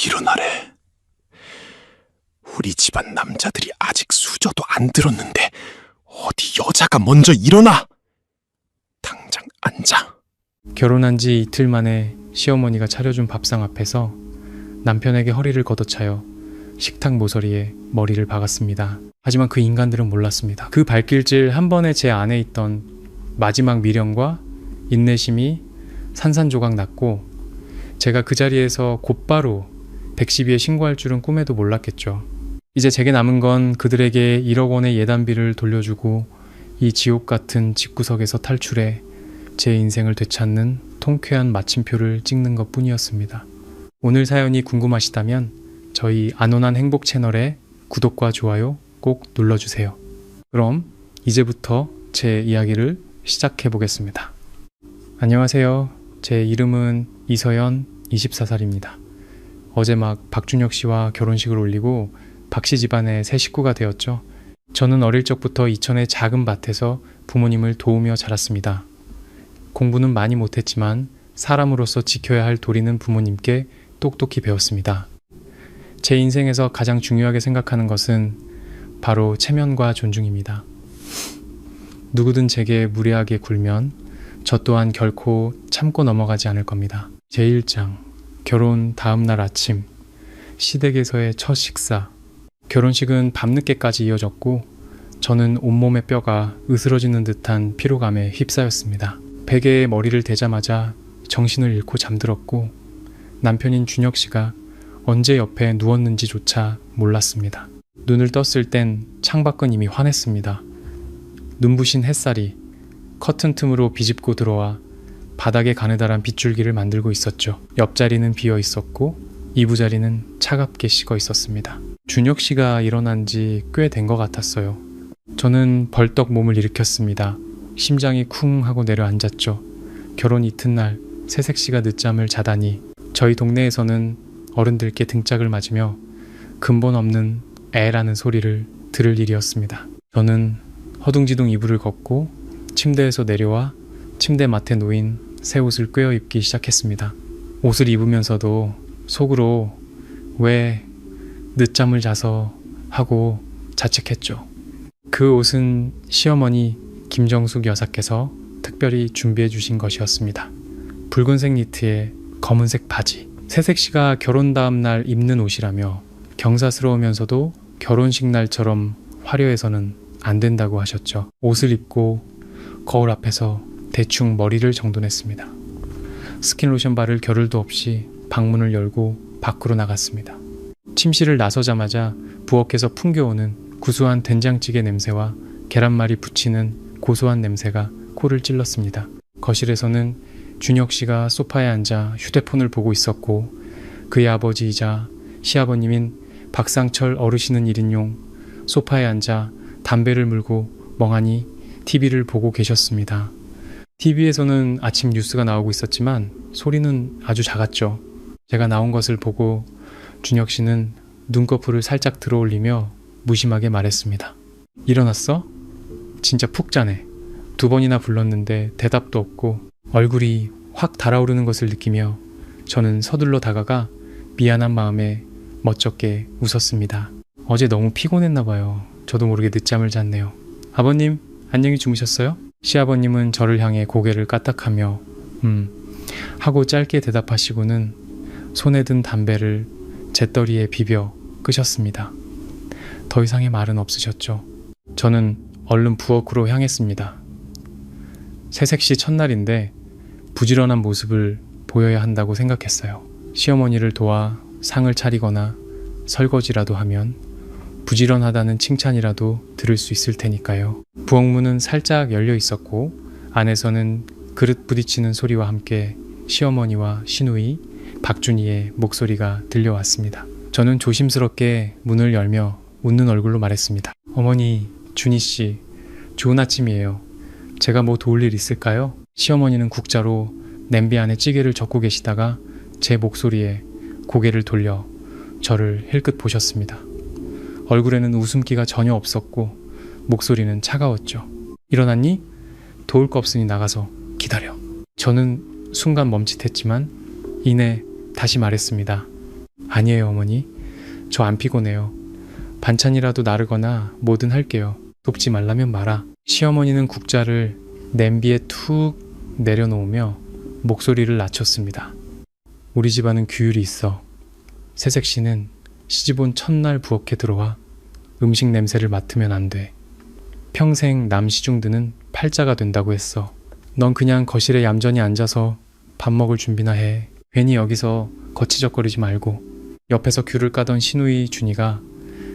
일어나래. 우리 집안 남자들이 아직 수저도 안 들었는데 어디 여자가 먼저 일어나. 당장 앉아. 결혼한 지 이틀 만에 시어머니가 차려준 밥상 앞에서 남편에게 허리를 걷어차여 식탁 모서리에 머리를 박았습니다. 하지만 그 인간들은 몰랐습니다. 그 발길질 한 번에 제 안에 있던 마지막 미련과 인내심이 산산조각 났고, 제가 그 자리에서 곧바로 112에 신고할 줄은 꿈에도 몰랐겠죠. 이제 제게 남은 건 그들에게 1억 원의 예단비를 돌려주고 이 지옥 같은 집구석에서 탈출해 제 인생을 되찾는 통쾌한 마침표를 찍는 것 뿐이었습니다. 오늘 사연이 궁금하시다면 저희 안온한 행복 채널에 구독과 좋아요 꼭 눌러주세요. 그럼 이제부터 제 이야기를 시작해 보겠습니다. 안녕하세요. 제 이름은 이서연 24살입니다. 어제 막 박준혁 씨와 결혼식을 올리고 박씨 집안의 새 식구가 되었죠. 저는 어릴 적부터 이천의 작은 밭에서 부모님을 도우며 자랐습니다. 공부는 많이 못했지만 사람으로서 지켜야 할 도리는 부모님께 똑똑히 배웠습니다. 제 인생에서 가장 중요하게 생각하는 것은 바로 체면과 존중입니다. 누구든 제게 무례하게 굴면 저 또한 결코 참고 넘어가지 않을 겁니다. 제1장, 결혼 다음 날 아침, 시댁에서의 첫 식사. 결혼식은 밤늦게까지 이어졌고 저는 온몸의 뼈가 으스러지는 듯한 피로감에 휩싸였습니다. 베개에 머리를 대자마자 정신을 잃고 잠들었고 남편인 준혁 씨가 언제 옆에 누웠는지조차 몰랐습니다. 눈을 떴을 땐 창밖은 이미 환했습니다. 눈부신 햇살이 커튼 틈으로 비집고 들어와 바닥에 가느다란 빗줄기를 만들고 있었죠. 옆자리는 비어 있었고 이부자리는 차갑게 식어 있었습니다. 준혁 씨가 일어난 지 꽤 된 것 같았어요. 저는 벌떡 몸을 일으켰습니다. 심장이 쿵 하고 내려앉았죠. 결혼 이튿날 새색 씨가 늦잠을 자다니 저희 동네에서는 어른들께 등짝을 맞으며 근본 없는 애라는 소리를 들을 일이었습니다. 저는 허둥지둥 이불을 걷고 침대에서 내려와 침대 맡에 놓인 새 옷을 꿰어 입기 시작했습니다. 옷을 입으면서도 속으로 왜 늦잠을 자서 하고 자책했죠. 그 옷은 시어머니 김정숙 여사께서 특별히 준비해 주신 것이었습니다. 붉은색 니트에 검은색 바지. 새색 씨가 결혼 다음 날 입는 옷이라며 경사스러우면서도 결혼식 날처럼 화려해서는 안 된다고 하셨죠. 옷을 입고 거울 앞에서 대충 머리를 정돈했습니다. 스킨로션 바를 겨를도 없이 방문을 열고 밖으로 나갔습니다. 침실을 나서자마자 부엌에서 풍겨오는 구수한 된장찌개 냄새와 계란말이 부치는 고소한 냄새가 코를 찔렀습니다. 거실에서는 준혁 씨가 소파에 앉아 휴대폰을 보고 있었고 그의 아버지이자 시아버님인 박상철 어르신은 1인용 소파에 앉아 담배를 물고 멍하니 TV를 보고 계셨습니다. TV에서는 아침 뉴스가 나오고 있었지만 소리는 아주 작았죠. 제가 나온 것을 보고 준혁 씨는 눈꺼풀을 살짝 들어올리며 무심하게 말했습니다. 일어났어? 진짜 푹 자네. 2번이나 불렀는데 대답도 없고 얼굴이 확 달아오르는 것을 느끼며 저는 서둘러 다가가 미안한 마음에 멋쩍게 웃었습니다. 어제 너무 피곤했나 봐요. 저도 모르게 늦잠을 잤네요. 아버님, 안녕히 주무셨어요? 시아버님은 저를 향해 고개를 까딱하며 하고 짧게 대답하시고는 손에 든 담배를 재떨이에 비벼 끄셨습니다. 더 이상의 말은 없으셨죠. 저는 얼른 부엌으로 향했습니다. 새색시 첫날인데 부지런한 모습을 보여야 한다고 생각했어요. 시어머니를 도와 상을 차리거나 설거지라도 하면 부지런하다는 칭찬이라도 들을 수 있을 테니까요. 부엌문은 살짝 열려 있었고 안에서는 그릇 부딪히는 소리와 함께 시어머니와 시누이 박준희의 목소리가 들려왔습니다. 저는 조심스럽게 문을 열며 웃는 얼굴로 말했습니다. 어머니, 준희씨, 좋은 아침이에요. 제가 뭐 도울 일 있을까요? 시어머니는 국자로 냄비 안에 찌개를 젓고 계시다가 제 목소리에 고개를 돌려 저를 힐끗 보셨습니다. 얼굴에는 웃음기가 전혀 없었고 목소리는 차가웠죠. 일어났니? 도울 거 없으니 나가서 기다려. 저는 순간 멈칫했지만 이내 다시 말했습니다. 아니에요, 어머니. 저 안 피곤해요. 반찬이라도 나르거나 뭐든 할게요. 돕지 말라면 마라. 시어머니는 국자를 냄비에 툭 내려놓으며 목소리를 낮췄습니다. 우리 집안은 규율이 있어. 새색 씨는 시집온 첫날 부엌에 들어와 음식 냄새를 맡으면 안 돼. 평생 남 시중드는 팔자가 된다고 했어. 넌 그냥 거실에 얌전히 앉아서 밥 먹을 준비나 해. 괜히 여기서 거치적거리지 말고. 옆에서 귤을 까던 시누이 준이가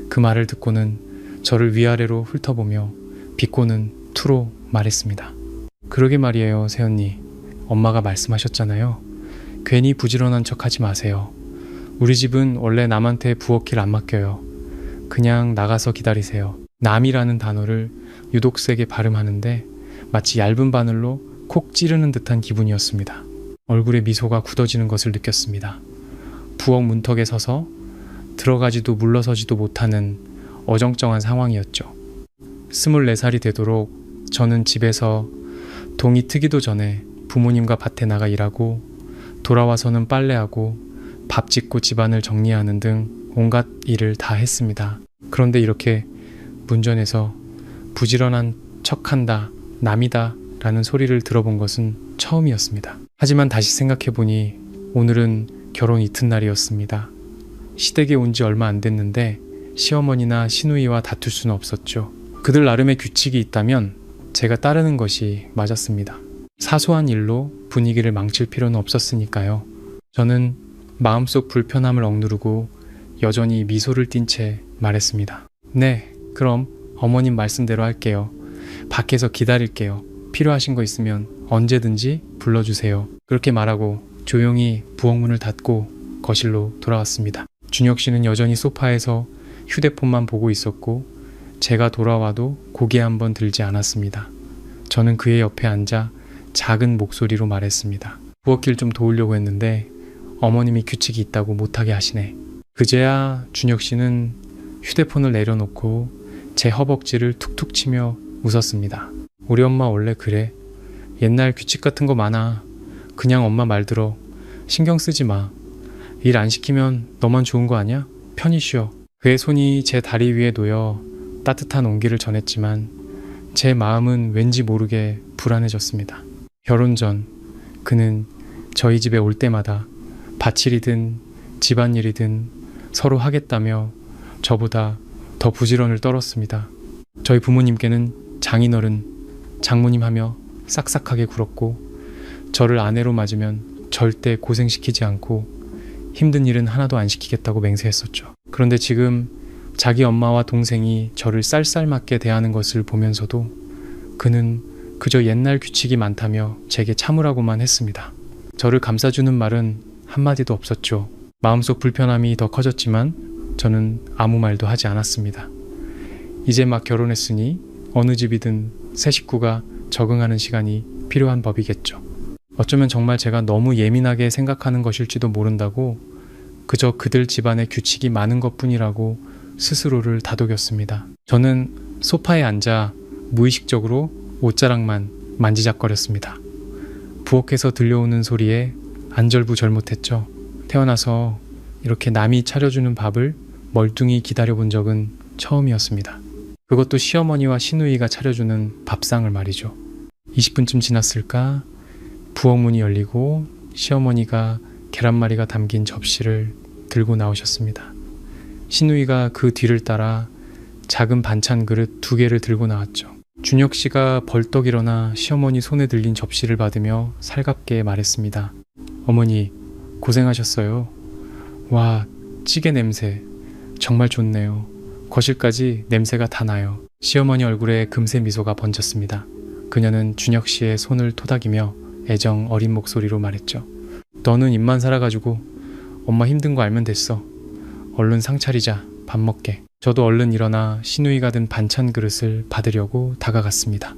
그 말을 듣고는 저를 위아래로 훑어보며 비꼬는 투로 말했습니다. 그러게 말이에요, 새언니. 엄마가 말씀하셨잖아요. 괜히 부지런한 척 하지 마세요. 우리 집은 원래 남한테 부엌일 안 맡겨요. 그냥 나가서 기다리세요. 남이라는 단어를 유독 세게 발음하는데 마치 얇은 바늘로 콕 찌르는 듯한 기분이었습니다. 얼굴에 미소가 굳어지는 것을 느꼈습니다. 부엌 문턱에 서서 들어가지도 물러서지도 못하는 어정쩡한 상황이었죠. 24살이 되도록 저는 집에서 동이 트기도 전에 부모님과 밭에 나가 일하고 돌아와서는 빨래하고 밥 짓고 집안을 정리하는 등 온갖 일을 다 했습니다. 그런데 이렇게 문전에서 부지런한 척한다, 남이다 라는 소리를 들어본 것은 처음이었습니다. 하지만 다시 생각해보니 오늘은 결혼 이튿날이었습니다. 시댁에 온 지 얼마 안 됐는데 시어머니나 시누이와 다툴 수는 없었죠. 그들 나름의 규칙이 있다면 제가 따르는 것이 맞았습니다. 사소한 일로 분위기를 망칠 필요는 없었으니까요. 저는 마음속 불편함을 억누르고 여전히 미소를 띤 채 말했습니다. 네, 그럼 어머님 말씀대로 할게요. 밖에서 기다릴게요. 필요하신 거 있으면 언제든지 불러주세요. 그렇게 말하고 조용히 부엌문을 닫고 거실로 돌아왔습니다. 준혁 씨는 여전히 소파에서 휴대폰만 보고 있었고 제가 돌아와도 고개 한번 들지 않았습니다. 저는 그의 옆에 앉아 작은 목소리로 말했습니다. 부엌일 좀 도우려고 했는데 어머님이 규칙이 있다고 못하게 하시네. 그제야 준혁 씨는 휴대폰을 내려놓고 제 허벅지를 툭툭 치며 웃었습니다. 우리 엄마 원래 그래. 옛날 규칙 같은 거 많아. 그냥 엄마 말 들어. 신경 쓰지 마. 일 안 시키면 너만 좋은 거 아니야? 편히 쉬어. 그의 손이 제 다리 위에 놓여 따뜻한 온기를 전했지만 제 마음은 왠지 모르게 불안해졌습니다. 결혼 전 그는 저희 집에 올 때마다 밭일이든 집안일이든 서로 하겠다며 저보다 더 부지런을 떨었습니다. 저희 부모님께는 장인어른, 장모님 하며 싹싹하게 굴었고 저를 아내로 맞으면 절대 고생시키지 않고 힘든 일은 하나도 안 시키겠다고 맹세했었죠. 그런데 지금 자기 엄마와 동생이 저를 쌀쌀맞게 대하는 것을 보면서도 그는 그저 옛날 규칙이 많다며 제게 참으라고만 했습니다. 저를 감싸주는 말은 한마디도 없었죠. 마음속 불편함이 더 커졌지만 저는 아무 말도 하지 않았습니다. 이제 막 결혼했으니 어느 집이든 새 식구가 적응하는 시간이 필요한 법이겠죠. 어쩌면 정말 제가 너무 예민하게 생각하는 것일지도 모른다고 그저 그들 집안의 규칙이 많은 것뿐이라고 스스로를 다독였습니다. 저는 소파에 앉아 무의식적으로 옷자락만 만지작거렸습니다. 부엌에서 들려오는 소리에 안절부절못했죠. 태어나서 이렇게 남이 차려주는 밥을 멀뚱히 기다려본 적은 처음이었습니다. 그것도 시어머니와 시누이가 차려주는 밥상을 말이죠. 20분쯤 지났을까? 부엌 문이 열리고 시어머니가 계란말이가 담긴 접시를 들고 나오셨습니다. 시누이가 그 뒤를 따라 작은 반찬 그릇 2개를 들고 나왔죠. 준혁 씨가 벌떡 일어나 시어머니 손에 들린 접시를 받으며 살갑게 말했습니다. 어머니, 고생하셨어요. 와, 찌개 냄새 정말 좋네요. 거실까지 냄새가 다 나요. 시어머니 얼굴에 금세 미소가 번졌습니다. 그녀는 준혁 씨의 손을 토닥이며 애정 어린 목소리로 말했죠. 너는 입만 살아가지고 엄마 힘든 거 알면 됐어. 얼른 상 차리자. 밥 먹게. 저도 얼른 일어나 시누이가 든 반찬 그릇을 받으려고 다가갔습니다.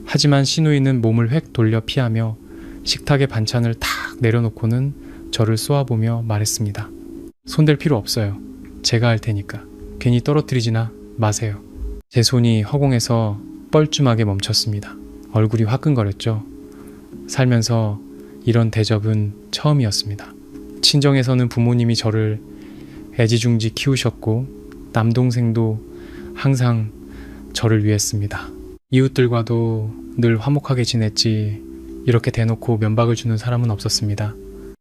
하지만 시누이는 몸을 획 돌려 피하며 식탁에 반찬을 탁 내려놓고는 저를 쏘아보며 말했습니다. 손댈 필요 없어요. 제가 할 테니까. 괜히 떨어뜨리지나 마세요. 제 손이 허공에서 뻘쭘하게 멈췄습니다. 얼굴이 화끈거렸죠. 살면서 이런 대접은 처음이었습니다. 친정에서는 부모님이 저를 애지중지 키우셨고 남동생도 항상 저를 위했습니다. 이웃들과도 늘 화목하게 지냈지 이렇게 대놓고 면박을 주는 사람은 없었습니다.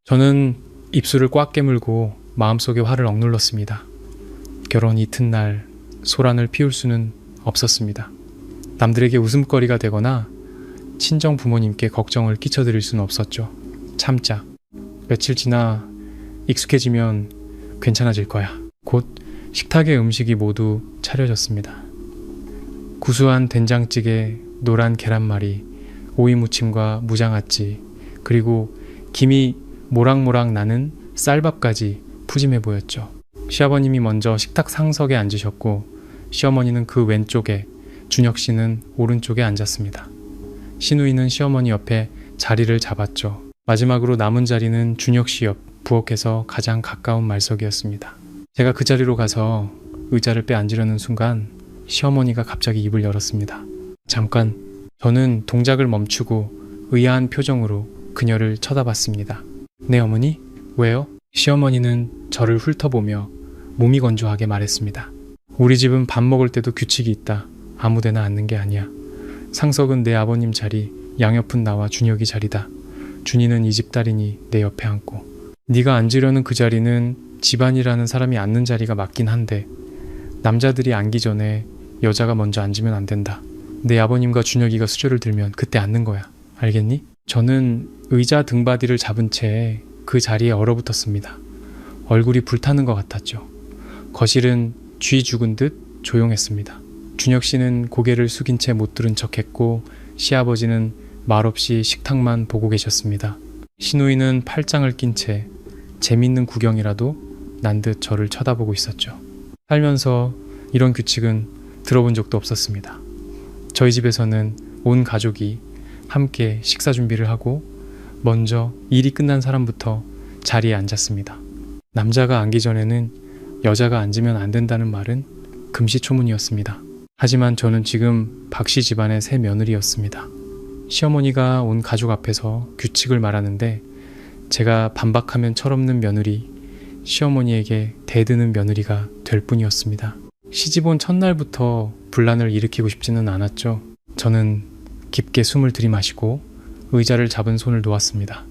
저는 입술을 꽉 깨물고 마음속에 화를 억눌렀습니다. 결혼 이튿날 소란을 피울 수는 없었습니다. 남들에게 웃음거리가 되거나 친정 부모님께 걱정을 끼쳐드릴 수는 없었죠. 참자. 며칠 지나 익숙해지면 괜찮아질 거야. 곧 식탁의 음식이 모두 차려졌습니다. 구수한 된장찌개, 노란 계란말이, 오이무침과 무장아찌, 그리고 김이 모락모락 나는 쌀밥까지 푸짐해 보였죠. 시아버님이 먼저 식탁 상석에 앉으셨고 시어머니는 그 왼쪽에, 준혁 씨는 오른쪽에 앉았습니다. 시누이는 시어머니 옆에 자리를 잡았죠. 마지막으로 남은 자리는 준혁 씨 옆 부엌에서 가장 가까운 말석이었습니다. 제가 그 자리로 가서 의자를 빼앉으려는 순간 시어머니가 갑자기 입을 열었습니다. 잠깐, 저는 동작을 멈추고 의아한 표정으로 그녀를 쳐다봤습니다. 네 어머니? 왜요? 시어머니는 저를 훑어보며 몸이 건조하게 말했습니다. 우리 집은 밥 먹을 때도 규칙이 있다. 아무데나 앉는 게 아니야. 상석은 내 아버님 자리, 양옆은 나와 준혁이 자리다. 준이는 이 집 딸이니 내 옆에 앉고. 네가 앉으려는 그 자리는 집안이라는 사람이 앉는 자리가 맞긴 한데 남자들이 앉기 전에 여자가 먼저 앉으면 안 된다. 내 아버님과 준혁이가 수저를 들면 그때 앉는 거야. 알겠니? 저는 의자 등받이를 잡은 채 그 자리에 얼어붙었습니다. 얼굴이 불타는 것 같았죠. 거실은 쥐 죽은 듯 조용했습니다. 준혁 씨는 고개를 숙인 채 못 들은 척했고 시아버지는 말없이 식탁만 보고 계셨습니다. 시누이는 팔짱을 낀 채 재밌는 구경이라도 난 듯 저를 쳐다보고 있었죠. 살면서 이런 규칙은 들어본 적도 없었습니다. 저희 집에서는 온 가족이 함께 식사 준비를 하고 먼저 일이 끝난 사람부터 자리에 앉았습니다. 남자가 앉기 전에는 여자가 앉으면 안 된다는 말은 금시초문이었습니다. 하지만 저는 지금 박씨 집안의 새 며느리였습니다. 시어머니가 온 가족 앞에서 규칙을 말하는데 제가 반박하면 철없는 며느리, 시어머니에게 대드는 며느리가 될 뿐이었습니다. 시집 온 첫날부터 분란을 일으키고 싶지는 않았죠. 저는 깊게 숨을 들이마시고 의자를 잡은 손을 놓았습니다.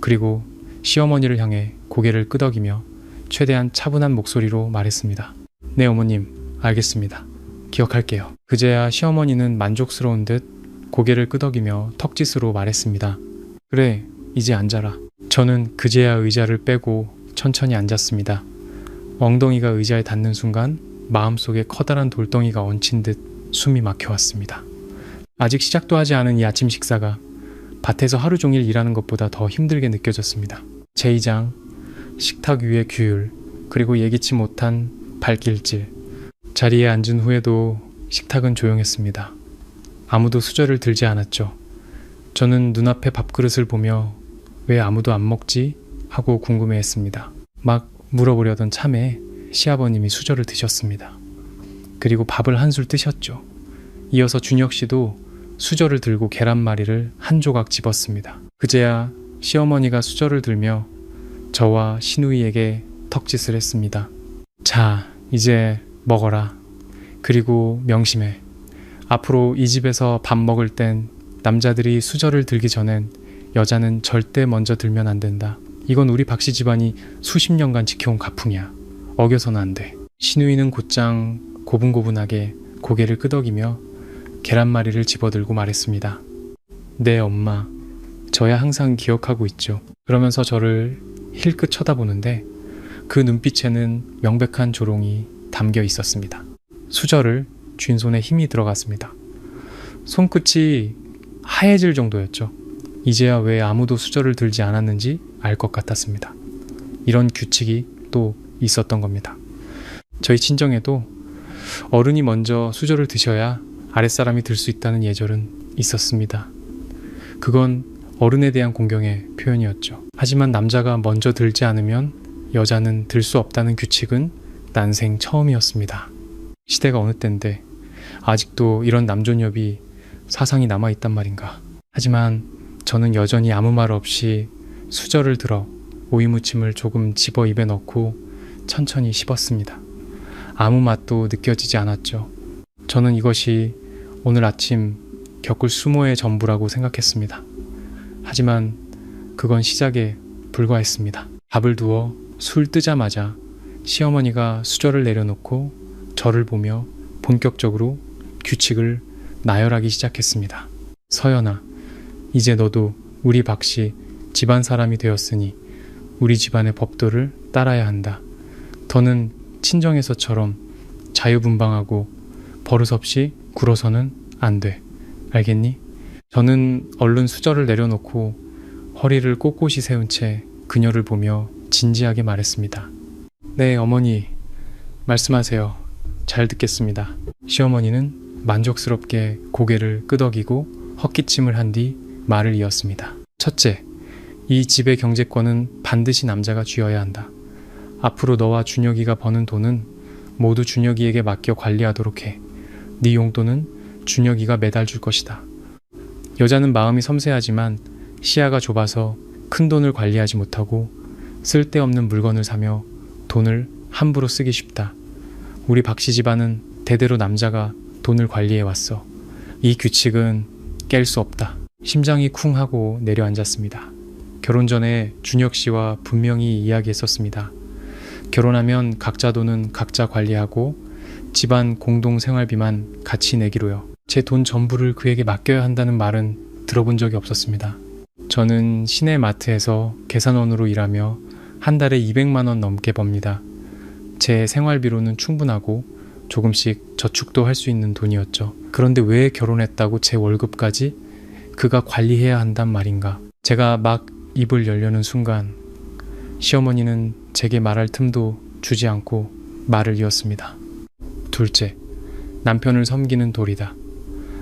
그리고 시어머니를 향해 고개를 끄덕이며 최대한 차분한 목소리로 말했습니다. 네 어머님, 알겠습니다. 기억할게요. 그제야 시어머니는 만족스러운 듯 고개를 끄덕이며 턱짓으로 말했습니다. 그래, 이제 앉아라. 저는 그제야 의자를 빼고 천천히 앉았습니다. 엉덩이가 의자에 닿는 순간 마음속에 커다란 돌덩이가 얹힌 듯 숨이 막혀왔습니다. 아직 시작도 하지 않은 이 아침 식사가 밭에서 하루 종일 일하는 것보다 더 힘들게 느껴졌습니다. 제2장, 식탁 위의 규율, 그리고 예기치 못한 발길질. 자리에 앉은 후에도 식탁은 조용했습니다. 아무도 수저를 들지 않았죠. 저는 눈앞에 밥그릇을 보며 왜 아무도 안 먹지? 하고 궁금해했습니다. 막 물어보려던 참에 시아버님이 수저를 드셨습니다. 그리고 밥을 한술 뜨셨죠. 이어서 준혁 씨도 수저를 들고 계란말이를 한 조각 집었습니다. 그제야 시어머니가 수저를 들며 저와 시누이에게 턱짓을 했습니다. 자, 이제 먹어라. 그리고 명심해. 앞으로 이 집에서 밥 먹을 땐 남자들이 수저를 들기 전엔 여자는 절대 먼저 들면 안 된다. 이건 우리 박씨 집안이 수십 년간 지켜온 가풍이야. 어겨서는 안 돼. 시누이는 곧장 고분고분하게 고개를 끄덕이며 계란말이를 집어들고 말했습니다. 네 엄마, 저야 항상 기억하고 있죠. 그러면서 저를 힐끗 쳐다보는데 그 눈빛에는 명백한 조롱이 담겨 있었습니다. 수저를 쥔 손에 힘이 들어갔습니다. 손끝이 하얘질 정도였죠. 이제야 왜 아무도 수저를 들지 않았는지 알 것 같았습니다. 이런 규칙이 또 있었던 겁니다. 저희 친정에도 어른이 먼저 수저를 드셔야 아랫사람이 들 수 있다는 예절은 있었습니다. 그건 어른에 대한 공경의 표현이었죠. 하지만 남자가 먼저 들지 않으면 여자는 들 수 없다는 규칙은 난생 처음이었습니다. 시대가 어느 때인데 아직도 이런 남존여비 사상이 남아있단 말인가. 하지만 저는 여전히 아무 말 없이 수저를 들어 오이무침을 조금 집어 입에 넣고 천천히 씹었습니다. 아무 맛도 느껴지지 않았죠. 저는 이것이 오늘 아침 겪을 수모의 전부라고 생각했습니다. 하지만 그건 시작에 불과했습니다. 밥을 두어 술 뜨자마자 시어머니가 수저를 내려놓고 저를 보며 본격적으로 규칙을 나열하기 시작했습니다. 서연아, 이제 너도 우리 박씨 집안 사람이 되었으니 우리 집안의 법도를 따라야 한다. 더는 친정에서처럼 자유분방하고 버릇없이 굴어서는 안 돼. 알겠니? 저는 얼른 수저를 내려놓고 허리를 꼿꼿이 세운 채 그녀를 보며 진지하게 말했습니다. 네, 어머니. 말씀하세요. 잘 듣겠습니다. 시어머니는 만족스럽게 고개를 끄덕이고 헛기침을 한 뒤 말을 이었습니다. 첫째, 이 집의 경제권은 반드시 남자가 쥐어야 한다. 앞으로 너와 준혁이가 버는 돈은 모두 준혁이에게 맡겨 관리하도록 해. 네 용돈은 준혁이가 매달 줄 것이다. 여자는 마음이 섬세하지만 시야가 좁아서 큰 돈을 관리하지 못하고 쓸데없는 물건을 사며 돈을 함부로 쓰기 쉽다. 우리 박씨 집안은 대대로 남자가 돈을 관리해왔어. 이 규칙은 깰 수 없다. 심장이 쿵 하고 내려앉았습니다. 결혼 전에 준혁 씨와 분명히 이야기했었습니다. 결혼하면 각자 돈은 각자 관리하고 집안 공동 생활비만 같이 내기로요. 제 돈 전부를 그에게 맡겨야 한다는 말은 들어본 적이 없었습니다. 저는 시내 마트에서 계산원으로 일하며 한 달에 200만 원 넘게 법니다. 제 생활비로는 충분하고 조금씩 저축도 할 수 있는 돈이었죠. 그런데 왜 결혼했다고 제 월급까지 그가 관리해야 한단 말인가. 제가 막 입을 열려는 순간 시어머니는 제게 말할 틈도 주지 않고 말을 이었습니다. 둘째, 남편을 섬기는 도리다.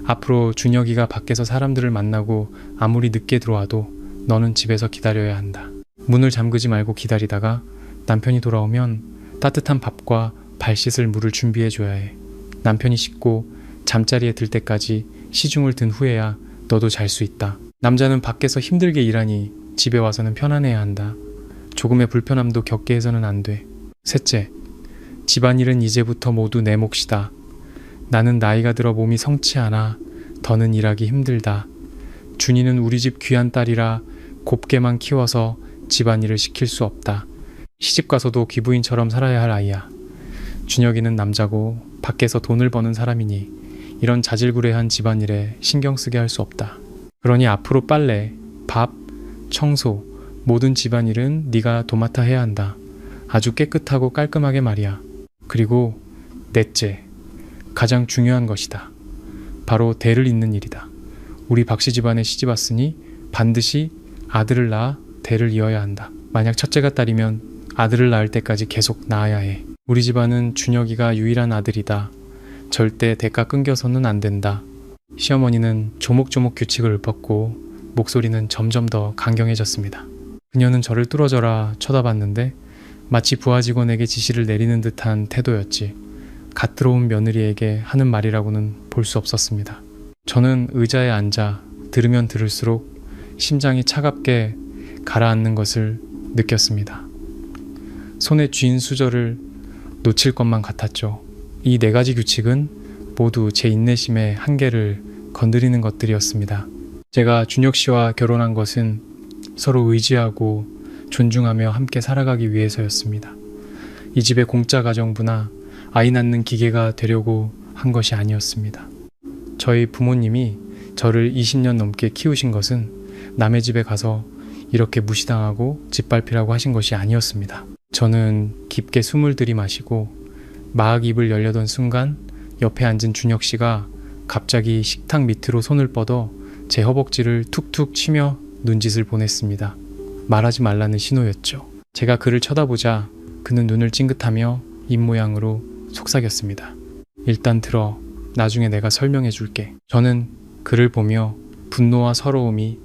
앞으로 준혁이가 밖에서 사람들을 만나고 아무리 늦게 들어와도 너는 집에서 기다려야 한다. 문을 잠그지 말고 기다리다가 남편이 돌아오면 따뜻한 밥과 발 씻을 물을 준비해줘야 해. 남편이 씻고 잠자리에 들 때까지 시중을 든 후에야 너도 잘 수 있다. 남자는 밖에서 힘들게 일하니 집에 와서는 편안해야 한다. 조금의 불편함도 겪게 해서는 안 돼. 셋째, 집안일은 이제부터 모두 내 몫이다. 나는 나이가 들어 몸이 성치 않아 더는 일하기 힘들다. 준이는 우리 집 귀한 딸이라 곱게만 키워서 집안일을 시킬 수 없다. 시집가서도 귀부인처럼 살아야 할 아이야. 준혁이는 남자고 밖에서 돈을 버는 사람이니 이런 자질구레한 집안일에 신경 쓰게 할 수 없다. 그러니 앞으로 빨래, 밥, 청소, 모든 집안일은 네가 도맡아 해야 한다. 아주 깨끗하고 깔끔하게 말이야. 그리고 넷째, 가장 중요한 것이다. 바로 대를 잇는 일이다. 우리 박씨 집안에 시집 왔으니 반드시 아들을 낳아 대를 이어야 한다. 만약 첫째가 딸이면 아들을 낳을 때까지 계속 낳아야 해. 우리 집안은 준혁이가 유일한 아들이다. 절대 대가 끊겨서는 안 된다. 시어머니는 조목조목 규칙을 읊었고 목소리는 점점 더 강경해졌습니다. 그녀는 저를 뚫어져라 쳐다봤는데 마치 부하 직원에게 지시를 내리는 듯한 태도였지. 갓 들어온 며느리에게 하는 말이라고는 볼 수 없었습니다. 저는 의자에 앉아 들으면 들을수록 심장이 차갑게 가라앉는 것을 느꼈습니다. 손에 쥔 수저를 놓칠 것만 같았죠. 이 4가지 규칙은 모두 제 인내심의 한계를 건드리는 것들이었습니다. 제가 준혁 씨와 결혼한 것은 서로 의지하고 존중하며 함께 살아가기 위해서였습니다. 이 집의 공짜 가정부나 아이 낳는 기계가 되려고 한 것이 아니었습니다. 저희 부모님이 저를 20년 넘게 키우신 것은 남의 집에 가서 이렇게 무시당하고 짓밟히라고 하신 것이 아니었습니다. 저는 깊게 숨을 들이마시고 막 입을 열려던 순간 옆에 앉은 준혁 씨가 갑자기 식탁 밑으로 손을 뻗어 제 허벅지를 툭툭 치며 눈짓을 보냈습니다. 말하지 말라는 신호였죠. 제가 그를 쳐다보자 그는 눈을 찡긋하며 입모양으로 속삭였습니다. 일단 들어. 나중에 내가 설명해 줄게. 저는 그를 보며 분노와 서러움이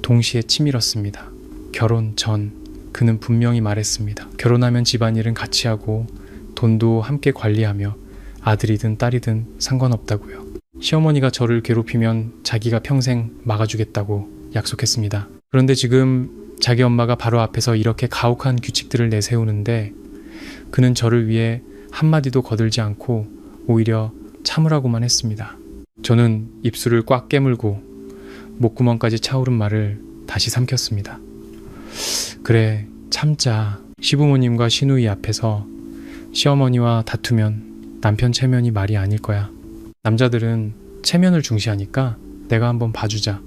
동시에 치밀었습니다. 결혼 전 그는 분명히 말했습니다. 결혼하면 집안일은 같이 하고 돈도 함께 관리하며 아들이든 딸이든 상관없다고요. 시어머니가 저를 괴롭히면 자기가 평생 막아주겠다고 약속했습니다. 그런데 지금 자기 엄마가 바로 앞에서 이렇게 가혹한 규칙들을 내세우는데 그는 저를 위해 한마디도 거들지 않고 오히려 참으라고만 했습니다. 저는 입술을 꽉 깨물고 목구멍까지 차오른 말을 다시 삼켰습니다. 그래, 참자. 시부모님과 시누이 앞에서 시어머니와 다투면 남편 체면이 말이 아닐 거야. 남자들은 체면을 중시하니까 내가 한번 봐주자.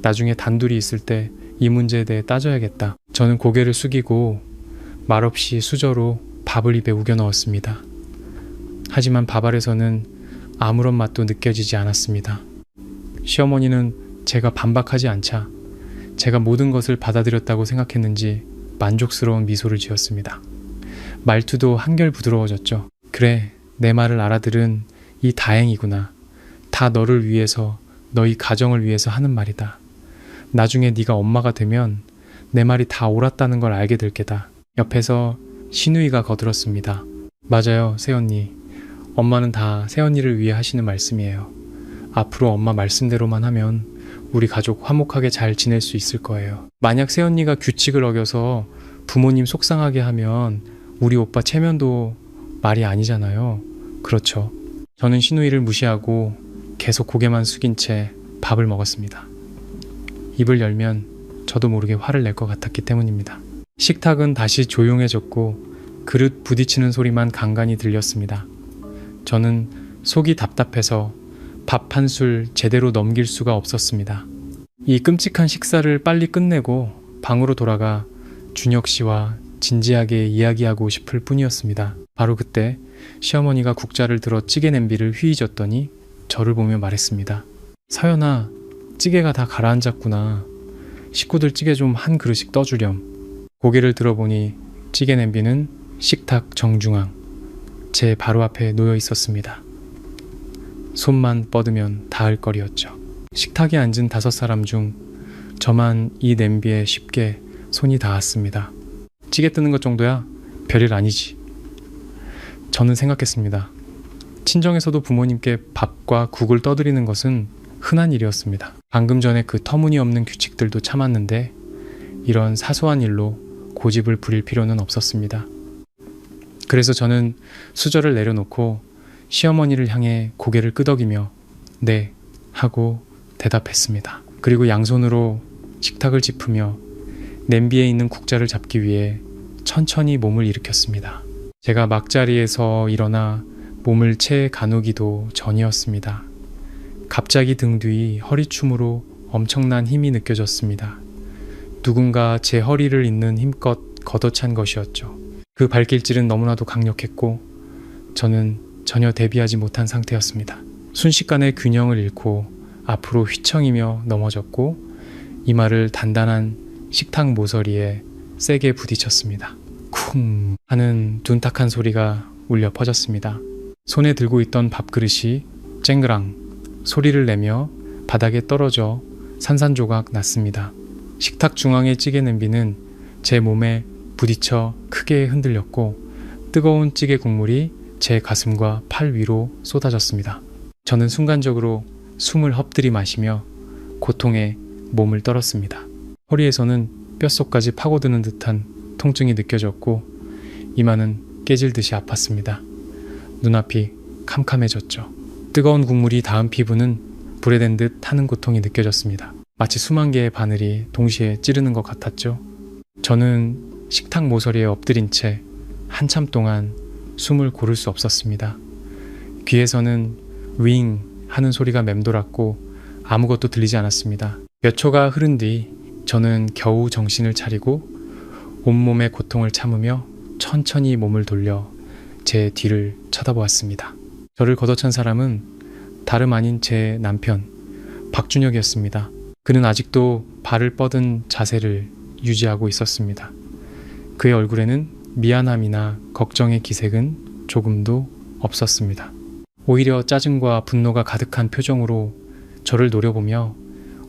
나중에 단둘이 있을 때 이 문제에 대해 따져야겠다. 저는 고개를 숙이고 말없이 수저로 밥을 입에 우겨 넣었습니다. 하지만 밥 알에서는 아무런 맛도 느껴지지 않았습니다. 시어머니는 제가 반박하지 않자 제가 모든 것을 받아들였다고 생각했는지 만족스러운 미소를 지었습니다. 말투도 한결 부드러워졌죠. 그래, 내 말을 알아들은 이 다행이구나. 다 너를 위해서, 너희 가정을 위해서 하는 말이다. 나중에 네가 엄마가 되면 내 말이 다 옳았다는 걸 알게 될 게다. 옆에서 시누이가 거들었습니다. 맞아요, 새언니. 엄마는 다 새언니를 위해 하시는 말씀이에요. 앞으로 엄마 말씀대로만 하면 우리 가족 화목하게 잘 지낼 수 있을 거예요. 만약 새언니가 규칙을 어겨서 부모님 속상하게 하면 우리 오빠 체면도 말이 아니잖아요. 그렇죠. 저는 시누이를 무시하고 계속 고개만 숙인 채 밥을 먹었습니다. 입을 열면 저도 모르게 화를 낼 것 같았기 때문입니다. 식탁은 다시 조용해졌고 그릇 부딪히는 소리만 간간히 들렸습니다. 저는 속이 답답해서 밥 한 술 제대로 넘길 수가 없었습니다. 이 끔찍한 식사를 빨리 끝내고 방으로 돌아가 준혁 씨와 진지하게 이야기하고 싶을 뿐이었습니다. 바로 그때 시어머니가 국자를 들어 찌개 냄비를 휘저었더니 저를 보며 말했습니다. 서연아, 찌개가 다 가라앉았구나. 식구들 찌개 좀 한 그릇씩 떠주렴. 고개를 들어보니 찌개 냄비는 식탁 정중앙 제 바로 앞에 놓여 있었습니다. 손만 뻗으면 닿을 거리였죠. 식탁에 앉은 5사람 중 저만 이 냄비에 쉽게 손이 닿았습니다. 찌개 뜨는 것 정도야 별일 아니지. 저는 생각했습니다. 친정에서도 부모님께 밥과 국을 떠드리는 것은 흔한 일이었습니다. 방금 전에 그 터무니없는 규칙들도 참았는데 이런 사소한 일로 고집을 부릴 필요는 없었습니다. 그래서 저는 수저를 내려놓고 시어머니를 향해 고개를 끄덕이며 네 하고 대답했습니다. 그리고 양손으로 식탁을 짚으며 냄비에 있는 국자를 잡기 위해 천천히 몸을 일으켰습니다. 제가 막자리에서 일어나 몸을 채 가누기도 전이었습니다. 갑자기 등 뒤 허리춤으로 엄청난 힘이 느껴졌습니다. 누군가 제 허리를 잇는 힘껏 걷어찬 것이었죠. 그 발길질은 너무나도 강력했고 저는 전혀 대비하지 못한 상태였습니다. 순식간에 균형을 잃고 앞으로 휘청이며 넘어졌고 이마를 단단한 식탁 모서리에 세게 부딪혔습니다. 쿵 하는 둔탁한 소리가 울려 퍼졌습니다. 손에 들고 있던 밥그릇이 쨍그랑 소리를 내며 바닥에 떨어져 산산조각 났습니다. 식탁 중앙의 찌개 냄비는 제 몸에 부딪혀 크게 흔들렸고 뜨거운 찌개 국물이 제 가슴과 팔 위로 쏟아졌습니다. 저는 순간적으로 숨을 엎드리 마시며 고통에 몸을 떨었습니다. 허리에서는 뼛속까지 파고드는 듯한 통증이 느껴졌고 이마는 깨질 듯이 아팠습니다. 눈앞이 캄캄해졌죠. 뜨거운 국물이 닿은 피부는 불에 댄 듯 타는 고통이 느껴졌습니다. 마치 수만 개의 바늘이 동시에 찌르는 것 같았죠. 저는 식탁 모서리에 엎드린 채 한참 동안 숨을 고를 수 없었습니다. 귀에서는 윙 하는 소리가 맴돌았고 아무것도 들리지 않았습니다. 몇 초가 흐른 뒤 저는 겨우 정신을 차리고 온몸의 고통을 참으며 천천히 몸을 돌려 제 뒤를 쳐다보았습니다. 저를 걷어찬 사람은 다름 아닌 제 남편 박준혁이었습니다. 그는 아직도 발을 뻗은 자세를 유지하고 있었습니다. 그의 얼굴에는 미안함이나 걱정의 기색은 조금도 없었습니다. 오히려 짜증과 분노가 가득한 표정으로 저를 노려보며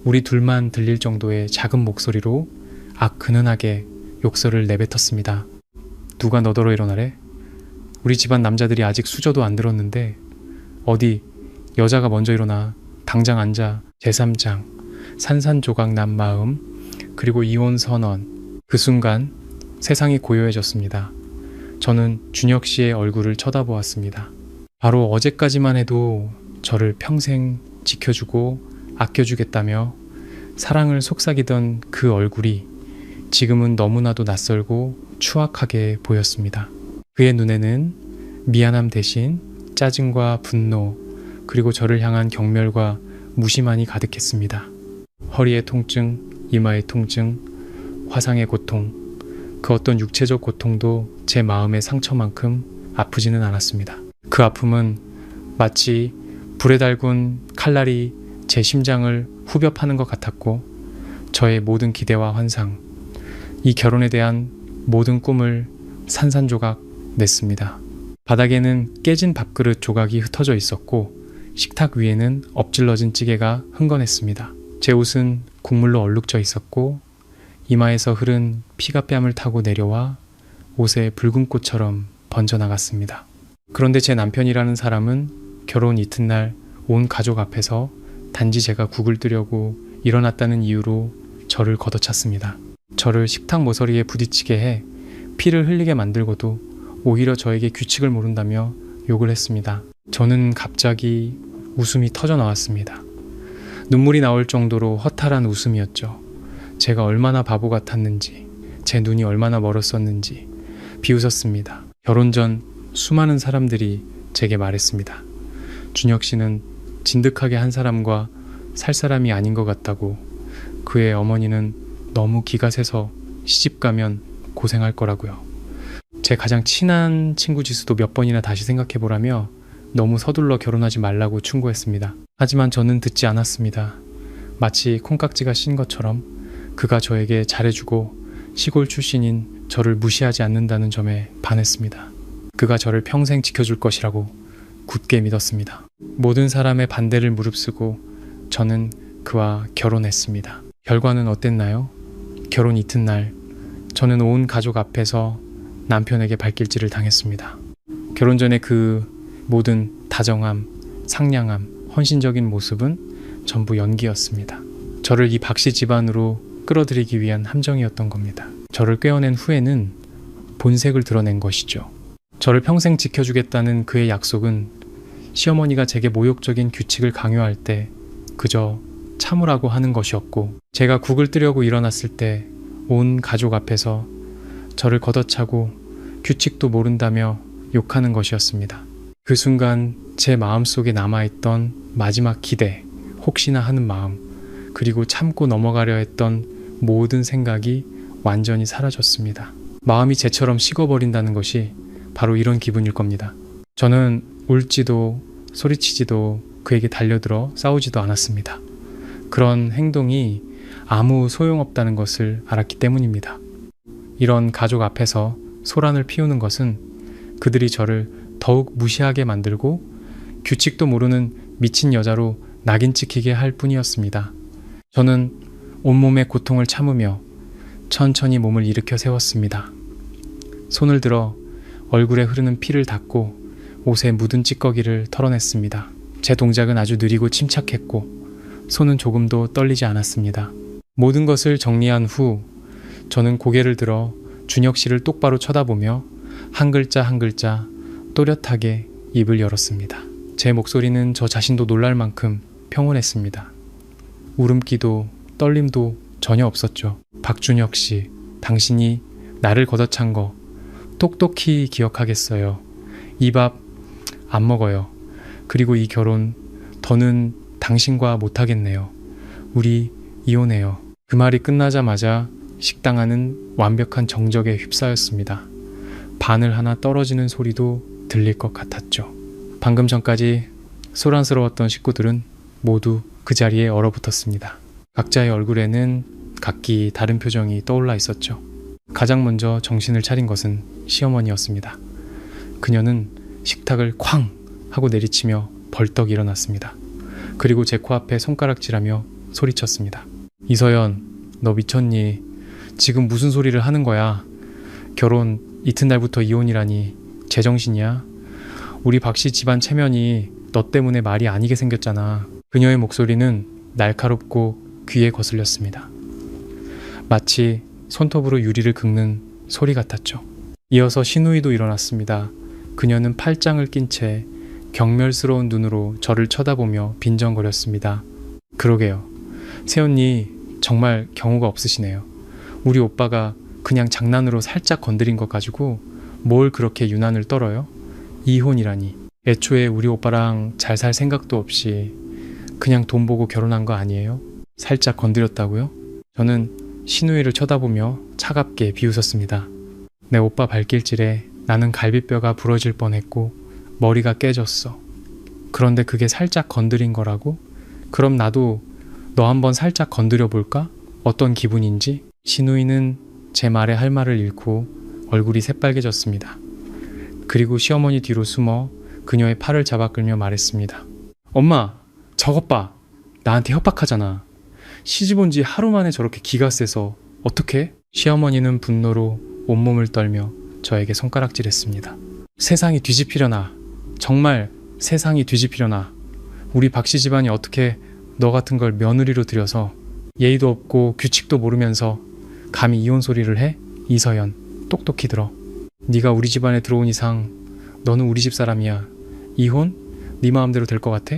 우리 둘만 들릴 정도의 작은 목소리로 악근은하게 욕설을 내뱉었습니다. 누가 너더러 일어나래? 우리 집안 남자들이 아직 수저도 안 들었는데 어디 여자가 먼저 일어나 당장 앉아 제3장 산산조각 난 마음 그리고 이혼 선언. 그 순간 세상이 고요해졌습니다. 저는 준혁 씨의 얼굴을 쳐다보았습니다. 바로 어제까지만 해도 저를 평생 지켜주고 아껴주겠다며 사랑을 속삭이던 그 얼굴이 지금은 너무나도 낯설고 추악하게 보였습니다. 그의 눈에는 미안함 대신 짜증과 분노, 그리고 저를 향한 경멸과 무심함이 가득했습니다. 허리의 통증, 이마의 통증, 화상의 고통, 그 어떤 육체적 고통도 제 마음의 상처만큼 아프지는 않았습니다. 그 아픔은 마치 불에 달군 칼날이 제 심장을 후벼 파는 것 같았고, 저의 모든 기대와 환상, 이 결혼에 대한 모든 꿈을 산산조각 냈습니다. 바닥에는 깨진 밥그릇 조각이 흩어져 있었고, 식탁 위에는 엎질러진 찌개가 흥건했습니다. 제 옷은 국물로 얼룩져 있었고, 이마에서 흐른 피가 뺨을 타고 내려와 옷에 붉은 꽃처럼 번져나갔습니다. 그런데 제 남편이라는 사람은 결혼 이튿날 온 가족 앞에서 단지 제가 국을 뜨려고 일어났다는 이유로 저를 걷어찼습니다. 저를 식탁 모서리에 부딪히게 해 피를 흘리게 만들고도 오히려 저에게 규칙을 모른다며 욕을 했습니다. 저는 갑자기 웃음이 터져 나왔습니다. 눈물이 나올 정도로 허탈한 웃음이었죠. 제가 얼마나 바보 같았는지, 제 눈이 얼마나 멀었었는지 비웃었습니다. 결혼 전 수많은 사람들이 제게 말했습니다. 준혁 씨는 진득하게 한 사람과 살 사람이 아닌 것 같다고, 그의 어머니는 너무 기가 세서 시집 가면 고생할 거라고요. 제 가장 친한 친구 지수도 몇 번이나 다시 생각해보라며 너무 서둘러 결혼하지 말라고 충고했습니다. 하지만 저는 듣지 않았습니다. 마치 콩깍지가 씌인 것처럼 그가 저에게 잘해주고 시골 출신인 저를 무시하지 않는다는 점에 반했습니다. 그가 저를 평생 지켜줄 것이라고 굳게 믿었습니다. 모든 사람의 반대를 무릅쓰고 저는 그와 결혼했습니다. 결과는 어땠나요? 결혼 이튿날 저는 온 가족 앞에서 남편에게 발길질을 당했습니다. 결혼 전에 그 모든 다정함, 상냥함, 헌신적인 모습은 전부 연기였습니다. 저를 이 박씨 집안으로 끌어들이기 위한 함정이었던 겁니다. 저를 꿰어낸 후에는 본색을 드러낸 것이죠. 저를 평생 지켜주겠다는 그의 약속은 시어머니가 제게 모욕적인 규칙을 강요할 때 그저 참으라고 하는 것이었고, 제가 국을 뜨려고 일어났을 때 온 가족 앞에서 저를 걷어차고 규칙도 모른다며 욕하는 것이었습니다. 그 순간 제 마음속에 남아있던 마지막 기대, 혹시나 하는 마음, 그리고 참고 넘어가려 했던 모든 생각이 완전히 사라졌습니다. 마음이 재처럼 식어버린다는 것이 바로 이런 기분일 겁니다. 저는 울지도 소리치지도 그에게 달려들어 싸우지도 않았습니다. 그런 행동이 아무 소용없다는 것을 알았기 때문입니다. 이런 가족 앞에서 소란을 피우는 것은 그들이 저를 더욱 무시하게 만들고 규칙도 모르는 미친 여자로 낙인 찍히게 할 뿐이었습니다. 저는 온몸의 고통을 참으며 천천히 몸을 일으켜 세웠습니다. 손을 들어 얼굴에 흐르는 피를 닦고 옷에 묻은 찌꺼기를 털어냈습니다. 제 동작은 아주 느리고 침착했고 손은 조금도 떨리지 않았습니다. 모든 것을 정리한 후 저는 고개를 들어 준혁 씨를 똑바로 쳐다보며 한 글자 한 글자 또렷하게 입을 열었습니다. 제 목소리는 저 자신도 놀랄 만큼 평온했습니다. 울음기도 떨림도 전혀 없었죠. 박준혁 씨, 당신이 나를 걷어찬 거 똑똑히 기억하겠어요. 이 밥 안 먹어요. 그리고 이 결혼 더는 당신과 못하겠네요. 우리 이혼해요. 그 말이 끝나자마자 식당 안은 완벽한 정적에 휩싸였습니다. 바늘 하나 떨어지는 소리도 들릴 것 같았죠. 방금 전까지 소란스러웠던 식구들은 모두 그 자리에 얼어붙었습니다. 각자의 얼굴에는 각기 다른 표정이 떠올라 있었죠. 가장 먼저 정신을 차린 것은 시어머니였습니다. 그녀는 식탁을 쾅 하고 내리치며 벌떡 일어났습니다. 그리고 제 코앞에 손가락질하며 소리쳤습니다. 이서연, 너 미쳤니? 지금 무슨 소리를 하는 거야? 결혼 이튿날부터 이혼이라니 제정신이야? 우리 박씨 집안 체면이 너 때문에 말이 아니게 생겼잖아. 그녀의 목소리는 날카롭고 귀에 거슬렸습니다. 마치 손톱으로 유리를 긁는 소리 같았죠. 이어서 신우이도 일어났습니다. 그녀는 팔짱을 낀 채 경멸스러운 눈으로 저를 쳐다보며 빈정거렸습니다. 그러게요. 새언니 정말 경우가 없으시네요. 우리 오빠가 그냥 장난으로 살짝 건드린 것 가지고 뭘 그렇게 유난을 떨어요? 이혼이라니. 애초에 우리 오빠랑 잘 살 생각도 없이 그냥 돈 보고 결혼한 거 아니에요? 살짝 건드렸다고요? 저는 신우이를 쳐다보며 차갑게 비웃었습니다. 내 오빠 발길질에 나는 갈비뼈가 부러질 뻔했고 머리가 깨졌어. 그런데 그게 살짝 건드린 거라고? 그럼 나도 너 한번 살짝 건드려 볼까? 어떤 기분인지? 신우이는 제 말에 할 말을 잃고 얼굴이 새빨개졌습니다. 그리고 시어머니 뒤로 숨어 그녀의 팔을 잡아 끌며 말했습니다. 엄마, 저것 봐. 나한테 협박하잖아. 시집 온 지 하루 만에 저렇게 기가 세서 어떡해? 시어머니는 분노로 온몸을 떨며 저에게 손가락질했습니다. 세상이 뒤집히려나. 정말 세상이 뒤집히려나. 우리 박씨 집안이 어떻게 너 같은 걸 며느리로 들여서 예의도 없고 규칙도 모르면서 감히 이혼 소리를 해? 이서연, 똑똑히 들어. 네가 우리 집안에 들어온 이상 너는 우리 집 사람이야. 이혼? 네 마음대로 될 것 같아?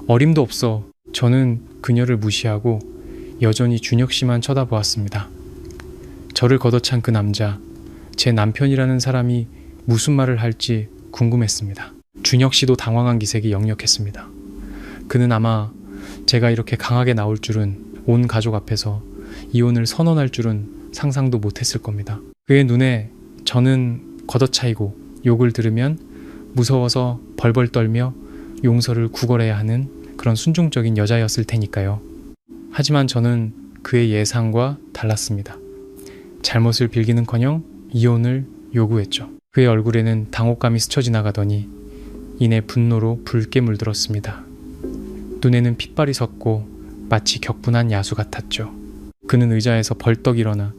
어림도 없어. 저는 그녀를 무시하고 여전히 준혁 씨만 쳐다보았습니다. 저를 걷어찬 그 남자, 제 남편이라는 사람이 무슨 말을 할지 궁금했습니다. 준혁 씨도 당황한 기색이 역력했습니다. 그는 아마 제가 이렇게 강하게 나올 줄은, 온 가족 앞에서 이혼을 선언할 줄은 상상도 못했을 겁니다. 그의 눈에 저는 걷어차이고 욕을 들으면 무서워서 벌벌 떨며 용서를 구걸해야 하는 그런 순종적인 여자였을 테니까요. 하지만 저는 그의 예상과 달랐습니다. 잘못을 빌기는커녕 이혼을 요구했죠. 그의 얼굴에는 당혹감이 스쳐 지나가더니 이내 분노로 붉게 물들었습니다. 눈에는 핏발이 섰고 마치 격분한 야수 같았죠. 그는 의자에서 벌떡 일어나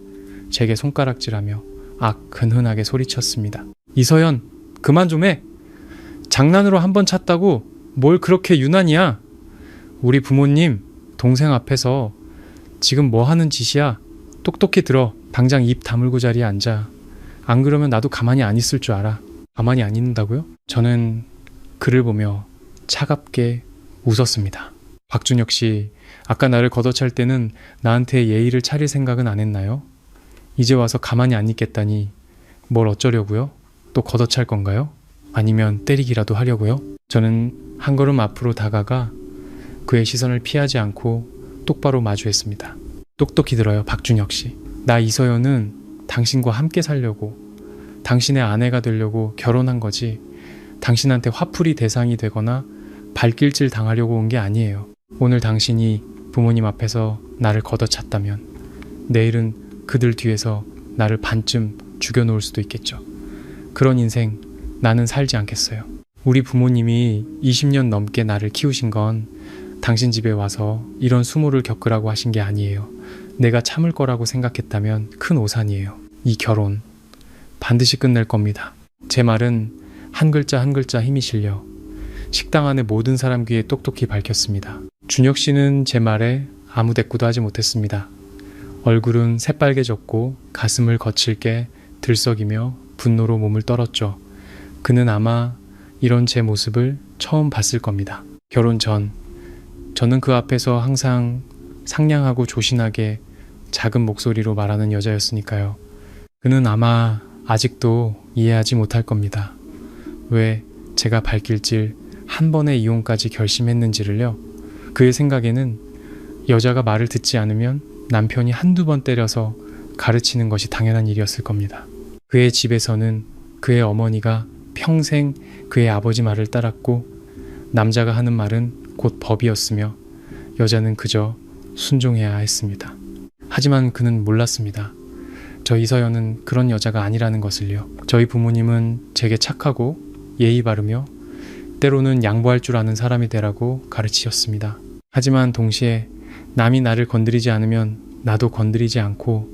제게 손가락질하며 근흔하게 소리쳤습니다. 이서연, 그만 좀 해. 장난으로 한번 찼다고 뭘 그렇게 유난이야. 우리 부모님, 동생 앞에서 지금 뭐 하는 짓이야. 똑똑히 들어. 당장 입 다물고 자리에 앉아. 안 그러면 나도 가만히 안 있을 줄 알아. 가만히 안 있는다고요? 저는 그를 보며 차갑게 웃었습니다. 박준혁 씨, 아까 나를 걷어찰 때는 나한테 예의를 차릴 생각은 안 했나요? 이제 와서 가만히 안 있겠다니 뭘 어쩌려고요? 또 걷어찰 건가요? 아니면 때리기라도 하려고요? 저는 한 걸음 앞으로 다가가 그의 시선을 피하지 않고 똑바로 마주했습니다. 똑똑히 들어요, 박준혁 씨. 나 이서연은 당신과 함께 살려고, 당신의 아내가 되려고 결혼한 거지 당신한테 화풀이 대상이 되거나 발길질 당하려고 온 게 아니에요. 오늘 당신이 부모님 앞에서 나를 걷어찼다면 내일은 그들 뒤에서 나를 반쯤 죽여놓을 수도 있겠죠. 그런 인생 나는 살지 않겠어요. 우리 부모님이 20년 넘게 나를 키우신 건 당신 집에 와서 이런 수모를 겪으라고 하신 게 아니에요. 내가 참을 거라고 생각했다면 큰 오산이에요. 이 결혼 반드시 끝낼 겁니다. 제 말은 한 글자 한 글자 힘이 실려 식당 안의 모든 사람 귀에 똑똑히 밝혔습니다. 준혁 씨는 제 말에 아무 대꾸도 하지 못했습니다. 얼굴은 새빨개졌고 가슴을 거칠게 들썩이며 분노로 몸을 떨었죠. 그는 아마 이런 제 모습을 처음 봤을 겁니다. 결혼 전 저는 그 앞에서 항상 상냥하고 조신하게 작은 목소리로 말하는 여자였으니까요. 그는 아마 아직도 이해하지 못할 겁니다. 왜 제가 발길질 한 번의 이혼까지 결심했는지를요. 그의 생각에는 여자가 말을 듣지 않으면 남편이 한두 번 때려서 가르치는 것이 당연한 일이었을 겁니다. 그의 집에서는 그의 어머니가 평생 그의 아버지 말을 따랐고 남자가 하는 말은 곧 법이었으며 여자는 그저 순종해야 했습니다. 하지만 그는 몰랐습니다. 저 이서연은 그런 여자가 아니라는 것을요. 저희 부모님은 제게 착하고 예의 바르며 때로는 양보할 줄 아는 사람이 되라고 가르치셨습니다. 하지만 동시에 남이 나를 건드리지 않으면 나도 건드리지 않고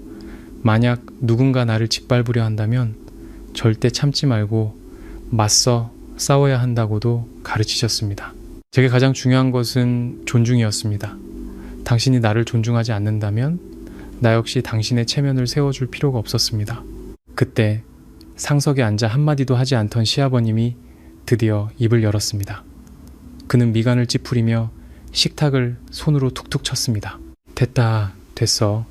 만약 누군가 나를 짓밟으려 한다면 절대 참지 말고 맞서 싸워야 한다고도 가르치셨습니다. 제게 가장 중요한 것은 존중이었습니다. 당신이 나를 존중하지 않는다면 나 역시 당신의 체면을 세워줄 필요가 없었습니다. 그때 상석에 앉아 한마디도 하지 않던 시아버님이 드디어 입을 열었습니다. 그는 미간을 찌푸리며 식탁을 손으로 툭툭 쳤습니다. 됐다, 됐어.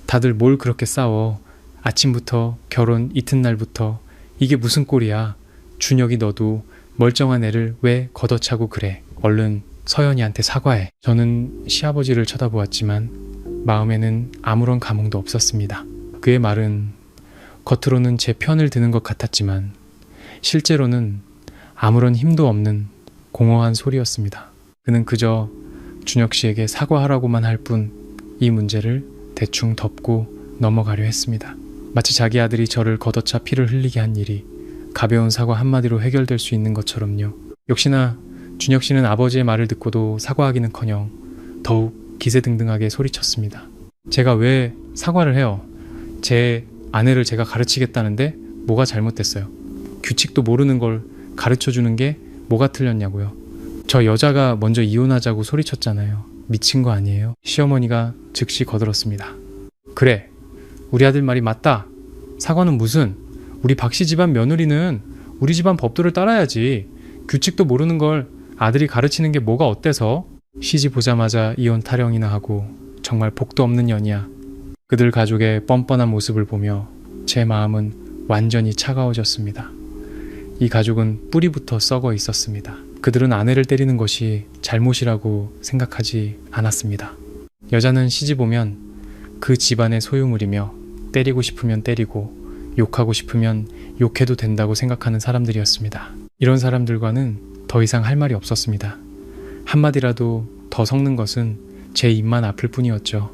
다들 뭘 그렇게 싸워. 아침부터 결혼 이튿날부터 이게 무슨 꼴이야. 준혁이 너도 멀쩡한 애를 왜 걷어차고 그래. 얼른 서연이한테 사과해. 저는 시아버지를 쳐다보았지만 마음에는 아무런 감흥도 없었습니다. 그의 말은 겉으로는 제 편을 드는 것 같았지만 실제로는 아무런 힘도 없는 공허한 소리였습니다. 그는 그저 준혁 씨에게 사과하라고만 할 뿐 이 문제를 대충 덮고 넘어가려 했습니다. 마치 자기 아들이 저를 걷어차 피를 흘리게 한 일이 가벼운 사과 한마디로 해결될 수 있는 것처럼요. 역시나 준혁 씨는 아버지의 말을 듣고도 사과하기는커녕 더욱 기세등등하게 소리쳤습니다. 제가 왜 사과를 해요? 제 아내를 제가 가르치겠다는데 뭐가 잘못됐어요? 규칙도 모르는 걸 가르쳐주는 게 뭐가 틀렸냐고요? 저 여자가 먼저 이혼하자고 소리쳤잖아요. 미친 거 아니에요? 시어머니가 즉시 거들었습니다. 그래, 우리 아들 말이 맞다. 사과는 무슨? 우리 박씨 집안 며느리는 우리 집안 법도를 따라야지. 규칙도 모르는 걸 아들이 가르치는 게 뭐가 어때서? 시집 오자마자 이혼 타령이나 하고 정말 복도 없는 년이야. 그들 가족의 뻔뻔한 모습을 보며 제 마음은 완전히 차가워졌습니다. 이 가족은 뿌리부터 썩어 있었습니다. 그들은 아내를 때리는 것이 잘못이라고 생각하지 않았습니다. 여자는 시집 오면 그 집안의 소유물이며 때리고 싶으면 때리고 욕하고 싶으면 욕해도 된다고 생각하는 사람들이었습니다. 이런 사람들과는 더 이상 할 말이 없었습니다. 한마디라도 더 섞는 것은 제 입만 아플 뿐이었죠.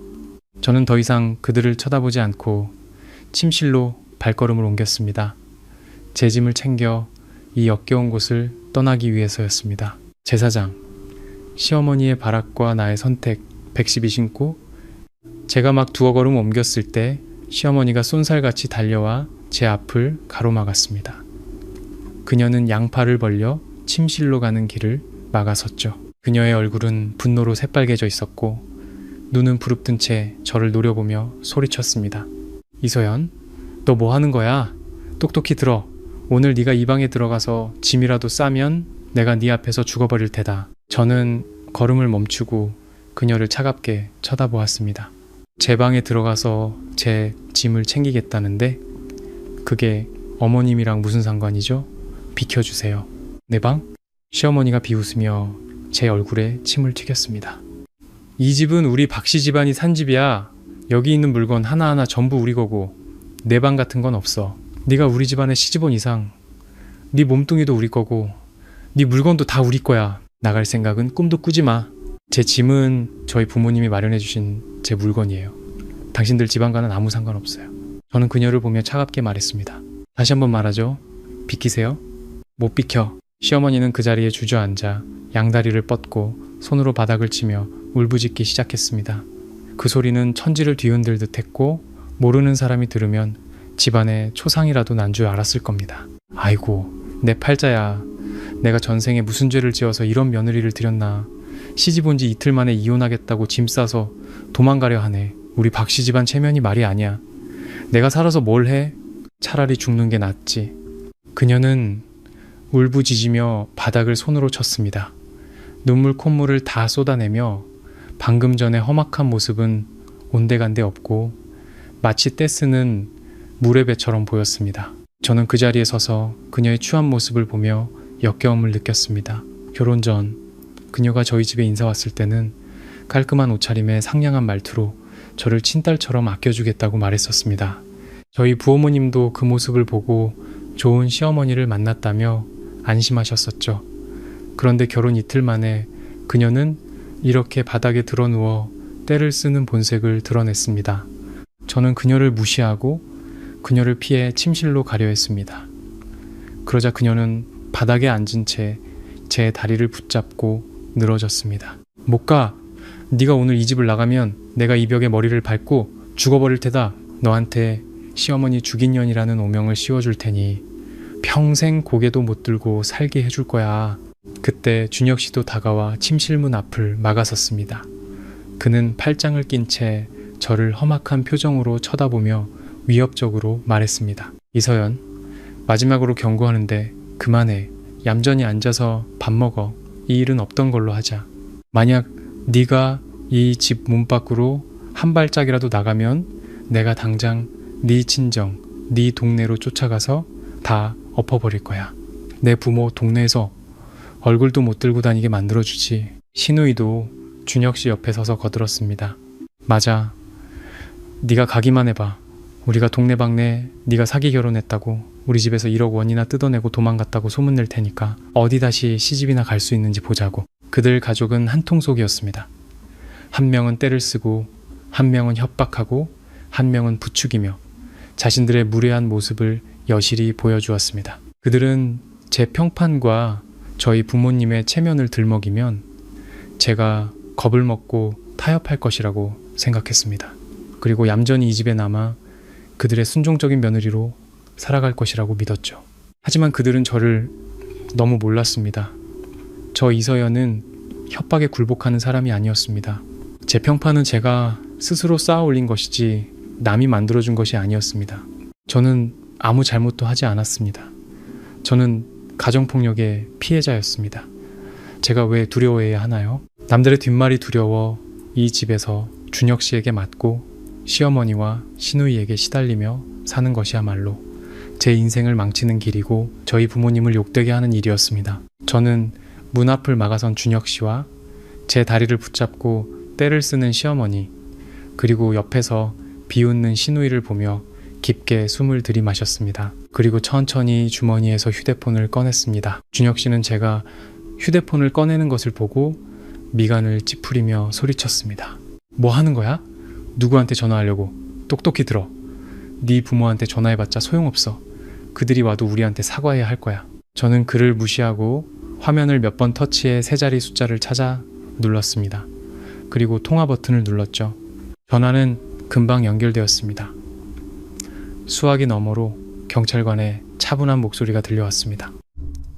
저는 더 이상 그들을 쳐다보지 않고 침실로 발걸음을 옮겼습니다. 제 짐을 챙겨 이 역겨운 곳을 떠나기 위해서였습니다. 제사장, 시어머니의 바람과 나의 선택, 110이 신고 제가 막 두어 걸음 옮겼을 때 시어머니가 쏜살같이 달려와 제 앞을 가로막았습니다. 그녀는 양팔을 벌려 침실로 가는 길을 막아섰죠. 그녀의 얼굴은 분노로 새빨개져 있었고 눈은 부릅뜬 채 저를 노려보며 소리쳤습니다. 이서연, 너 뭐 하는 거야? 똑똑히 들어. 오늘 네가 이 방에 들어가서 짐이라도 싸면 내가 네 앞에서 죽어버릴 테다. 저는 걸음을 멈추고 그녀를 차갑게 쳐다보았습니다. 제 방에 들어가서 제 짐을 챙기겠다는데 그게 어머님이랑 무슨 상관이죠? 비켜주세요. 내 방? 시어머니가 비웃으며 제 얼굴에 침을 튀겼습니다. 이 집은 우리 박씨 집안이 산 집이야. 여기 있는 물건 하나하나 전부 우리 거고 내 방 같은 건 없어. 네가 우리 집안에 시집온 이상 네 몸뚱이도 우리 거고 네 물건도 다 우리 거야. 나갈 생각은 꿈도 꾸지 마. 제 짐은 저희 부모님이 마련해 주신 제 물건이에요. 당신들 집안과는 아무 상관없어요. 저는 그녀를 보며 차갑게 말했습니다. 다시 한번 말하죠. 비키세요? 못 비켜. 시어머니는 그 자리에 주저앉아 양다리를 뻗고 손으로 바닥을 치며 울부짖기 시작했습니다. 그 소리는 천지를 뒤흔들듯 했고 모르는 사람이 들으면 집안에 초상이라도 난 줄 알았을 겁니다. 아이고, 내 팔자야. 내가 전생에 무슨 죄를 지어서 이런 며느리를 들였나. 시집 온 지 이틀 만에 이혼하겠다고 짐 싸서 도망가려 하네. 우리 박씨 집안 체면이 말이 아니야. 내가 살아서 뭘 해? 차라리 죽는 게 낫지. 그녀는 울부짖으며 바닥을 손으로 쳤습니다. 눈물 콧물을 다 쏟아내며 방금 전의 험악한 모습은 온데간데 없고 마치 떼쓰는 물의 배처럼 보였습니다. 저는 그 자리에 서서 그녀의 추한 모습을 보며 역겨움을 느꼈습니다. 결혼 전 그녀가 저희 집에 인사 왔을 때는 깔끔한 옷차림에 상냥한 말투로 저를 친딸처럼 아껴주겠다고 말했었습니다. 저희 부어머님도 그 모습을 보고 좋은 시어머니를 만났다며 안심하셨었죠. 그런데 결혼 이틀 만에 그녀는 이렇게 바닥에 드러누워 때를 쓰는 본색을 드러냈습니다. 저는 그녀를 무시하고 그녀를 피해 침실로 가려 했습니다. 그러자 그녀는 바닥에 앉은 채 제 다리를 붙잡고 늘어졌습니다. 못 가. 네가 오늘 이 집을 나가면 내가 이 벽에 머리를 밟고 죽어버릴 테다. 너한테 시어머니 죽인 년이라는 오명을 씌워줄 테니 평생 고개도 못 들고 살게 해줄 거야. 그때 준혁 씨도 다가와 침실문 앞을 막아섰습니다. 그는 팔짱을 낀 채 저를 험악한 표정으로 쳐다보며 위협적으로 말했습니다. 이서연, 마지막으로 경고하는데 그만해. 얌전히 앉아서 밥 먹어. 이 일은 없던 걸로 하자. 만약 네가 이 집 문 밖으로 한 발짝이라도 나가면 내가 당장 네 친정, 네 동네로 쫓아가서 다 엎어버릴 거야. 내 부모 동네에서 얼굴도 못 들고 다니게 만들어주지. 신우이도 준혁 씨 옆에 서서 거들었습니다. 맞아. 네가 가기만 해봐. 우리가 동네방네 네가 사기 결혼했다고, 우리 집에서 1억 원이나 뜯어내고 도망갔다고 소문낼 테니까 어디 다시 시집이나 갈 수 있는지 보자고. 그들 가족은 한통속이었습니다. 한 명은 떼를 쓰고, 한 명은 협박하고, 한 명은 부추기며 자신들의 무례한 모습을 여실히 보여주었습니다. 그들은 제 평판과 저희 부모님의 체면을 들먹이면 제가 겁을 먹고 타협할 것이라고 생각했습니다. 그리고 얌전히 이 집에 남아 그들의 순종적인 며느리로 살아갈 것이라고 믿었죠. 하지만 그들은 저를 너무 몰랐습니다. 저 이서연은 협박에 굴복하는 사람이 아니었습니다. 제 평판은 제가 스스로 쌓아 올린 것이지 남이 만들어준 것이 아니었습니다. 저는 아무 잘못도 하지 않았습니다. 저는 가정폭력의 피해자였습니다. 제가 왜 두려워해야 하나요? 남들의 뒷말이 두려워 이 집에서 준혁 씨에게 맞고 시어머니와 시누이에게 시달리며 사는 것이야말로 제 인생을 망치는 길이고 저희 부모님을 욕되게 하는 일이었습니다. 저는 문 앞을 막아선 준혁 씨와 제 다리를 붙잡고 떼를 쓰는 시어머니, 그리고 옆에서 비웃는 시누이를 보며 깊게 숨을 들이마셨습니다. 그리고 천천히 주머니에서 휴대폰을 꺼냈습니다. 준혁 씨는 제가 휴대폰을 꺼내는 것을 보고 미간을 찌푸리며 소리쳤습니다. 뭐 하는 거야? 누구한테 전화하려고? 똑똑히 들어. 네 부모한테 전화해봤자 소용없어. 그들이 와도 우리한테 사과해야 할 거야. 저는 그를 무시하고 화면을 몇 번 터치해 세 자리 숫자를 찾아 눌렀습니다. 그리고 통화 버튼을 눌렀죠. 전화는 금방 연결되었습니다. 수화기 너머로 경찰관의 차분한 목소리가 들려왔습니다.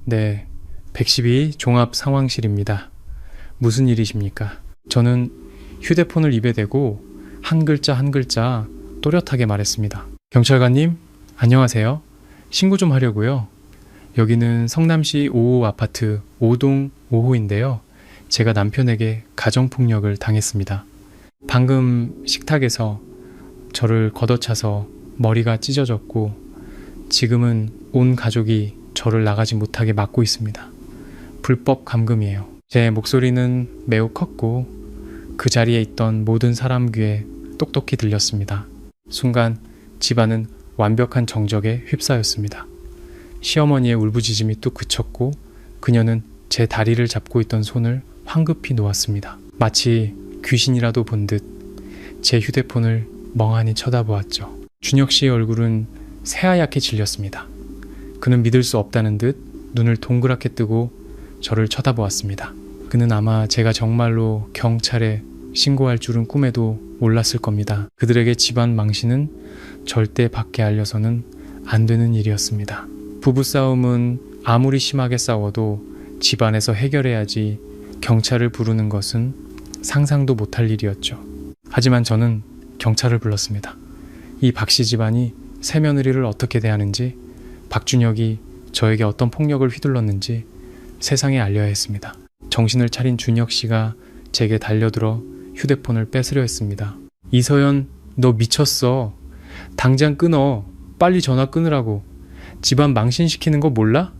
네, 112 종합 상황실입니다. 무슨 일이십니까? 저는 휴대폰을 입에 대고 한 글자 한 글자 또렷하게 말했습니다. 경찰관님, 안녕하세요. 신고 좀 하려고요. 여기는 성남시 5호 아파트 5동 5호인데요. 제가 남편에게 가정폭력을 당했습니다. 방금 식탁에서 저를 걷어차서 머리가 찢어졌고 지금은 온 가족이 저를 나가지 못하게 막고 있습니다. 불법 감금이에요. 제 목소리는 매우 컸고 그 자리에 있던 모든 사람 귀에 똑똑히 들렸습니다. 순간 집안은 완벽한 정적에 휩싸였습니다. 시어머니의 울부짖음이 뚝 그쳤고 그녀는 제 다리를 잡고 있던 손을 황급히 놓았습니다. 마치 귀신이라도 본 듯 제 휴대폰을 멍하니 쳐다보았죠. 준혁 씨의 얼굴은 새하얗게 질렸습니다. 그는 믿을 수 없다는 듯 눈을 동그랗게 뜨고 저를 쳐다보았습니다. 그는 아마 제가 정말로 경찰에 신고할 줄은 꿈에도 몰랐을 겁니다. 그들에게 집안 망신은 절대 밖에 알려서는 안 되는 일이었습니다. 부부싸움은 아무리 심하게 싸워도 집안에서 해결해야지 경찰을 부르는 것은 상상도 못할 일이었죠. 하지만 저는 경찰을 불렀습니다. 이 박씨 집안이 새며느리를 어떻게 대하는지, 박준혁이 저에게 어떤 폭력을 휘둘렀는지 세상에 알려야 했습니다. 정신을 차린 준혁 씨가 제게 달려들어 휴대폰을 뺏으려 했습니다. 이서연, 너 미쳤어. 당장 끊어. 빨리 전화 끊으라고. 집안 망신시키는 거 몰라?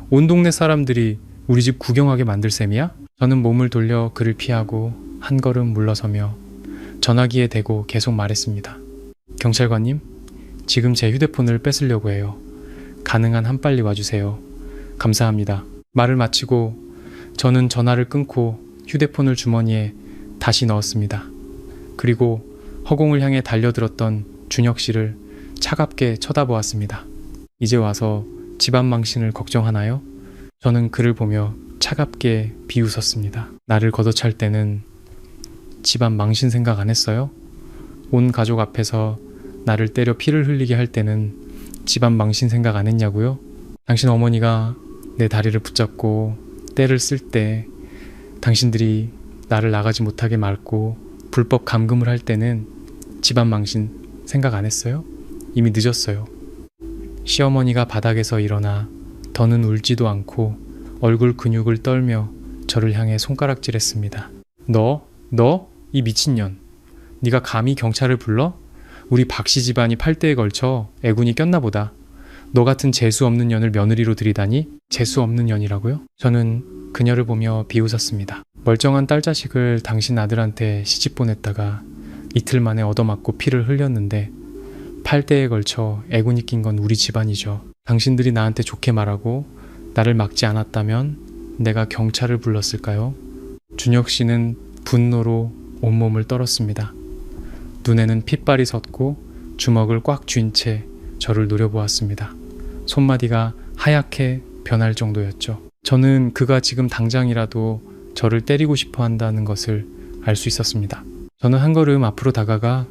온 동네 사람들이 우리 집 구경하게 만들 셈이야? 저는 몸을 돌려 그를 피하고 한 걸음 물러서며 전화기에 대고 계속 말했습니다. 경찰관님, 지금 제 휴대폰을 뺏으려고 해요. 가능한 한 빨리 와주세요. 감사합니다. 말을 마치고 저는 전화를 끊고 휴대폰을 주머니에 다시 넣었습니다. 그리고 허공을 향해 달려들었던 준혁 씨를 차갑게 쳐다보았습니다. 이제 와서 집안 망신을 걱정하나요? 저는 그를 보며 차갑게 비웃었습니다. 나를 걷어찰 때는 집안 망신 생각 안 했어요? 온 가족 앞에서 나를 때려 피를 흘리게 할 때는 집안 망신 생각 안 했냐고요? 당신 어머니가 내 다리를 붙잡고 때를 쓸 때, 당신들이 나를 나가지 못하게 막고 불법 감금을 할 때는 집안 망신 생각 안 했어요? 이미 늦었어요. 시어머니가 바닥에서 일어나 더는 울지도 않고 얼굴 근육을 떨며 저를 향해 손가락질했습니다. 너? 이 미친년. 네가 감히 경찰을 불러? 우리 박씨 집안이 8대에 걸쳐 애군이 꼈나 보다. 너 같은 재수 없는 년을 며느리로 들이다니? 재수 없는 년이라고요? 저는 그녀를 보며 비웃었습니다. 멀쩡한 딸 자식을 당신 아들한테 시집 보냈다가 이틀 만에 얻어맞고 피를 흘렸는데 8대에 걸쳐 애군이 낀 건 우리 집안이죠. 당신들이 나한테 좋게 말하고 나를 막지 않았다면 내가 경찰을 불렀을까요? 준혁 씨는 분노로 온몸을 떨었습니다. 눈에는 핏발이 섰고 주먹을 꽉 쥔 채 저를 노려보았습니다. 손마디가 하얗게 변할 정도였죠. 저는 그가 지금 당장이라도 저를 때리고 싶어 한다는 것을 알 수 있었습니다. 저는 한 걸음 앞으로 다가가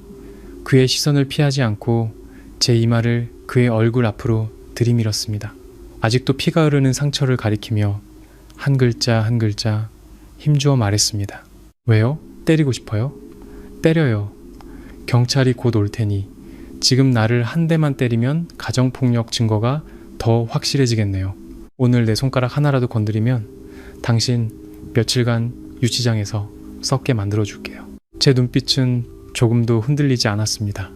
그의 시선을 피하지 않고 제 이마를 그의 얼굴 앞으로 들이밀었습니다. 아직도 피가 흐르는 상처를 가리키며 한 글자 한 글자 힘주어 말했습니다. 왜요? 때리고 싶어요? 때려요. 경찰이 곧 올 테니 지금 나를 한 대만 때리면 가정폭력 증거가 더 확실해지겠네요. 오늘 내 손가락 하나라도 건드리면 당신 며칠간 유치장에서 썩게 만들어줄게요. 제 눈빛은 조금도 흔들리지 않았습니다.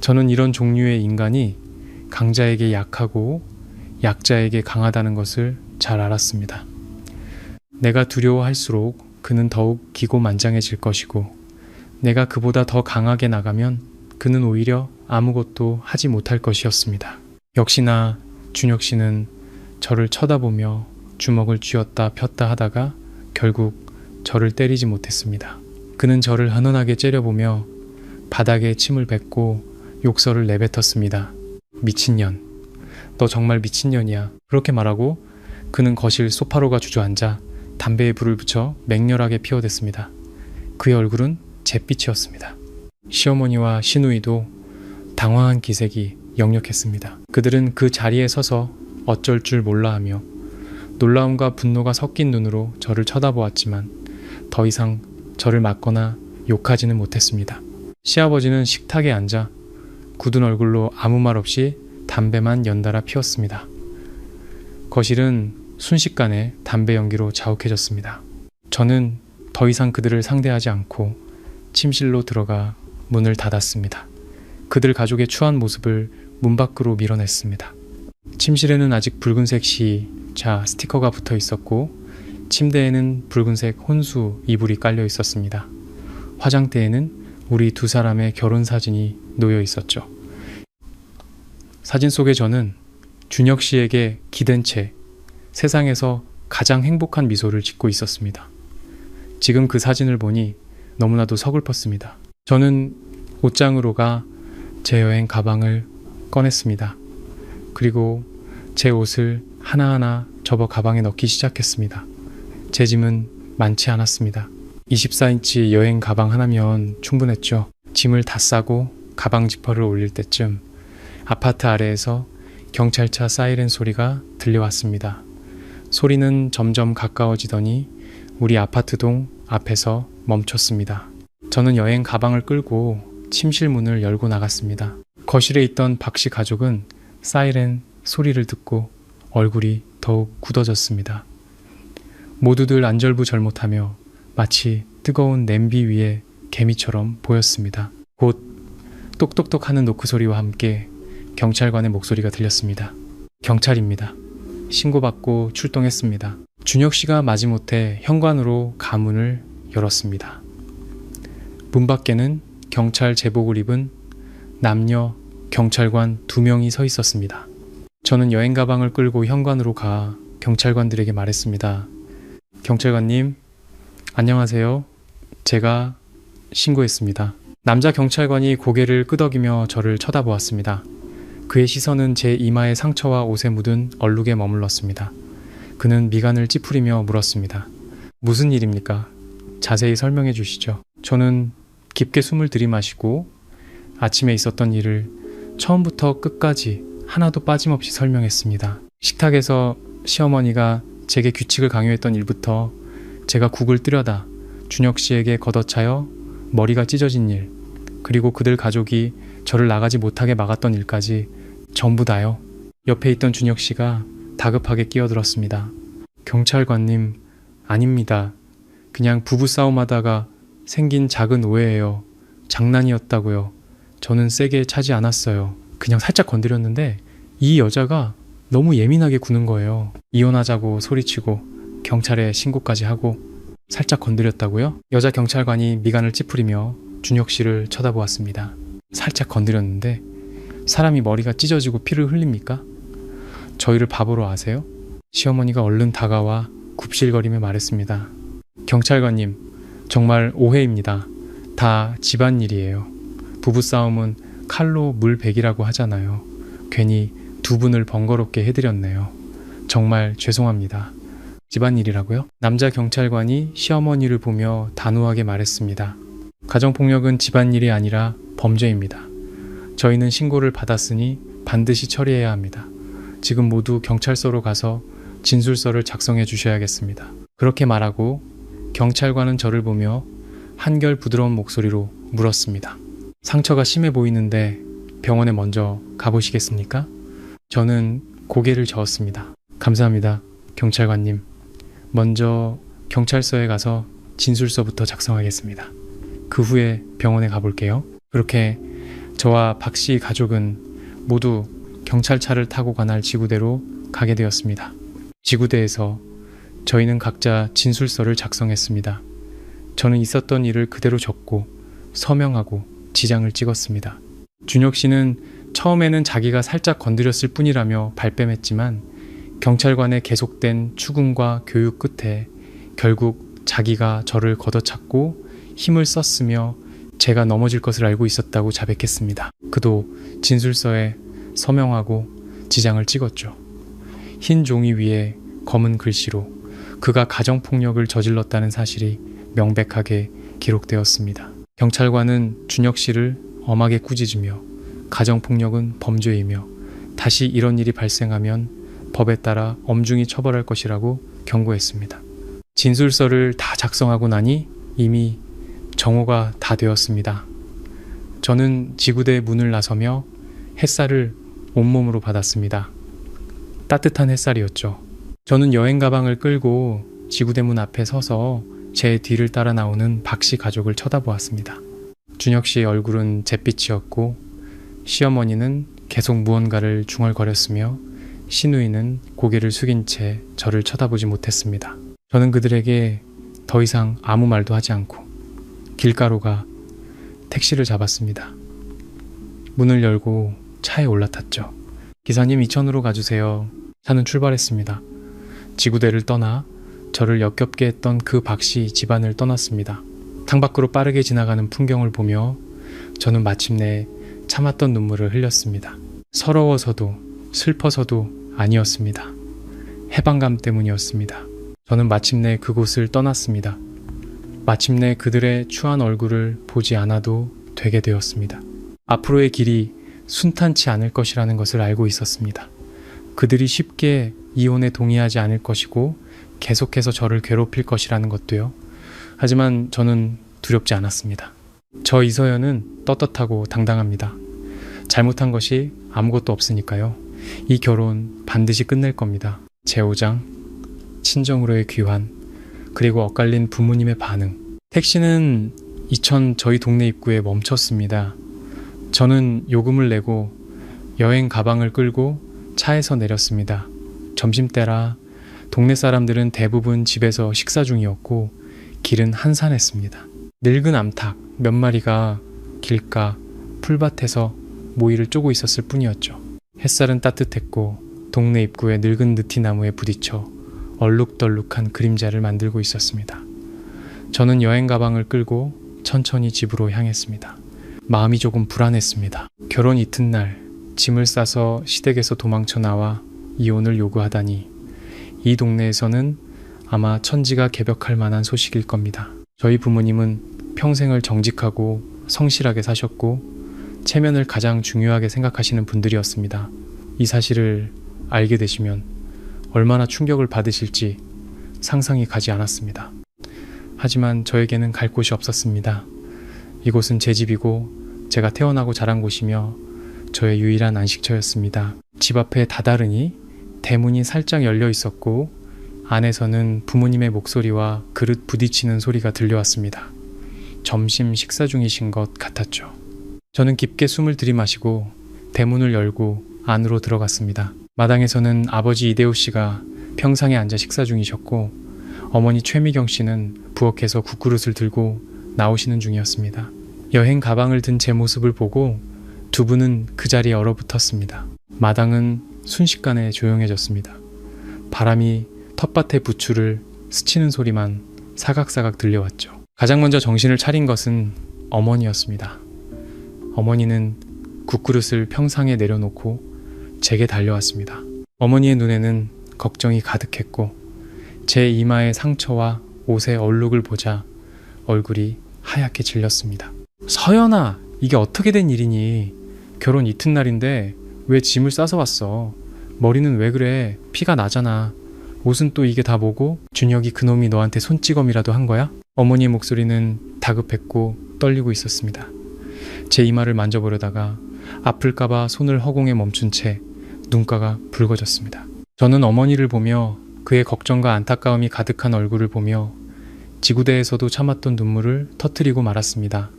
저는 이런 종류의 인간이 강자에게 약하고 약자에게 강하다는 것을 잘 알았습니다. 내가 두려워할수록 그는 더욱 기고만장해질 것이고 내가 그보다 더 강하게 나가면 그는 오히려 아무것도 하지 못할 것이었습니다. 역시나 준혁 씨는 저를 쳐다보며 주먹을 쥐었다 폈다 하다가 결국 저를 때리지 못했습니다. 그는 저를 흔흔하게 째려보며 바닥에 침을 뱉고 욕설을 내뱉었습니다. 미친년. 너 정말 미친년이야. 그렇게 말하고 그는 거실 소파로가 주저앉아 담배에 불을 붙여 맹렬하게 피워댔습니다. 그의 얼굴은 잿빛이었습니다. 시어머니와 시누이도 당황한 기색이 역력했습니다. 그들은 그 자리에 서서 어쩔 줄 몰라하며 놀라움과 분노가 섞인 눈으로 저를 쳐다보았지만 더 이상 저를 맞거나 욕하지는 못했습니다. 시아버지는 식탁에 앉아 굳은 얼굴로 아무 말 없이 담배만 연달아 피웠습니다. 거실은 순식간에 담배 연기로 자욱해졌습니다. 저는 더 이상 그들을 상대하지 않고 침실로 들어가 문을 닫았습니다. 그들 가족의 추한 모습을 문 밖으로 밀어냈습니다. 침실에는 아직 붉은색 시자 스티커가 붙어 있었고 침대에는 붉은색 혼수 이불이 깔려 있었습니다. 화장대에는 우리 두 사람의 결혼 사진이 놓여 있었죠. 사진 속의 저는 준혁 씨에게 기댄 채 세상에서 가장 행복한 미소를 짓고 있었습니다. 지금 그 사진을 보니 너무나도 서글펐습니다. 저는 옷장으로 가 제 여행 가방을 꺼냈습니다. 그리고 제 옷을 하나하나 접어 가방에 넣기 시작했습니다. 제 짐은 많지 않았습니다. 24인치 여행 가방 하나면 충분했죠. 짐을 다 싸고 가방 지퍼를 올릴 때쯤 아파트 아래에서 경찰차 사이렌 소리가 들려왔습니다. 소리는 점점 가까워지더니 우리 아파트동 앞에서 멈췄습니다. 저는 여행 가방을 끌고 침실 문을 열고 나갔습니다. 거실에 있던 박씨 가족은 사이렌 소리를 듣고 얼굴이 더욱 굳어졌습니다. 모두들 안절부절못하며 마치 뜨거운 냄비 위에 개미처럼 보였습니다. 곧 똑똑똑 하는 노크 소리와 함께 경찰관의 목소리가 들렸습니다. 경찰입니다. 신고받고 출동했습니다. 준혁 씨가 마지못해 현관으로 가문을 열었습니다. 문 밖에는 경찰 제복을 입은 남녀 경찰관 2명이 서 있었습니다. 저는 여행 가방을 끌고 현관으로 가 경찰관들에게 말했습니다. 경찰관님, 안녕하세요. 제가 신고했습니다. 남자 경찰관이 고개를 끄덕이며 저를 쳐다보았습니다. 그의 시선은 제 이마의 상처와 옷에 묻은 얼룩에 머물렀습니다. 그는 미간을 찌푸리며 물었습니다. 무슨 일입니까? 자세히 설명해 주시죠. 저는 깊게 숨을 들이마시고 아침에 있었던 일을 처음부터 끝까지 하나도 빠짐없이 설명했습니다. 식탁에서 시어머니가 제게 규칙을 강요했던 일부터 제가 국을 뜨려다 준혁 씨에게 걷어차여 머리가 찢어진 일, 그리고 그들 가족이 저를 나가지 못하게 막았던 일까지 전부 다요. 옆에 있던 준혁 씨가 다급하게 끼어들었습니다. 경찰관님, 아닙니다. 그냥 부부싸움하다가 생긴 작은 오해예요. 장난이었다고요. 저는 세게 차지 않았어요. 그냥 살짝 건드렸는데 이 여자가 너무 예민하게 구는 거예요. 이혼하자고 소리치고 경찰에 신고까지 하고. 살짝 건드렸다고요? 여자 경찰관이 미간을 찌푸리며 준혁 씨를 쳐다보았습니다. 살짝 건드렸는데 사람이 머리가 찢어지고 피를 흘립니까? 저희를 바보로 아세요? 시어머니가 얼른 다가와 굽실거리며 말했습니다. 경찰관님, 정말 오해입니다. 다 집안일이에요. 부부싸움은 칼로 물베기라고 하잖아요. 괜히 두 분을 번거롭게 해드렸네요. 정말 죄송합니다. 집안일이라고요? 남자 경찰관이 시어머니를 보며 단호하게 말했습니다. 가정폭력은 집안일이 아니라 범죄입니다. 저희는 신고를 받았으니 반드시 처리해야 합니다. 지금 모두 경찰서로 가서 진술서를 작성해 주셔야겠습니다. 그렇게 말하고 경찰관은 저를 보며 한결 부드러운 목소리로 물었습니다. 상처가 심해 보이는데 병원에 먼저 가보시겠습니까? 저는 고개를 저었습니다. 감사합니다, 경찰관님. 먼저 경찰서에 가서 진술서부터 작성하겠습니다. 그 후에 병원에 가볼게요. 그렇게 저와 박 씨 가족은 모두 경찰차를 타고 관할 지구대로 가게 되었습니다. 지구대에서 저희는 각자 진술서를 작성했습니다. 저는 있었던 일을 그대로 적고 서명하고 지장을 찍었습니다. 준혁 씨는 처음에는 자기가 살짝 건드렸을 뿐이라며 발뺌했지만 경찰관의 계속된 추궁과 교육 끝에 결국 자기가 저를 걷어찼고 힘을 썼으며 제가 넘어질 것을 알고 있었다고 자백했습니다. 그도 진술서에 서명하고 지장을 찍었죠. 흰 종이 위에 검은 글씨로 그가 가정폭력을 저질렀다는 사실이 명백하게 기록되었습니다. 경찰관은 준혁 씨를 엄하게 꾸짖으며 가정폭력은 범죄이며 다시 이런 일이 발생하면 법에 따라 엄중히 처벌할 것이라고 경고했습니다. 진술서를 다 작성하고 나니 이미 정오가 다 되었습니다. 저는 지구대 문을 나서며 햇살을 온몸으로 받았습니다. 따뜻한 햇살이었죠. 저는 여행 가방을 끌고 지구대 문 앞에 서서 제 뒤를 따라 나오는 박 씨 가족을 쳐다보았습니다. 준혁 씨의 얼굴은 잿빛이었고 시어머니는 계속 무언가를 중얼거렸으며 시누이는 고개를 숙인 채 저를 쳐다보지 못했습니다. 저는 그들에게 더 이상 아무 말도 하지 않고 길가로 가 택시를 잡았습니다. 문을 열고 차에 올라탔죠. 기사님, 이천으로 가주세요. 차는 출발했습니다. 지구대를 떠나 저를 역겹게 했던 그 박씨 집안을 떠났습니다. 창밖으로 빠르게 지나가는 풍경을 보며 저는 마침내 참았던 눈물을 흘렸습니다. 서러워서도 슬퍼서도 아니었습니다. 해방감 때문이었습니다. 저는 마침내 그곳을 떠났습니다. 마침내 그들의 추한 얼굴을 보지 않아도 되게 되었습니다. 앞으로의 길이 순탄치 않을 것이라는 것을 알고 있었습니다. 그들이 쉽게 이혼에 동의하지 않을 것이고 계속해서 저를 괴롭힐 것이라는 것도요. 하지만 저는 두렵지 않았습니다. 저 이서연은 떳떳하고 당당합니다. 잘못한 것이 아무것도 없으니까요. 이 결혼 반드시 끝낼 겁니다. 제 5장, 친정으로의 귀환, 그리고 엇갈린 부모님의 반응. 택시는 이천 저희 동네 입구에 멈췄습니다. 저는 요금을 내고 여행 가방을 끌고 차에서 내렸습니다. 점심때라 동네 사람들은 대부분 집에서 식사 중이었고 길은 한산했습니다. 늙은 암탉 몇 마리가 길가 풀밭에서 모이를 쪼고 있었을 뿐이었죠. 햇살은 따뜻했고 동네 입구의 늙은 느티나무에 부딪혀 얼룩덜룩한 그림자를 만들고 있었습니다. 저는 여행 가방을 끌고 천천히 집으로 향했습니다. 마음이 조금 불안했습니다. 결혼 이튿날 짐을 싸서 시댁에서 도망쳐 나와 이혼을 요구하다니 이 동네에서는 아마 천지가 개벽할 만한 소식일 겁니다. 저희 부모님은 평생을 정직하고 성실하게 사셨고 체면을 가장 중요하게 생각하시는 분들이었습니다. 이 사실을 알게 되시면 얼마나 충격을 받으실지 상상이 가지 않았습니다. 하지만 저에게는 갈 곳이 없었습니다. 이곳은 제 집이고 제가 태어나고 자란 곳이며 저의 유일한 안식처였습니다. 집 앞에 다다르니 대문이 살짝 열려 있었고 안에서는 부모님의 목소리와 그릇 부딪히는 소리가 들려왔습니다. 점심 식사 중이신 것 같았죠. 저는 깊게 숨을 들이마시고 대문을 열고 안으로 들어갔습니다. 마당에서는 아버지 이대호 씨가 평상에 앉아 식사 중이셨고 어머니 최미경 씨는 부엌에서 국그릇을 들고 나오시는 중이었습니다. 여행 가방을 든 제 모습을 보고 두 분은 그 자리에 얼어붙었습니다. 마당은 순식간에 조용해졌습니다. 바람이 텃밭의 부추를 스치는 소리만 사각사각 들려왔죠. 가장 먼저 정신을 차린 것은 어머니였습니다. 어머니는 국그릇을 평상에 내려놓고 제게 달려왔습니다. 어머니의 눈에는 걱정이 가득했고 제 이마의 상처와 옷의 얼룩을 보자 얼굴이 하얗게 질렸습니다. 서연아, 이게 어떻게 된 일이니? 결혼 이튿날인데 왜 짐을 싸서 왔어? 머리는 왜 그래? 피가 나잖아. 옷은 또 이게 다 뭐고? 준혁이 그놈이 너한테 손찌검이라도 한 거야? 어머니의 목소리는 다급했고 떨리고 있었습니다. 제 이마를 만져보려다가 아플까봐 손을 허공에 멈춘 채 눈가가 붉어졌습니다. 저는 어머니를 보며 그의 걱정과 안타까움이 가득한 얼굴을 보며 지구대에서도 참았던 눈물을 터뜨리고 말았습니다.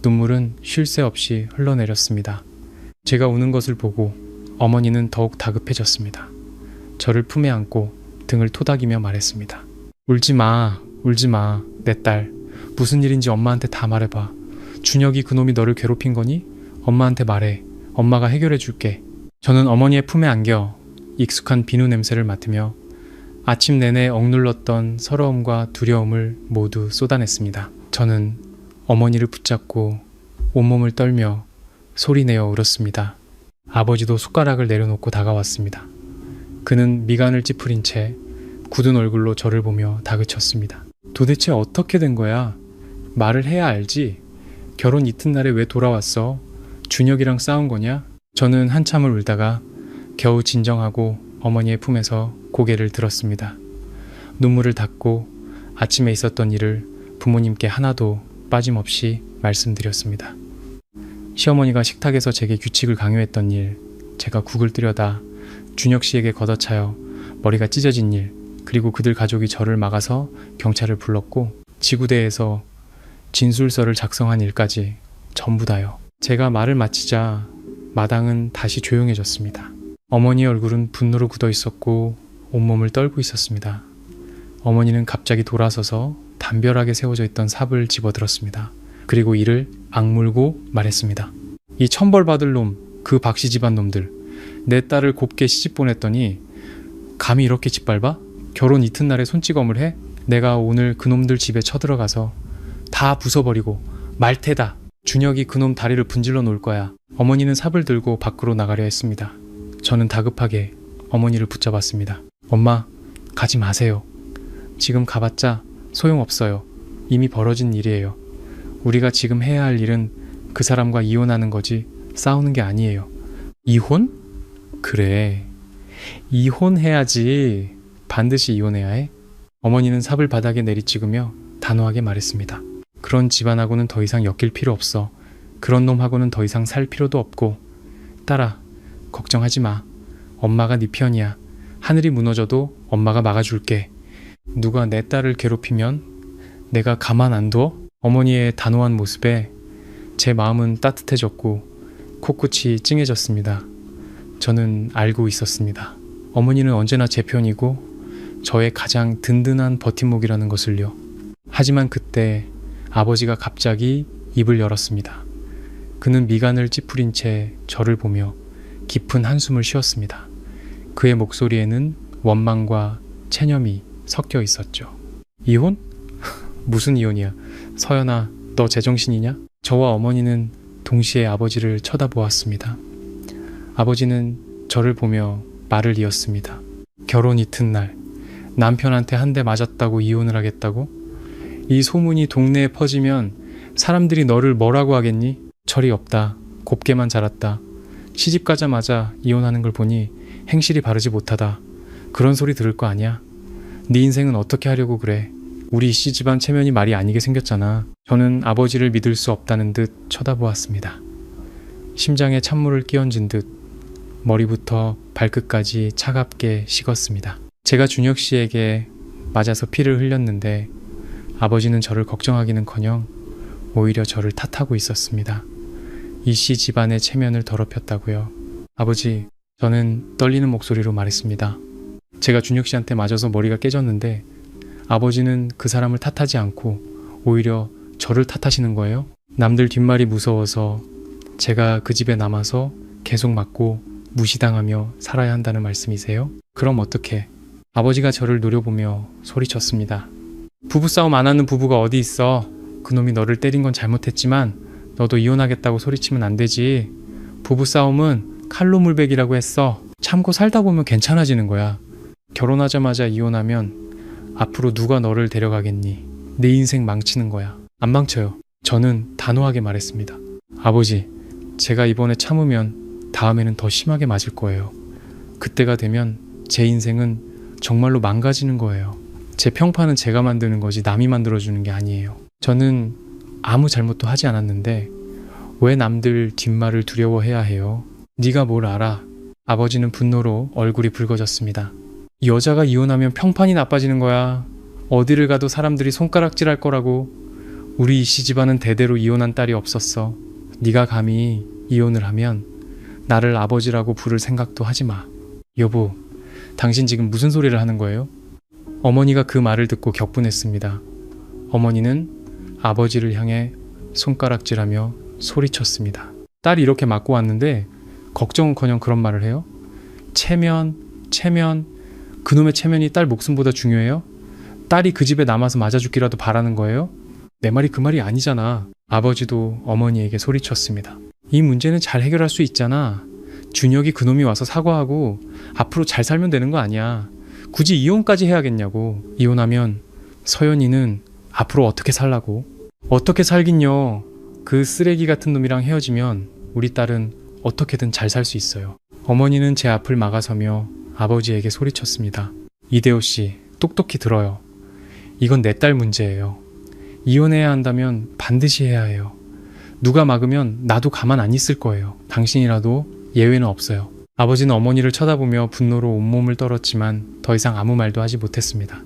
눈물은 쉴 새 없이 흘러내렸습니다. 제가 우는 것을 보고 어머니는 더욱 다급해졌습니다. 저를 품에 안고 등을 토닥이며 말했습니다. 울지 마, 울지 마, 내 딸. 무슨 일인지 엄마한테 다 말해봐. 준혁이 그놈이 너를 괴롭힌 거니? 엄마한테 말해. 엄마가 해결해 줄게. 저는 어머니의 품에 안겨 익숙한 비누 냄새를 맡으며 아침 내내 억눌렀던 서러움과 두려움을 모두 쏟아냈습니다. 저는 어머니를 붙잡고 온몸을 떨며 소리내어 울었습니다. 아버지도 숟가락을 내려놓고 다가왔습니다. 그는 미간을 찌푸린 채 굳은 얼굴로 저를 보며 다그쳤습니다. 도대체 어떻게 된 거야? 말을 해야 알지? 결혼 이튿날에 왜 돌아왔어? 준혁이랑 싸운 거냐? 저는 한참을 울다가 겨우 진정하고 어머니의 품에서 고개를 들었습니다. 눈물을 닦고 아침에 있었던 일을 부모님께 하나도 빠짐없이 말씀드렸습니다. 시어머니가 식탁에서 제게 규칙을 강요했던 일, 제가 국을 뜨려다 준혁 씨에게 걷어차여 머리가 찢어진 일, 그리고 그들 가족이 저를 막아서 경찰을 불렀고 지구대에서 진술서를 작성한 일까지 전부 다요. 제가 말을 마치자 마당은 다시 조용해졌습니다. 어머니의 얼굴은 분노로 굳어 있었고 온몸을 떨고 있었습니다. 어머니는 갑자기 돌아서서 담벼락에 세워져 있던 삽을 집어들었습니다. 그리고 이를 악물고 말했습니다. 이 천벌 받을 놈, 그 박씨 집안 놈들, 내 딸을 곱게 시집 보냈더니 감히 이렇게 짓밟아? 결혼 이튿날에 손찌검을 해? 내가 오늘 그놈들 집에 쳐들어가서 다 부숴버리고 말테다. 준혁이 그놈 다리를 분질러 놓을 거야. 어머니는 삽을 들고 밖으로 나가려 했습니다. 저는 다급하게 어머니를 붙잡았습니다. 엄마, 가지 마세요. 지금 가봤자 소용없어요. 이미 벌어진 일이에요. 우리가 지금 해야 할 일은 그 사람과 이혼하는 거지 싸우는 게 아니에요. 이혼? 그래. 이혼해야지. 반드시 이혼해야 해. 어머니는 삽을 바닥에 내리찍으며 단호하게 말했습니다. 그런 집안하고는 더 이상 엮일 필요 없어. 그런 놈하고는 더 이상 살 필요도 없고. 딸아, 걱정하지 마. 엄마가 네 편이야. 하늘이 무너져도 엄마가 막아줄게. 누가 내 딸을 괴롭히면 내가 가만 안 둬? 어머니의 단호한 모습에 제 마음은 따뜻해졌고 코끝이 찡해졌습니다. 저는 알고 있었습니다. 어머니는 언제나 제 편이고 저의 가장 든든한 버팀목이라는 것을요. 하지만 그때 아버지가 갑자기 입을 열었습니다. 그는 미간을 찌푸린 채 저를 보며 깊은 한숨을 쉬었습니다. 그의 목소리에는 원망과 체념이 섞여 있었죠. 이혼? 무슨 이혼이야? 서연아, 너 제정신이냐? 저와 어머니는 동시에 아버지를 쳐다보았습니다. 아버지는 저를 보며 말을 이었습니다. 결혼 이튿날 남편한테 한 대 맞았다고 이혼을 하겠다고? 이 소문이 동네에 퍼지면 사람들이 너를 뭐라고 하겠니? 철이 없다. 곱게만 자랐다. 시집 가자마자 이혼하는 걸 보니 행실이 바르지 못하다. 그런 소리 들을 거 아니야? 네 인생은 어떻게 하려고 그래? 우리 씨 집안 체면이 말이 아니게 생겼잖아. 저는 아버지를 믿을 수 없다는 듯 쳐다보았습니다. 심장에 찬물을 끼얹은 듯 머리부터 발끝까지 차갑게 식었습니다. 제가 준혁 씨에게 맞아서 피를 흘렸는데 아버지는 저를 걱정하기는커녕 오히려 저를 탓하고 있었습니다. 이 씨 집안의 체면을 더럽혔다고요. 아버지, 저는 떨리는 목소리로 말했습니다. 제가 준혁 씨한테 맞아서 머리가 깨졌는데 아버지는 그 사람을 탓하지 않고 오히려 저를 탓하시는 거예요? 남들 뒷말이 무서워서 제가 그 집에 남아서 계속 맞고 무시당하며 살아야 한다는 말씀이세요? 그럼 어떡해? 아버지가 저를 노려보며 소리쳤습니다. 부부싸움 안 하는 부부가 어디 있어? 그놈이 너를 때린 건 잘못했지만 너도 이혼하겠다고 소리치면 안 되지. 부부싸움은 칼로 물베기라고 했어. 참고 살다 보면 괜찮아지는 거야. 결혼하자마자 이혼하면 앞으로 누가 너를 데려가겠니? 내 인생 망치는 거야. 안 망쳐요. 저는 단호하게 말했습니다. 아버지, 제가 이번에 참으면 다음에는 더 심하게 맞을 거예요. 그때가 되면 제 인생은 정말로 망가지는 거예요. 제 평판은 제가 만드는 거지 남이 만들어주는 게 아니에요. 저는 아무 잘못도 하지 않았는데 왜 남들 뒷말을 두려워해야 해요? 네가 뭘 알아? 아버지는 분노로 얼굴이 붉어졌습니다. 여자가 이혼하면 평판이 나빠지는 거야. 어디를 가도 사람들이 손가락질할 거라고. 우리 이씨 집안은 대대로 이혼한 딸이 없었어. 네가 감히 이혼을 하면 나를 아버지라고 부를 생각도 하지 마. 여보, 당신 지금 무슨 소리를 하는 거예요? 어머니가 그 말을 듣고 격분했습니다. 어머니는 아버지를 향해 손가락질하며 소리쳤습니다. 딸이 이렇게 맞고 왔는데 걱정은커녕 그런 말을 해요? 체면, 그놈의 체면이 딸 목숨보다 중요해요? 딸이 그 집에 남아서 맞아 죽기라도 바라는 거예요? 내 말이 그 말이 아니잖아. 아버지도 어머니에게 소리쳤습니다. 이 문제는 잘 해결할 수 있잖아. 준혁이 그놈이 와서 사과하고 앞으로 잘 살면 되는 거 아니야. 굳이 이혼까지 해야겠냐고. 이혼하면 서연이는 앞으로 어떻게 살라고? 어떻게 살긴요. 그 쓰레기 같은 놈이랑 헤어지면 우리 딸은 어떻게든 잘 살 수 있어요. 어머니는 제 앞을 막아서며 아버지에게 소리쳤습니다. 이대호 씨, 똑똑히 들어요. 이건 내 딸 문제예요. 이혼해야 한다면 반드시 해야 해요. 누가 막으면 나도 가만 안 있을 거예요. 당신이라도 예외는 없어요. 아버지는 어머니를 쳐다보며 분노로 온몸을 떨었지만 더 이상 아무 말도 하지 못했습니다.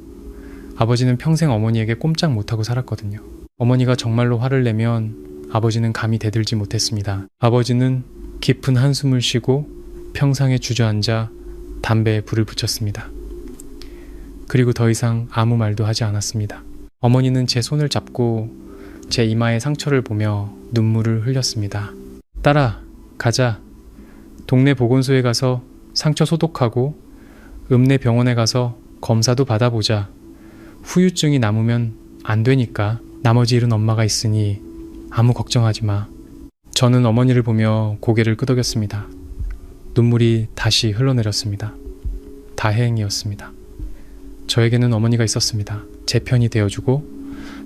아버지는 평생 어머니에게 꼼짝 못하고 살았거든요. 어머니가 정말로 화를 내면 아버지는 감히 대들지 못했습니다. 아버지는 깊은 한숨을 쉬고 평상에 주저앉아 담배에 불을 붙였습니다. 그리고 더 이상 아무 말도 하지 않았습니다. 어머니는 제 손을 잡고 제 이마의 상처를 보며 눈물을 흘렸습니다. 딸아, 가자. 동네 보건소에 가서 상처 소독하고 읍내 병원에 가서 검사도 받아보자. 후유증이 남으면 안 되니까. 나머지 일은 엄마가 있으니 아무 걱정하지 마. 저는 어머니를 보며 고개를 끄덕였습니다. 눈물이 다시 흘러내렸습니다. 다행이었습니다. 저에게는 어머니가 있었습니다. 제 편이 되어주고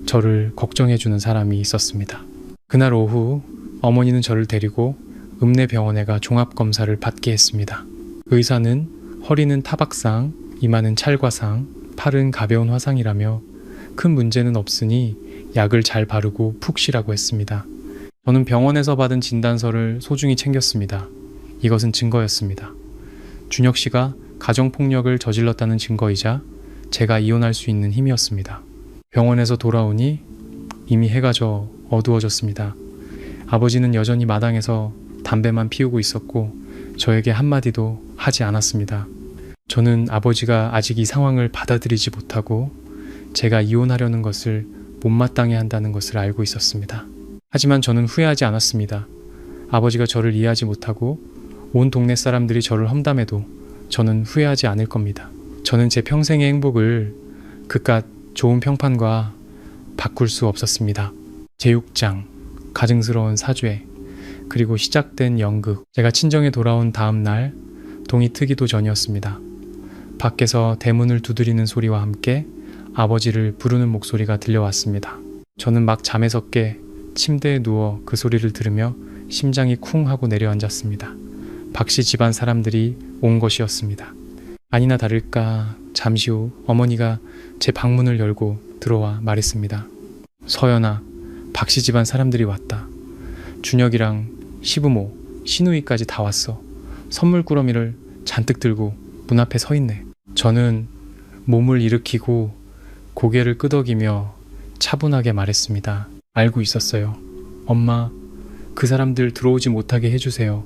저를 걱정해주는 사람이 있었습니다. 그날 오후 어머니는 저를 데리고 읍내 병원에 가 종합검사를 받게 했습니다. 의사는 허리는 타박상, 이마는 찰과상, 팔은 가벼운 화상이라며 큰 문제는 없으니 약을 잘 바르고 푹 쉬라고 했습니다. 저는 병원에서 받은 진단서를 소중히 챙겼습니다. 이것은 증거였습니다. 준혁 씨가 가정폭력을 저질렀다는 증거이자 제가 이혼할 수 있는 힘이었습니다. 병원에서 돌아오니 이미 해가 져 어두워졌습니다. 아버지는 여전히 마당에서 담배만 피우고 있었고 저에게 한마디도 하지 않았습니다. 저는 아버지가 아직 이 상황을 받아들이지 못하고 제가 이혼하려는 것을 못마땅해 한다는 것을 알고 있었습니다. 하지만 저는 후회하지 않았습니다. 아버지가 저를 이해하지 못하고 온 동네 사람들이 저를 험담해도 저는 후회하지 않을 겁니다. 저는 제 평생의 행복을 그깟 좋은 평판과 바꿀 수 없었습니다. 제육장, 가증스러운 사죄, 그리고 시작된 연극. 제가 친정에 돌아온 다음 날 동이 트기도 전이었습니다. 밖에서 대문을 두드리는 소리와 함께 아버지를 부르는 목소리가 들려왔습니다. 저는 막 잠에서 깨 침대에 누워 그 소리를 들으며 심장이 쿵 하고 내려앉았습니다. 박씨 집안 사람들이 온 것이었습니다. 아니나 다를까 잠시 후 어머니가 제 방문을 열고 들어와 말했습니다. 서연아, 박씨 집안 사람들이 왔다. 준혁이랑 시부모, 시누이까지 다 왔어. 선물 꾸러미를 잔뜩 들고 문 앞에 서 있네. 저는 몸을 일으키고 고개를 끄덕이며 차분하게 말했습니다. 알고 있었어요. 엄마, 그 사람들 들어오지 못하게 해주세요.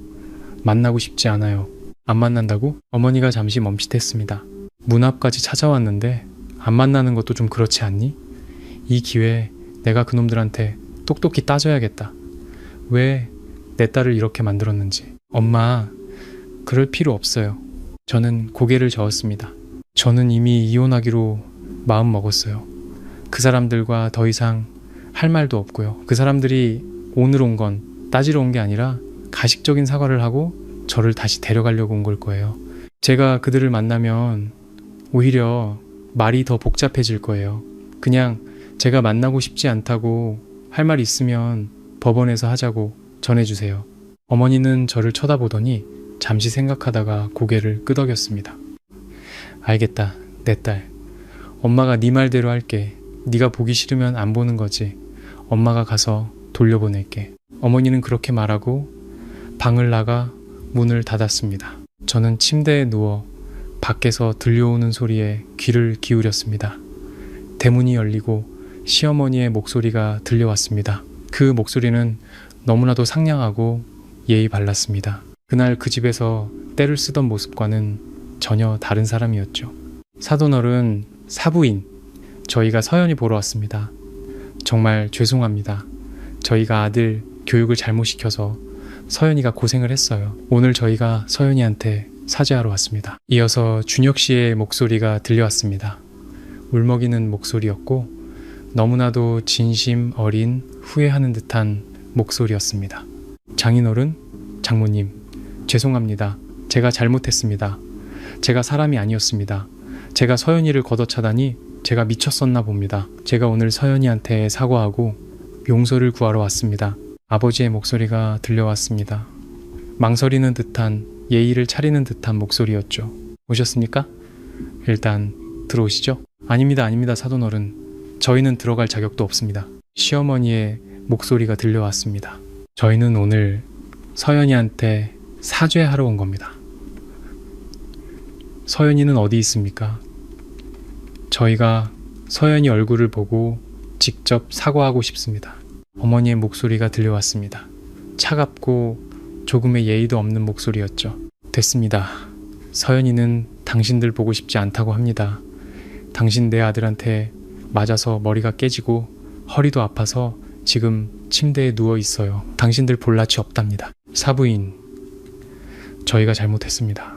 만나고 싶지 않아요. 안 만난다고? 어머니가 잠시 멈칫했습니다. 문 앞까지 찾아왔는데 안 만나는 것도 좀 그렇지 않니? 이 기회에 내가 그놈들한테 똑똑히 따져야겠다. 왜 내 딸을 이렇게 만들었는지. 엄마, 그럴 필요 없어요. 저는 고개를 저었습니다. 저는 이미 이혼하기로 마음 먹었어요. 그 사람들과 더 이상 할 말도 없고요. 그 사람들이 오늘 온 건 따지러 온 게 아니라 가식적인 사과를 하고 저를 다시 데려가려고 온 걸 거예요. 제가 그들을 만나면 오히려 말이 더 복잡해질 거예요. 그냥 제가 만나고 싶지 않다고 할 말 있으면 법원에서 하자고 전해주세요. 어머니는 저를 쳐다보더니 잠시 생각하다가 고개를 끄덕였습니다. 알겠다, 내 딸. 엄마가 네 말대로 할게. 네가 보기 싫으면 안 보는 거지. 엄마가 가서 돌려보낼게. 어머니는 그렇게 말하고 방을 나가 문을 닫았습니다. 저는 침대에 누워 밖에서 들려오는 소리에 귀를 기울였습니다. 대문이 열리고 시어머니의 목소리가 들려왔습니다. 그 목소리는 너무나도 상냥하고 예의 발랐습니다. 그날 그 집에서 때를 쓰던 모습과는 전혀 다른 사람이었죠. 사돈어른, 사부인, 저희가 서연이 보러 왔습니다. 정말 죄송합니다. 저희가 아들 교육을 잘못 시켜서 서연이가 고생을 했어요. 오늘 저희가 서연이한테 사죄하러 왔습니다. 이어서 준혁 씨의 목소리가 들려왔습니다. 울먹이는 목소리였고 너무나도 진심 어린 후회하는 듯한 목소리였습니다. 장인어른, 장모님, 죄송합니다. 제가 잘못했습니다. 제가 사람이 아니었습니다. 제가 서연이를 걷어차다니 제가 미쳤었나 봅니다. 제가 오늘 서연이한테 사과하고 용서를 구하러 왔습니다. 아버지의 목소리가 들려왔습니다. 망설이는 듯한, 예의를 차리는 듯한 목소리였죠. 오셨습니까? 일단 들어오시죠. 아닙니다, 사돈어른. 저희는 들어갈 자격도 없습니다. 시어머니의 목소리가 들려왔습니다. 저희는 오늘 서연이한테 사죄하러 온 겁니다. 서연이는 어디 있습니까? 저희가 서연이 얼굴을 보고 직접 사과하고 싶습니다. 어머니의 목소리가 들려왔습니다. 차갑고 조금의 예의도 없는 목소리였죠. 됐습니다. 서연이는 당신들 보고 싶지 않다고 합니다. 당신 내 아들한테 맞아서 머리가 깨지고 허리도 아파서 지금 침대에 누워 있어요. 당신들 볼 낯이 없답니다. 사부인, 저희가 잘못했습니다.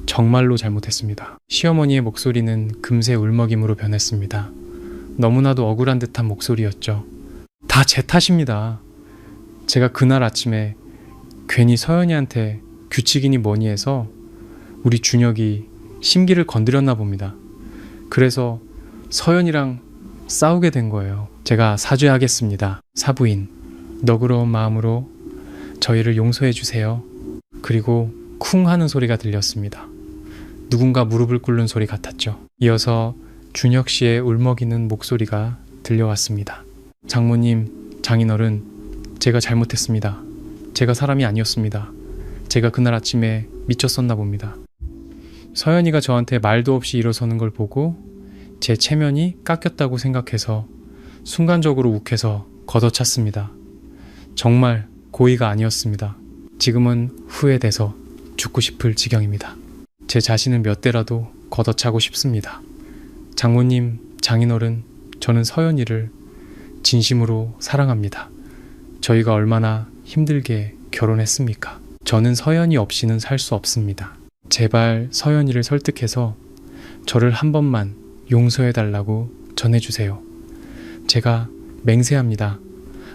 정말로 잘못했습니다. 시어머니의 목소리는 금세 울먹임으로 변했습니다. 너무나도 억울한 듯한 목소리였죠. 다 제 탓입니다. 제가 그날 아침에 괜히 서연이한테 규칙이니 뭐니 해서 우리 준혁이 심기를 건드렸나 봅니다. 그래서 서연이랑 싸우게 된 거예요. 제가 사죄하겠습니다. 사부인, 너그러운 마음으로 저희를 용서해 주세요. 그리고 쿵 하는 소리가 들렸습니다. 누군가 무릎을 꿇는 소리 같았죠. 이어서 준혁 씨의 울먹이는 목소리가 들려왔습니다. 장모님, 장인어른, 제가 잘못했습니다. 제가 사람이 아니었습니다. 제가 그날 아침에 미쳤었나 봅니다. 서연이가 저한테 말도 없이 일어서는 걸 보고 제 체면이 깎였다고 생각해서 순간적으로 욱해서 걷어찼습니다. 정말 고의가 아니었습니다. 지금은 후회돼서 죽고 싶을 지경입니다. 제 자신을 몇 대라도 걷어차고 싶습니다. 장모님, 장인어른, 저는 서연이를 진심으로 사랑합니다. 저희가 얼마나 힘들게 결혼했습니까? 저는 서연이 없이는 살 수 없습니다. 제발 서연이를 설득해서 저를 한 번만 용서해달라고 전해주세요. 제가 맹세합니다.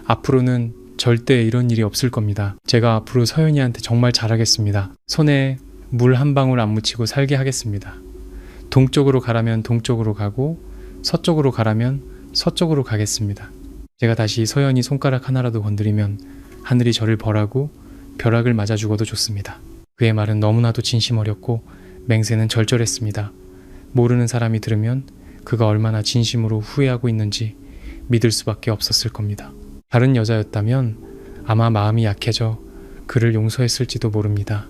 앞으로는 절대 이런 일이 없을 겁니다. 제가 앞으로 서연이한테 정말 잘하겠습니다. 손에 물 한 방울 안 묻히고 살게 하겠습니다. 동쪽으로 가라면 동쪽으로 가고 서쪽으로 가라면 서쪽으로 가겠습니다. 제가 다시 서연이 손가락 하나라도 건드리면 하늘이 저를 벌하고 벼락을 맞아 죽어도 좋습니다. 그의 말은 너무나도 진심 어렸고 맹세는 절절했습니다. 모르는 사람이 들으면 그가 얼마나 진심으로 후회하고 있는지 믿을 수밖에 없었을 겁니다. 다른 여자였다면 아마 마음이 약해져 그를 용서했을지도 모릅니다.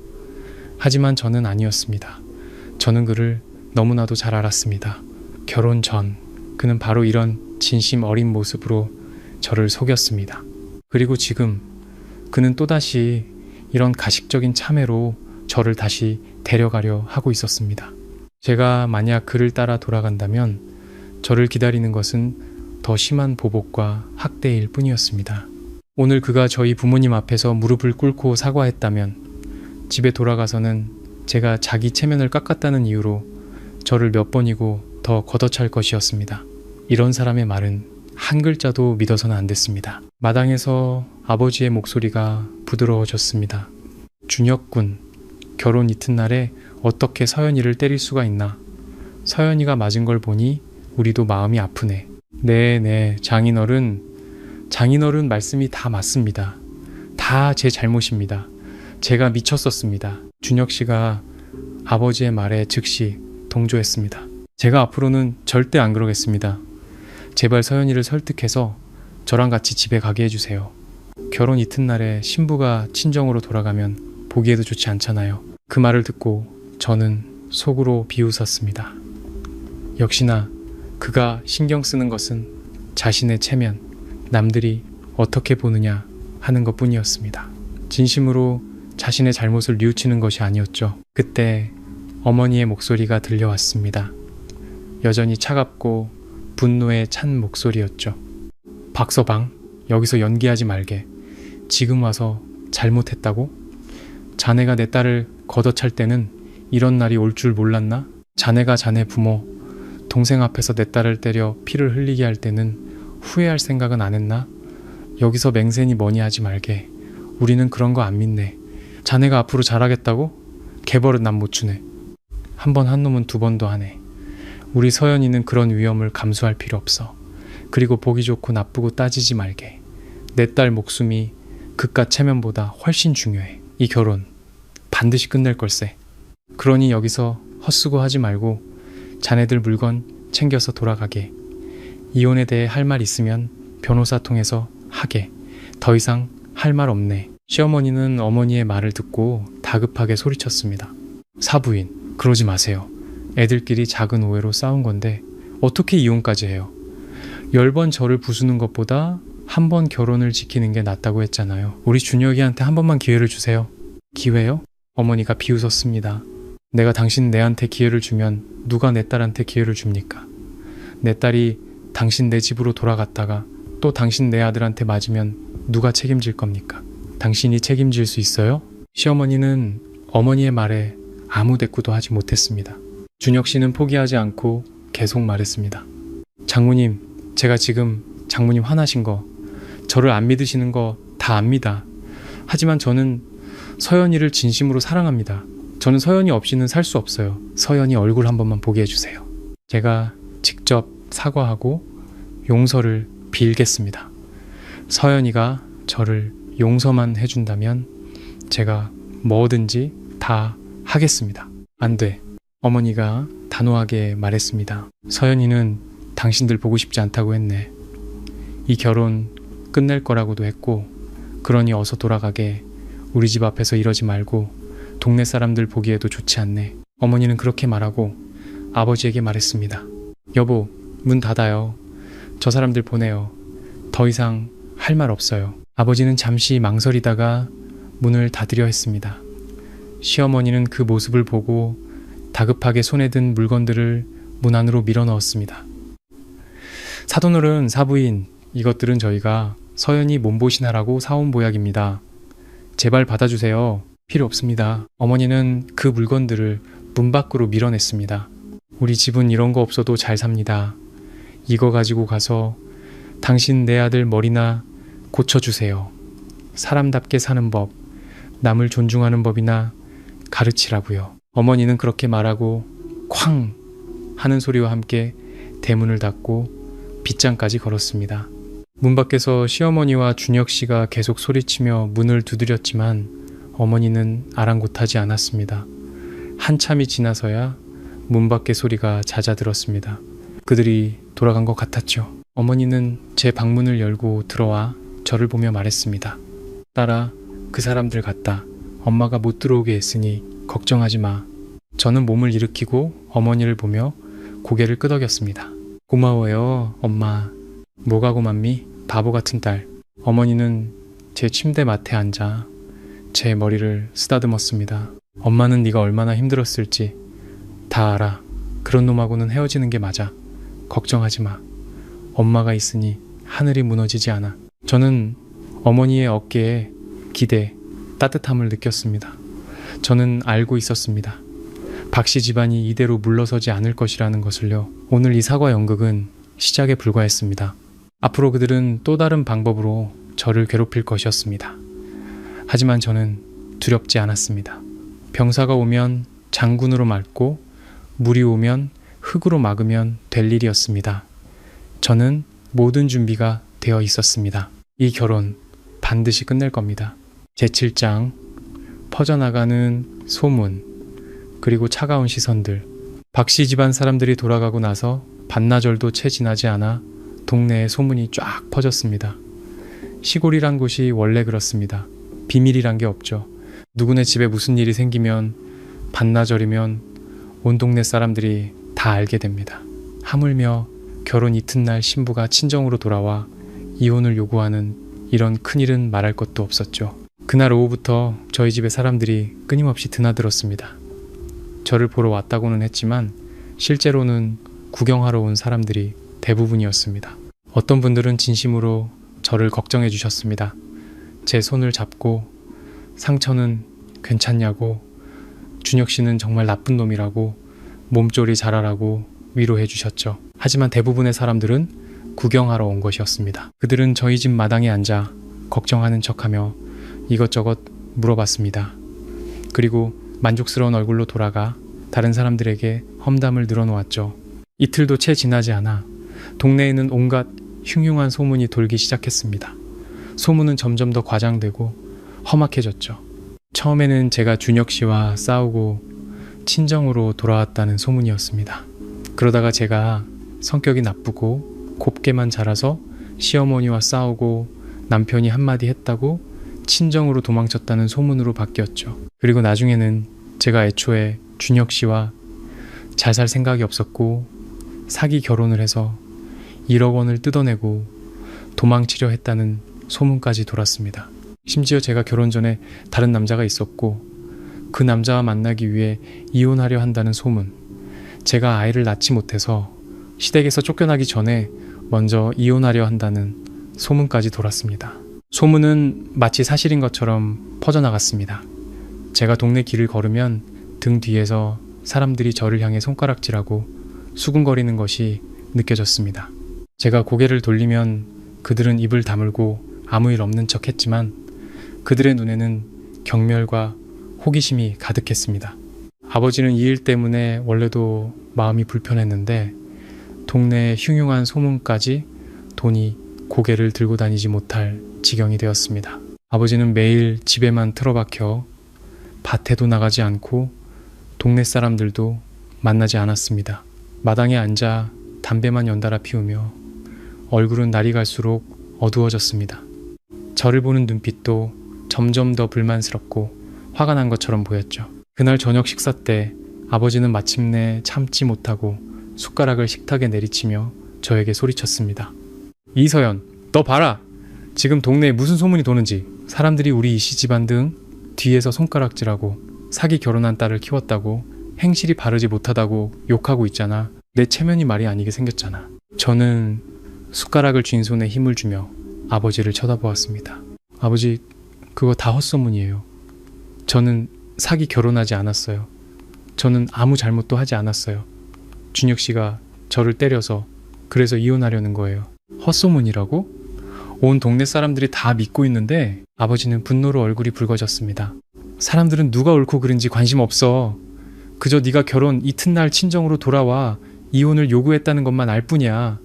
하지만 저는 아니었습니다. 저는 그를 너무나도 잘 알았습니다. 결혼 전 그는 바로 이런 진심 어린 모습으로 저를 속였습니다. 그리고 지금 그는 또다시 이런 가식적인 참회로 저를 다시 데려가려 하고 있었습니다. 제가 만약 그를 따라 돌아간다면 저를 기다리는 것은 더 심한 보복과 학대일 뿐이었습니다. 오늘 그가 저희 부모님 앞에서 무릎을 꿇고 사과했다면 집에 돌아가서는 제가 자기 체면을 깎았다는 이유로 저를 몇 번이고 더 걷어찰 것이었습니다. 이런 사람의 말은 한 글자도 믿어서는 안 됐습니다. 마당에서 아버지의 목소리가 부드러워졌습니다. 준혁군, 결혼 이튿날에 어떻게 서연이를 때릴 수가 있나? 서연이가 맞은 걸 보니 우리도 마음이 아프네. 네, 장인어른 말씀이 다 맞습니다. 다 제 잘못입니다. 제가 미쳤었습니다. 준혁 씨가 아버지의 말에 즉시 동조했습니다. 제가 앞으로는 절대 안 그러겠습니다. 제발 서연이를 설득해서 저랑 같이 집에 가게 해주세요. 결혼 이튿날에 신부가 친정으로 돌아가면 보기에도 좋지 않잖아요. 그 말을 듣고 저는 속으로 비웃었습니다. 역시나 그가 신경 쓰는 것은 자신의 체면, 남들이 어떻게 보느냐 하는 것 뿐이었습니다. 진심으로 자신의 잘못을 뉘우치는 것이 아니었죠. 그때 어머니의 목소리가 들려왔습니다. 여전히 차갑고 분노에 찬 목소리였죠. 박서방, 여기서 연기하지 말게. 지금 와서 잘못했다고? 자네가 내 딸을 걷어찰 때는 이런 날이 올 줄 몰랐나? 자네가 자네 부모, 동생 앞에서 내 딸을 때려 피를 흘리게 할 때는 후회할 생각은 안 했나? 여기서 맹세니 뭐니 하지 말게. 우리는 그런 거 안 믿네. 자네가 앞으로 잘하겠다고? 개벌은 난 못 주네. 한 번 한 놈은 두 번도 하네. 우리 서연이는 그런 위험을 감수할 필요 없어. 그리고 보기 좋고 나쁘고 따지지 말게. 내 딸 목숨이 그깟 체면보다 훨씬 중요해. 이 결혼 반드시 끝낼 걸세. 그러니 여기서 헛수고 하지 말고 자네들 물건 챙겨서 돌아가게. 이혼에 대해 할 말 있으면 변호사 통해서 하게. 더 이상 할 말 없네. 시어머니는 어머니의 말을 듣고 다급하게 소리쳤습니다. 사부인, 그러지 마세요. 애들끼리 작은 오해로 싸운 건데 어떻게 이혼까지 해요? 10번 저를 부수는 것보다 한 번 결혼을 지키는 게 낫다고 했잖아요. 우리 준혁이한테 한 번만 기회를 주세요. 기회요? 어머니가 비웃었습니다. 내가 당신 내한테 기회를 주면 누가 내 딸한테 기회를 줍니까? 내 딸이 당신 내 집으로 돌아갔다가 또 당신 내 아들한테 맞으면 누가 책임질 겁니까? 당신이 책임질 수 있어요? 시어머니는 어머니의 말에 아무 대꾸도 하지 못했습니다. 준혁 씨는 포기하지 않고 계속 말했습니다. 장모님, 제가 지금 장모님 화나신 거, 저를 안 믿으시는 거 다 압니다. 하지만 저는 서연이를 진심으로 사랑합니다. 저는 서연이 없이는 살 수 없어요. 서연이 얼굴 한 번만 보게 해주세요. 제가 직접 사과하고 용서를 빌겠습니다. 서연이가 저를 용서만 해준다면 제가 뭐든지 다 하겠습니다. 안 돼. 어머니가 단호하게 말했습니다. 서연이는 당신들 보고 싶지 않다고 했네. 이 결혼 끝낼 거라고도 했고, 그러니 어서 돌아가게. 우리 집 앞에서 이러지 말고 동네 사람들 보기에도 좋지 않네. 어머니는 그렇게 말하고 아버지에게 말했습니다. 여보, 문 닫아요. 저 사람들 보내요. 더 이상 할 말 없어요. 아버지는 잠시 망설이다가 문을 닫으려 했습니다. 시어머니는 그 모습을 보고 다급하게 손에 든 물건들을 문 안으로 밀어 넣었습니다. 사돈어른, 사부인, 이것들은 저희가 서연이 몸보신하라고 사온 보약입니다. 제발 받아주세요. 필요 없습니다. 어머니는 그 물건들을 문 밖으로 밀어냈습니다. 우리 집은 이런 거 없어도 잘 삽니다. 이거 가지고 가서 당신 내 아들 머리나 고쳐주세요. 사람답게 사는 법, 남을 존중하는 법이나 가르치라고요. 어머니는 그렇게 말하고 쾅 하는 소리와 함께 대문을 닫고 빗장까지 걸었습니다. 문 밖에서 시어머니와 준혁 씨가 계속 소리치며 문을 두드렸지만 어머니는 아랑곳하지 않았습니다. 한참이 지나서야 문 밖의 소리가 잦아들었습니다. 그들이 돌아간 것 같았죠. 어머니는 제 방문을 열고 들어와 저를 보며 말했습니다. 딸아, 그 사람들 같다. 엄마가 못 들어오게 했으니 걱정하지 마. 저는 몸을 일으키고 어머니를 보며 고개를 끄덕였습니다. 고마워요, 엄마. 뭐가 고맙니? 바보 같은 딸. 어머니는 제 침대 맡에 앉아 제 머리를 쓰다듬었습니다. 엄마는 네가 얼마나 힘들었을지 다 알아. 그런 놈하고는 헤어지는 게 맞아. 걱정하지 마. 엄마가 있으니 하늘이 무너지지 않아. 저는 어머니의 어깨에 기대, 따뜻함을 느꼈습니다. 저는 알고 있었습니다. 박씨 집안이 이대로 물러서지 않을 것이라는 것을요. 오늘 이 사과 연극은 시작에 불과했습니다. 앞으로 그들은 또 다른 방법으로 저를 괴롭힐 것이었습니다. 하지만 저는 두렵지 않았습니다. 병사가 오면 장군으로 맞고 물이 오면 흙으로 막으면 될 일이었습니다. 저는 모든 준비가 되어 있었습니다. 이 결혼 반드시 끝낼 겁니다. 제7장 퍼져나가는 소문 그리고 차가운 시선들. 박씨 집안 사람들이 돌아가고 나서 반나절도 채 지나지 않아 동네에 소문이 쫙 퍼졌습니다. 시골이란 곳이 원래 그렇습니다. 비밀이란 게 없죠. 누구네 집에 무슨 일이 생기면 반나절이면 온 동네 사람들이 다 알게 됩니다. 하물며 결혼 이튿날 신부가 친정으로 돌아와 이혼을 요구하는 이런 큰일은 말할 것도 없었죠. 그날 오후부터 저희 집에 사람들이 끊임없이 드나들었습니다. 저를 보러 왔다고는 했지만 실제로는 구경하러 온 사람들이 대부분이었습니다. 어떤 분들은 진심으로 저를 걱정해 주셨습니다. 제 손을 잡고 상처는 괜찮냐고, 준혁 씨는 정말 나쁜 놈이라고, 몸조리 잘하라고 위로해 주셨죠. 하지만 대부분의 사람들은 구경하러 온 것이었습니다. 그들은 저희 집 마당에 앉아 걱정하는 척하며 이것저것 물어봤습니다. 그리고 만족스러운 얼굴로 돌아가 다른 사람들에게 험담을 늘어놓았죠. 이틀도 채 지나지 않아 동네에는 온갖 흉흉한 소문이 돌기 시작했습니다. 소문은 점점 더 과장되고 험악해졌죠. 처음에는 제가 준혁 씨와 싸우고 친정으로 돌아왔다는 소문이었습니다. 그러다가 제가 성격이 나쁘고 곱게만 자라서 시어머니와 싸우고 남편이 한마디 했다고 친정으로 도망쳤다는 소문으로 바뀌었죠. 그리고 나중에는 제가 애초에 준혁 씨와 잘 살 생각이 없었고 사기 결혼을 해서 1억 원을 뜯어내고 도망치려 했다는 소문까지 돌았습니다. 심지어 제가 결혼 전에 다른 남자가 있었고 그 남자와 만나기 위해 이혼하려 한다는 소문, 제가 아이를 낳지 못해서 시댁에서 쫓겨나기 전에 먼저 이혼하려 한다는 소문까지 돌았습니다. 소문은 마치 사실인 것처럼 퍼져나갔습니다. 제가 동네 길을 걸으면 등 뒤에서 사람들이 저를 향해 손가락질하고 수군거리는 것이 느껴졌습니다. 제가 고개를 돌리면 그들은 입을 다물고 아무 일 없는 척 했지만 그들의 눈에는 경멸과 호기심이 가득했습니다. 아버지는 이 일 때문에 원래도 마음이 불편했는데 동네의 흉흉한 소문까지 돈이 고개를 들고 다니지 못할 지경이 되었습니다. 아버지는 매일 집에만 틀어박혀 밭에도 나가지 않고 동네 사람들도 만나지 않았습니다. 마당에 앉아 담배만 연달아 피우며 얼굴은 날이 갈수록 어두워졌습니다. 저를 보는 눈빛도 점점 더 불만스럽고 화가 난 것처럼 보였죠. 그날 저녁 식사 때 아버지는 마침내 참지 못하고 숟가락을 식탁에 내리치며 저에게 소리쳤습니다. 이서연, 너 봐라! 지금 동네에 무슨 소문이 도는지. 사람들이 우리 이씨 집안 등 뒤에서 손가락질하고 사기 결혼한 딸을 키웠다고, 행실이 바르지 못하다고 욕하고 있잖아. 내 체면이 말이 아니게 생겼잖아. 저는 숟가락을 쥔 손에 힘을 주며 아버지를 쳐다보았습니다. 아버지, 그거 다 헛소문이에요. 저는 사기 결혼하지 않았어요. 저는 아무 잘못도 하지 않았어요. 준혁 씨가 저를 때려서 그래서 이혼하려는 거예요. 헛소문이라고? 온 동네 사람들이 다 믿고 있는데. 아버지는 분노로 얼굴이 붉어졌습니다. 사람들은 누가 옳고 그른지 관심 없어. 그저 네가 결혼 이튿날 친정으로 돌아와 이혼을 요구했다는 것만 알 뿐이야.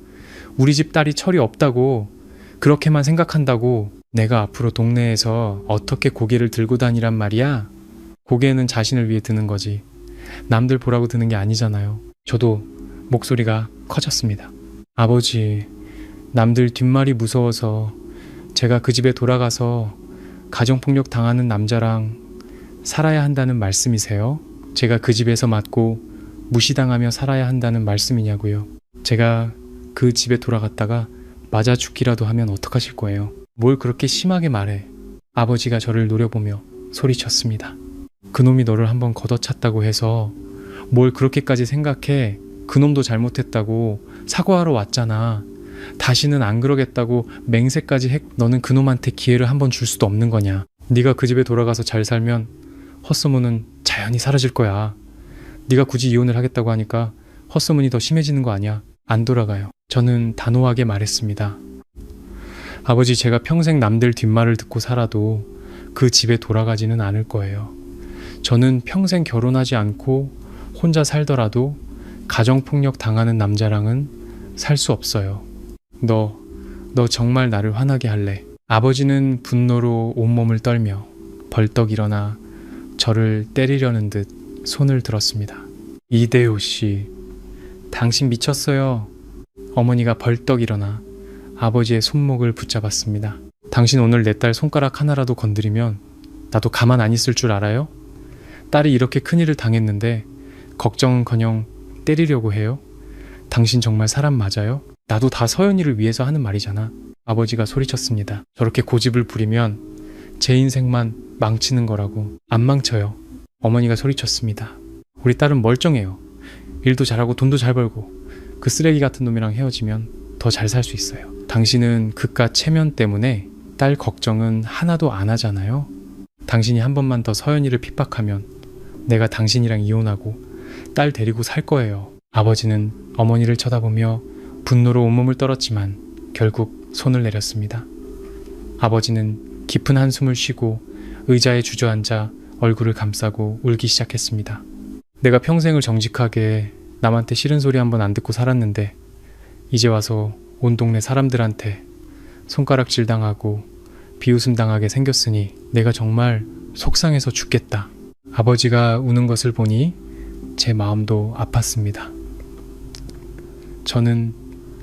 우리 집 딸이 철이 없다고, 그렇게만 생각한다고. 내가 앞으로 동네에서 어떻게 고개를 들고 다니란 말이야? 고개는 자신을 위해 드는 거지 남들 보라고 드는 게 아니잖아요. 저도 목소리가 커졌습니다. 아버지, 남들 뒷말이 무서워서 제가 그 집에 돌아가서 가정폭력 당하는 남자랑 살아야 한다는 말씀이세요? 제가 그 집에서 맞고 무시당하며 살아야 한다는 말씀이냐고요. 제가 그 집에 돌아갔다가 맞아 죽기라도 하면 어떡하실 거예요? 뭘 그렇게 심하게 말해? 아버지가 저를 노려보며 소리쳤습니다. 그놈이 너를 한번 걷어찼다고 해서 뭘 그렇게까지 생각해? 그놈도 잘못했다고 사과하러 왔잖아. 다시는 안 그러겠다고 맹세까지 해. 너는 그놈한테 기회를 한번 줄 수도 없는 거냐. 네가 그 집에 돌아가서 잘 살면 헛소문은 자연히 사라질 거야. 네가 굳이 이혼을 하겠다고 하니까 헛소문이 더 심해지는 거 아니야. 안 돌아가요. 저는 단호하게 말했습니다. 아버지, 제가 평생 남들 뒷말을 듣고 살아도 그 집에 돌아가지는 않을 거예요. 저는 평생 결혼하지 않고 혼자 살더라도 가정폭력 당하는 남자랑은 살 수 없어요. 너 정말 나를 화나게 할래? 아버지는 분노로 온몸을 떨며 벌떡 일어나 저를 때리려는 듯 손을 들었습니다. 이대호 씨, 당신 미쳤어요. 어머니가 벌떡 일어나 아버지의 손목을 붙잡았습니다. 당신 오늘 내 딸 손가락 하나라도 건드리면 나도 가만 안 있을 줄 알아요? 딸이 이렇게 큰일을 당했는데 걱정은커녕 때리려고 해요? 당신 정말 사람 맞아요? 나도 다 서연이를 위해서 하는 말이잖아. 아버지가 소리쳤습니다. 저렇게 고집을 부리면 제 인생만 망치는 거라고. 안 망쳐요. 어머니가 소리쳤습니다. 우리 딸은 멀쩡해요. 일도 잘하고 돈도 잘 벌고 그 쓰레기 같은 놈이랑 헤어지면 더 잘 살 수 있어요. 당신은 그깟 체면 때문에 딸 걱정은 하나도 안 하잖아요. 당신이 한 번만 더 서연이를 핍박하면 내가 당신이랑 이혼하고 딸 데리고 살 거예요. 아버지는 어머니를 쳐다보며 분노로 온몸을 떨었지만 결국 손을 내렸습니다. 아버지는 깊은 한숨을 쉬고 의자에 주저앉아 얼굴을 감싸고 울기 시작했습니다. 내가 평생을 정직하게 남한테 싫은 소리 한번 안 듣고 살았는데 이제 와서 온 동네 사람들한테 손가락질 당하고 비웃음 당하게 생겼으니 내가 정말 속상해서 죽겠다. 아버지가 우는 것을 보니 제 마음도 아팠습니다. 저는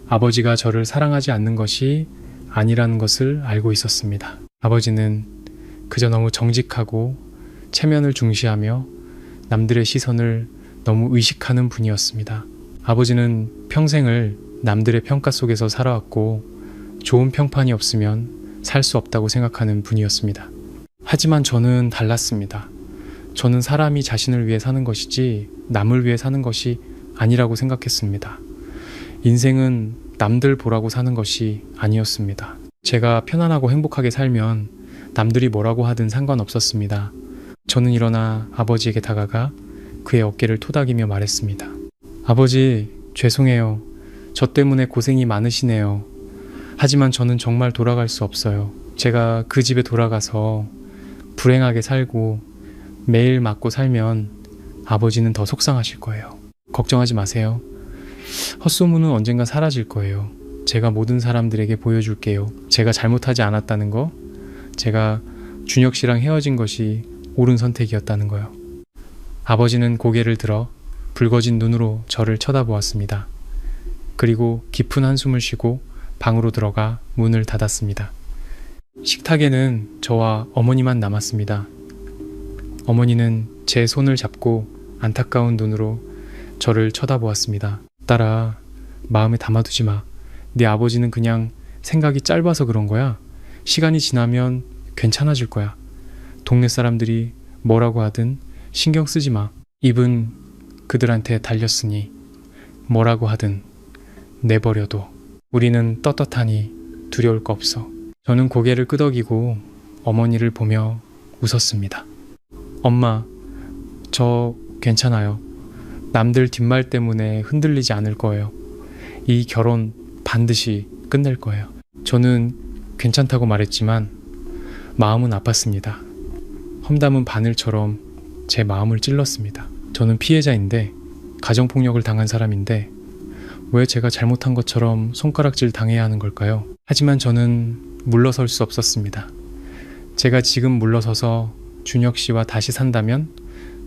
아버지가 저를 사랑하지 않는 것이 아니라는 것을 알고 있었습니다. 아버지는 그저 너무 정직하고 체면을 중시하며 남들의 시선을 너무 의식하는 분이었습니다. 아버지는 평생을 남들의 평가 속에서 살아왔고 좋은 평판이 없으면 살 수 없다고 생각하는 분이었습니다. 하지만 저는 달랐습니다. 저는 사람이 자신을 위해 사는 것이지 남을 위해 사는 것이 아니라고 생각했습니다. 인생은 남들 보라고 사는 것이 아니었습니다. 제가 편안하고 행복하게 살면 남들이 뭐라고 하든 상관없었습니다. 저는 일어나 아버지에게 다가가 그의 어깨를 토닥이며 말했습니다. 아버지, 죄송해요. 저 때문에 고생이 많으시네요. 하지만 저는 정말 돌아갈 수 없어요. 제가 그 집에 돌아가서 불행하게 살고 매일 맞고 살면 아버지는 더 속상하실 거예요. 걱정하지 마세요. 헛소문은 언젠가 사라질 거예요. 제가 모든 사람들에게 보여줄게요. 제가 잘못하지 않았다는 거, 제가 준혁 씨랑 헤어진 것이 옳은 선택이었다는 거요. 아버지는 고개를 들어 붉어진 눈으로 저를 쳐다보았습니다. 그리고 깊은 한숨을 쉬고 방으로 들어가 문을 닫았습니다. 식탁에는 저와 어머니만 남았습니다. 어머니는 제 손을 잡고 안타까운 눈으로 저를 쳐다보았습니다. 딸아, 마음에 담아두지 마. 네 아버지는 그냥 생각이 짧아서 그런 거야. 시간이 지나면 괜찮아질 거야. 동네 사람들이 뭐라고 하든 신경 쓰지 마. 입은 그들한테 달렸으니 뭐라고 하든 내버려둬. 우리는 떳떳하니 두려울 거 없어. 저는 고개를 끄덕이고 어머니를 보며 웃었습니다. 엄마, 저 괜찮아요. 남들 뒷말 때문에 흔들리지 않을 거예요. 이 결혼 반드시 끝낼 거예요. 저는 괜찮다고 말했지만 마음은 아팠습니다. 험담은 바늘처럼 제 마음을 찔렀습니다. 저는 피해자인데, 가정폭력을 당한 사람인데 왜 제가 잘못한 것처럼 손가락질 당해야 하는 걸까요? 하지만 저는 물러설 수 없었습니다. 제가 지금 물러서서 준혁 씨와 다시 산다면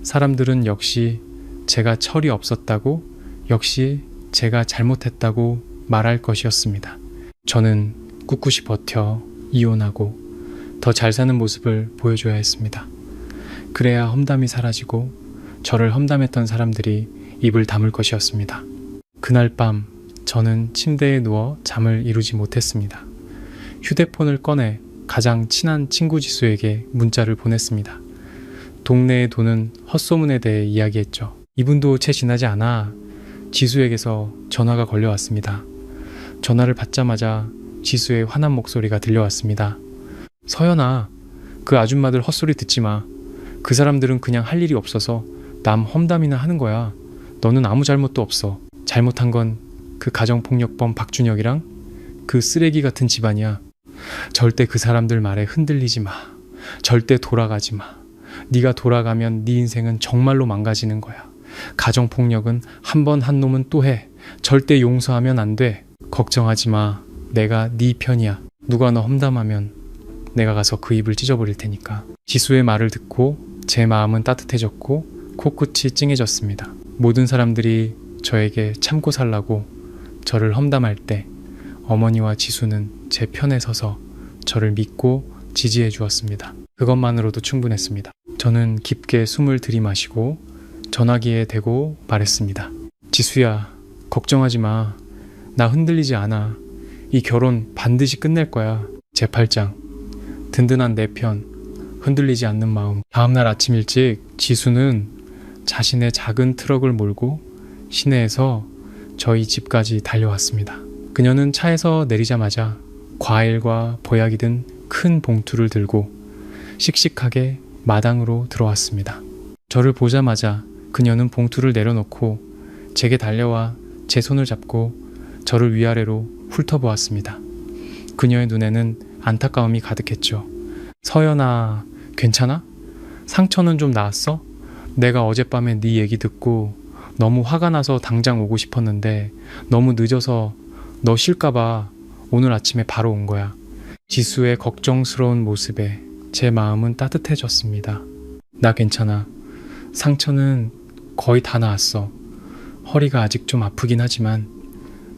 사람들은 역시 제가 철이 없었다고, 역시 제가 잘못했다고 말할 것이었습니다. 저는 꿋꿋이 버텨 이혼하고 더 잘 사는 모습을 보여줘야 했습니다. 그래야 험담이 사라지고 저를 험담했던 사람들이 입을 다물 것이었습니다. 그날 밤 저는 침대에 누워 잠을 이루지 못했습니다. 휴대폰을 꺼내 가장 친한 친구 지수에게 문자를 보냈습니다. 동네에 도는 헛소문에 대해 이야기했죠. 이분도 채 지나지 않아 지수에게서 전화가 걸려왔습니다. 전화를 받자마자 지수의 화난 목소리가 들려왔습니다. 서연아, 그 아줌마들 헛소리 듣지 마. 그 사람들은 그냥 할 일이 없어서 남 험담이나 하는 거야. 너는 아무 잘못도 없어. 잘못한 건 그 가정폭력범 박준혁이랑 그 쓰레기 같은 집안이야. 절대 그 사람들 말에 흔들리지 마. 절대 돌아가지 마. 네가 돌아가면 네 인생은 정말로 망가지는 거야. 가정폭력은 한 번 한 놈은 또 해. 절대 용서하면 안 돼. 걱정하지 마. 내가 네 편이야. 누가 너 험담하면 내가 가서 그 입을 찢어버릴 테니까. 지수의 말을 듣고 제 마음은 따뜻해졌고 코끝이 찡해졌습니다. 모든 사람들이 저에게 참고 살라고 저를 험담할 때 어머니와 지수는 제 편에 서서 저를 믿고 지지해 주었습니다. 그것만으로도 충분했습니다. 저는 깊게 숨을 들이마시고 전화기에 대고 말했습니다. 지수야, 걱정하지 마. 나 흔들리지 않아. 이 결혼 반드시 끝낼 거야. 제 8장. 든든한 내 편. 흔들리지 않는 마음. 다음날 아침 일찍 지수는 자신의 작은 트럭을 몰고 시내에서 저희 집까지 달려왔습니다. 그녀는 차에서 내리자마자 과일과 보약이 든 큰 봉투를 들고 씩씩하게 마당으로 들어왔습니다. 저를 보자마자 그녀는 봉투를 내려놓고 제게 달려와 제 손을 잡고 저를 위아래로 훑어보았습니다. 그녀의 눈에는 안타까움이 가득했죠. 서연아, 괜찮아? 상처는 좀 나았어? 내가 어젯밤에 네 얘기 듣고 너무 화가 나서 당장 오고 싶었는데 너무 늦어서 너 쉴까봐 오늘 아침에 바로 온 거야. 지수의 걱정스러운 모습에 제 마음은 따뜻해졌습니다. 나 괜찮아. 상처는 거의 다 나았어. 허리가 아직 좀 아프긴 하지만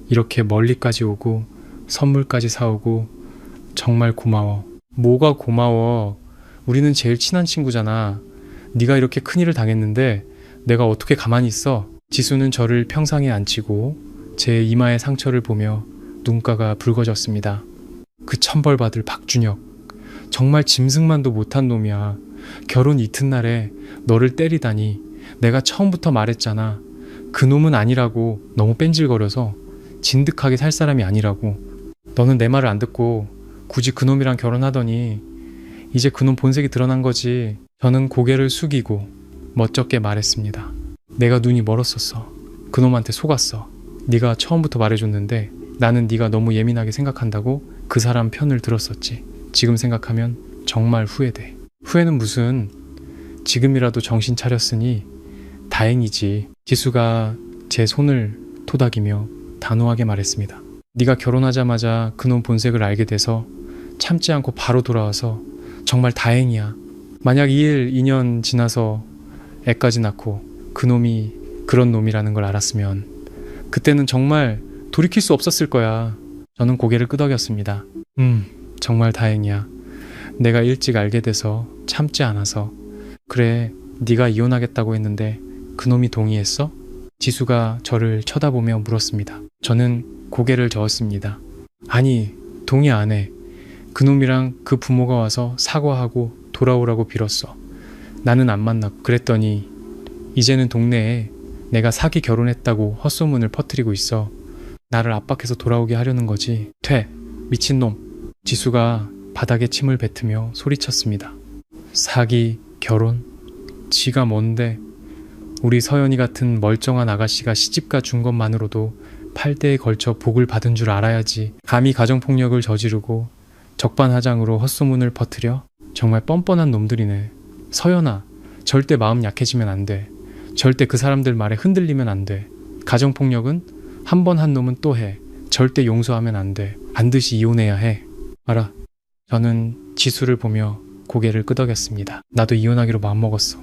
이렇게 멀리까지 오고 선물까지 사오고 정말 고마워. 뭐가 고마워. 우리는 제일 친한 친구잖아. 네가 이렇게 큰일을 당했는데 내가 어떻게 가만히 있어? 지수는 저를 평상에 앉히고 제 이마의 상처를 보며 눈가가 붉어졌습니다. 그 천벌받을 박준혁. 정말 짐승만도 못한 놈이야. 결혼 이튿날에 너를 때리다니. 내가 처음부터 말했잖아. 그 놈은 아니라고. 너무 뺀질거려서 진득하게 살 사람이 아니라고. 너는 내 말을 안 듣고 굳이 그 놈이랑 결혼하더니 이제 그 놈 본색이 드러난 거지. 저는 고개를 숙이고 멋쩍게 말했습니다. 내가 눈이 멀었었어. 그 놈한테 속았어. 네가 처음부터 말해줬는데 나는 네가 너무 예민하게 생각한다고 그 사람 편을 들었었지. 지금 생각하면 정말 후회돼. 후회는 무슨. 지금이라도 정신 차렸으니 다행이지. 지수가 제 손을 토닥이며 단호하게 말했습니다. 네가 결혼하자마자 그놈 본색을 알게 돼서 참지 않고 바로 돌아와서 정말 다행이야. 만약 2일, 2년 지나서 애까지 낳고 그놈이 그런 놈이라는 걸 알았으면 그때는 정말 돌이킬 수 없었을 거야. 저는 고개를 끄덕였습니다. 정말 다행이야. 내가 일찍 알게 돼서 참지 않아서. 그래, 네가 이혼하겠다고 했는데 그놈이 동의했어? 지수가 저를 쳐다보며 물었습니다. 저는 고개를 저었습니다. 아니, 동의 안 해. 그놈이랑 그 부모가 와서 사과하고 돌아오라고 빌었어. 나는 안 만났고. 그랬더니 이제는 동네에 내가 사기 결혼했다고 헛소문을 퍼뜨리고 있어. 나를 압박해서 돌아오게 하려는 거지. 돼, 미친놈. 지수가 바닥에 침을 뱉으며 소리쳤습니다. 사기, 결혼? 지가 뭔데. 우리 서연이 같은 멀쩡한 아가씨가 시집가 준 것만으로도 8대에 걸쳐 복을 받은 줄 알아야지. 감히 가정폭력을 저지르고 적반하장으로 헛소문을 퍼뜨려? 정말 뻔뻔한 놈들이네. 서연아, 절대 마음 약해지면 안 돼. 절대 그 사람들 말에 흔들리면 안 돼. 가정폭력은 한 번 한 놈은 또 해. 절대 용서하면 안 돼. 반드시 이혼해야 해. 알아. 저는 지수를 보며 고개를 끄덕였습니다. 나도 이혼하기로 마음먹었어.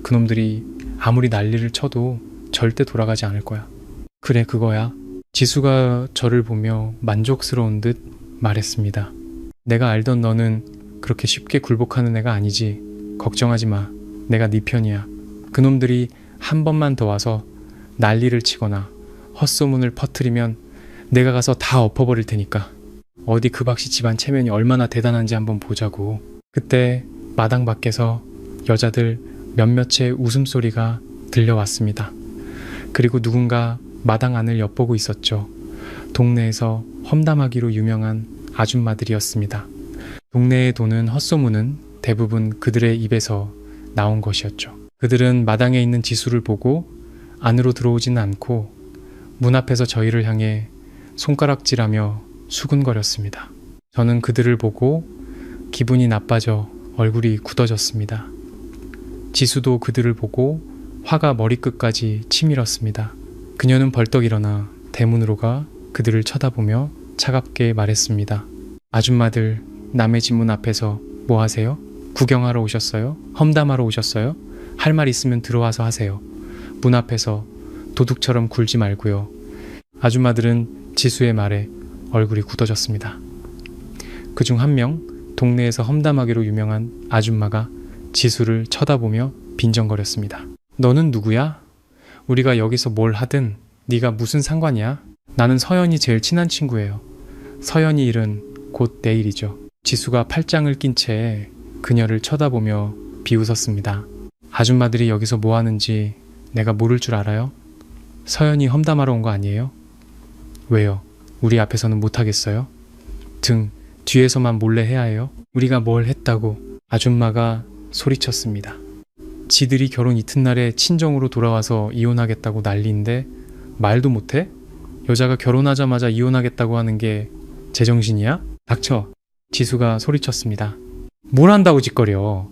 그놈들이 아무리 난리를 쳐도 절대 돌아가지 않을 거야. 그래, 그거야. 지수가 저를 보며 만족스러운 듯 말했습니다. 내가 알던 너는 그렇게 쉽게 굴복하는 애가 아니지. 걱정하지 마. 내가 네 편이야. 그놈들이 한 번만 더 와서 난리를 치거나 헛소문을 퍼뜨리면 내가 가서 다 엎어버릴 테니까. 어디 그 박씨 집안 체면이 얼마나 대단한지 한번 보자고. 그때 마당 밖에서 여자들 몇몇의 웃음소리가 들려왔습니다. 그리고 누군가 마당 안을 엿보고 있었죠. 동네에서 험담하기로 유명한 아줌마들이었습니다. 동네에 도는 헛소문은 대부분 그들의 입에서 나온 것이었죠. 그들은 마당에 있는 지수를 보고 안으로 들어오지는 않고 문 앞에서 저희를 향해 손가락질하며 수군거렸습니다. 저는 그들을 보고 기분이 나빠져 얼굴이 굳어졌습니다. 지수도 그들을 보고 화가 머리끝까지 치밀었습니다. 그녀는 벌떡 일어나 대문으로 가 그들을 쳐다보며 차갑게 말했습니다. 아줌마들, 남의 집 문 앞에서 뭐 하세요? 구경하러 오셨어요? 험담하러 오셨어요? 할 말 있으면 들어와서 하세요. 문 앞에서 도둑처럼 굴지 말고요. 아줌마들은 지수의 말에 얼굴이 굳어졌습니다. 그중 한 명, 동네에서 험담하기로 유명한 아줌마가 지수를 쳐다보며 빈정거렸습니다. 너는 누구야? 우리가 여기서 뭘 하든 네가 무슨 상관이야? 나는 서연이 제일 친한 친구예요. 서연이 일은 곧 내일이죠. 지수가 팔짱을 낀 채 그녀를 쳐다보며 비웃었습니다. 아줌마들이 여기서 뭐 하는지 내가 모를 줄 알아요? 서연이 험담하러 온 거 아니에요? 왜요? 우리 앞에서는 못하겠어요? 뒤에서만 몰래 해야 해요? 우리가 뭘 했다고? 아줌마가 소리쳤습니다. 지들이 결혼 이튿날에 친정으로 돌아와서 이혼하겠다고 난리인데 말도 못해? 여자가 결혼하자마자 이혼하겠다고 하는 게 제정신이야? 닥쳐! 지수가 소리쳤습니다. 뭘 한다고 짓거려?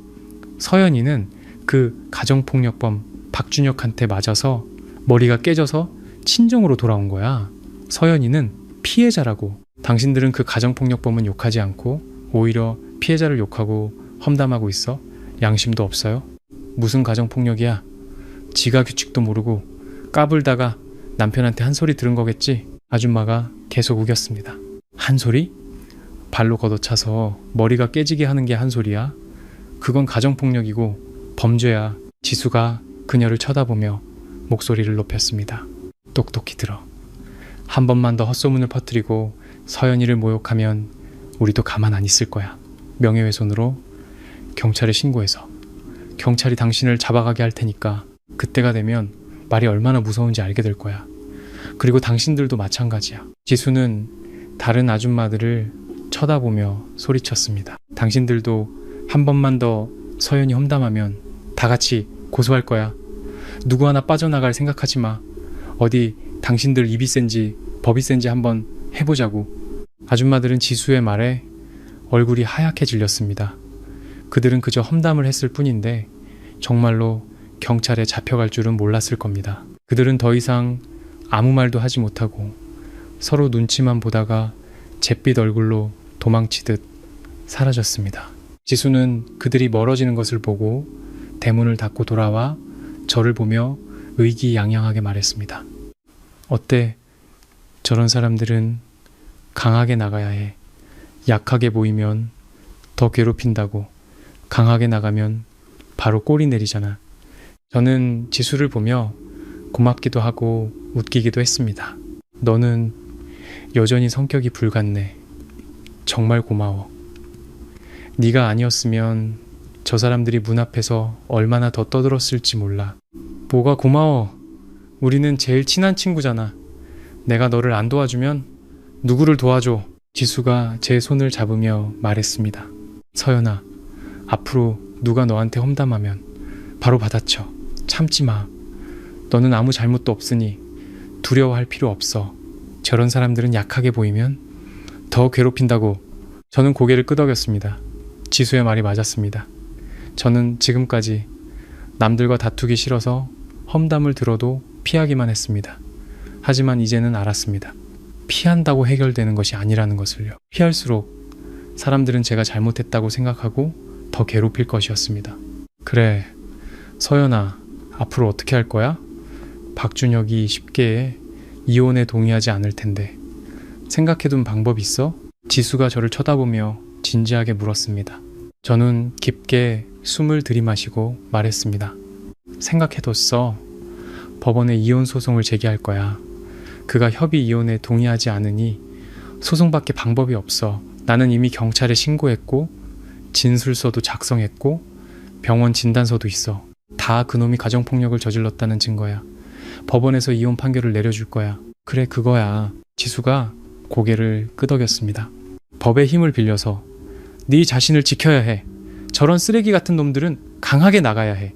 서연이는 그 가정폭력범 박준혁한테 맞아서 머리가 깨져서 친정으로 돌아온 거야. 서연이는 피해자라고. 당신들은 그 가정폭력범은 욕하지 않고 오히려 피해자를 욕하고 험담하고 있어? 양심도 없어요? 무슨 가정폭력이야? 지가 규칙도 모르고 까불다가 남편한테 한 소리 들은 거겠지? 아줌마가 계속 우겼습니다. 한 소리? 발로 걷어차서 머리가 깨지게 하는 게 한 소리야? 그건 가정폭력이고 범죄야. 지수가 그녀를 쳐다보며 목소리를 높였습니다. 똑똑히 들어. 한 번만 더 헛소문을 퍼뜨리고 서연이를 모욕하면 우리도 가만 안 있을 거야. 명예훼손으로 경찰에 신고해서 경찰이 당신을 잡아가게 할 테니까 그때가 되면 말이 얼마나 무서운지 알게 될 거야. 그리고 당신들도 마찬가지야. 지수는 다른 아줌마들을 쳐다보며 소리쳤습니다. 당신들도 한 번만 더 서연이 험담하면 다 같이 고소할 거야. 누구 하나 빠져나갈 생각하지 마. 어디 당신들 입이 센지 법이 센지 한번 해보자고. 아줌마들은 지수의 말에 얼굴이 하얗게 질렸습니다. 그들은 그저 험담을 했을 뿐인데 정말로 경찰에 잡혀갈 줄은 몰랐을 겁니다. 그들은 더 이상 아무 말도 하지 못하고 서로 눈치만 보다가 잿빛 얼굴로 도망치듯 사라졌습니다. 지수는 그들이 멀어지는 것을 보고 대문을 닫고 돌아와 저를 보며 의기양양하게 말했습니다. 어때? 저런 사람들은 강하게 나가야 해. 약하게 보이면 더 괴롭힌다고. 강하게 나가면 바로 꼬리 내리잖아. 저는 지수를 보며 고맙기도 하고 웃기기도 했습니다. 너는 여전히 성격이 불같네. 정말 고마워. 네가 아니었으면 저 사람들이 문 앞에서 얼마나 더 떠들었을지 몰라. 뭐가 고마워. 우리는 제일 친한 친구잖아. 내가 너를 안 도와주면 누구를 도와줘. 지수가 제 손을 잡으며 말했습니다. 서연아, 앞으로 누가 너한테 험담하면 바로 받아쳐. 참지 마. 너는 아무 잘못도 없으니 두려워할 필요 없어. 저런 사람들은 약하게 보이면 더 괴롭힌다고. 저는 고개를 끄덕였습니다. 지수의 말이 맞았습니다. 저는 지금까지 남들과 다투기 싫어서 험담을 들어도 피하기만 했습니다. 하지만 이제는 알았습니다. 피한다고 해결되는 것이 아니라는 것을요. 피할수록 사람들은 제가 잘못했다고 생각하고 더 괴롭힐 것이었습니다. 그래, 서연아, 앞으로 어떻게 할 거야? 박준혁이 쉽게 이혼에 동의하지 않을 텐데. 생각해둔 방법 있어? 지수가 저를 쳐다보며 진지하게 물었습니다. 저는 깊게 숨을 들이마시고 말했습니다. 생각해뒀어. 법원에 이혼 소송을 제기할 거야. 그가 협의 이혼에 동의하지 않으니 소송밖에 방법이 없어. 나는 이미 경찰에 신고했고 진술서도 작성했고 병원 진단서도 있어. 다 그놈이 가정폭력을 저질렀다는 증거야. 법원에서 이혼 판결을 내려줄 거야. 그래, 그거야. 지수가 고개를 끄덕였습니다. 법의 힘을 빌려서 네 자신을 지켜야 해. 저런 쓰레기 같은 놈들은 강하게 나가야 해.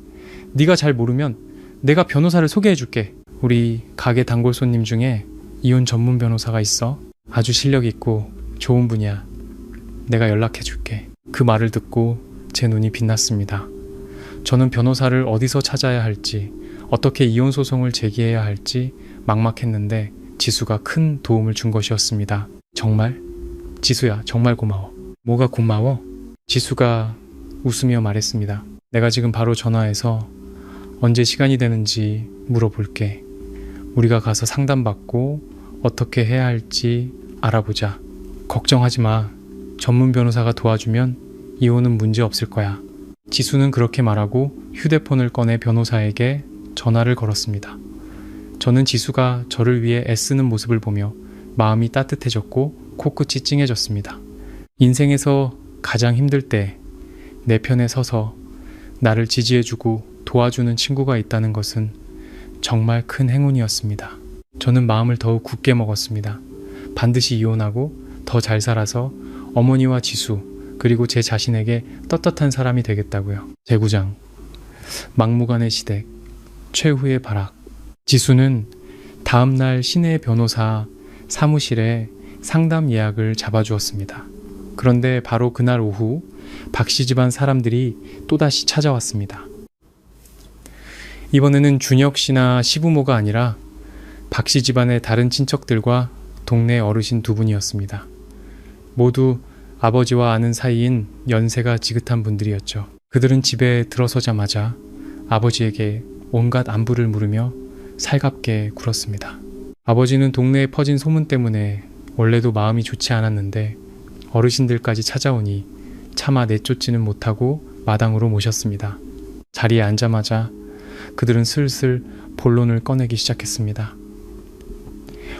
네가 잘 모르면 내가 변호사를 소개해줄게. 우리 가게 단골 손님 중에 이혼 전문 변호사가 있어. 아주 실력 있고 좋은 분이야. 내가 연락해줄게. 그 말을 듣고 제 눈이 빛났습니다. 저는 변호사를 어디서 찾아야 할지, 어떻게 이혼 소송을 제기해야 할지 막막했는데 지수가 큰 도움을 준 것이었습니다. 정말? 지수야, 정말 고마워. 뭐가 고마워? 지수가 웃으며 말했습니다. 내가 지금 바로 전화해서 언제 시간이 되는지 물어볼게. 우리가 가서 상담받고 어떻게 해야 할지 알아보자. 걱정하지 마. 전문 변호사가 도와주면 이혼은 문제 없을 거야. 지수는 그렇게 말하고 휴대폰을 꺼내 변호사에게 전화를 걸었습니다. 저는 지수가 저를 위해 애쓰는 모습을 보며 마음이 따뜻해졌고 코끝이 찡해졌습니다. 인생에서 가장 힘들 때 내 편에 서서 나를 지지해주고 도와주는 친구가 있다는 것은 정말 큰 행운이었습니다. 저는 마음을 더욱 굳게 먹었습니다. 반드시 이혼하고 더 잘 살아서 어머니와 지수 그리고 제 자신에게 떳떳한 사람이 되겠다고요. 제구장, 막무가내 시댁, 최후의 발악. 지수는 다음날 시내 변호사 사무실에 상담 예약을 잡아주었습니다. 그런데 바로 그날 오후 박씨 집안 사람들이 또다시 찾아왔습니다. 이번에는 준혁 씨나 시부모가 아니라 박씨 집안의 다른 친척들과 동네 어르신 두 분이었습니다. 모두 아버지와 아는 사이인 연세가 지긋한 분들이었죠. 그들은 집에 들어서자마자 아버지에게 온갖 안부를 물으며 살갑게 굴었습니다. 아버지는 동네에 퍼진 소문 때문에 원래도 마음이 좋지 않았는데 어르신들까지 찾아오니 차마 내쫓지는 못하고 마당으로 모셨습니다. 자리에 앉자마자 그들은 슬슬 본론을 꺼내기 시작했습니다.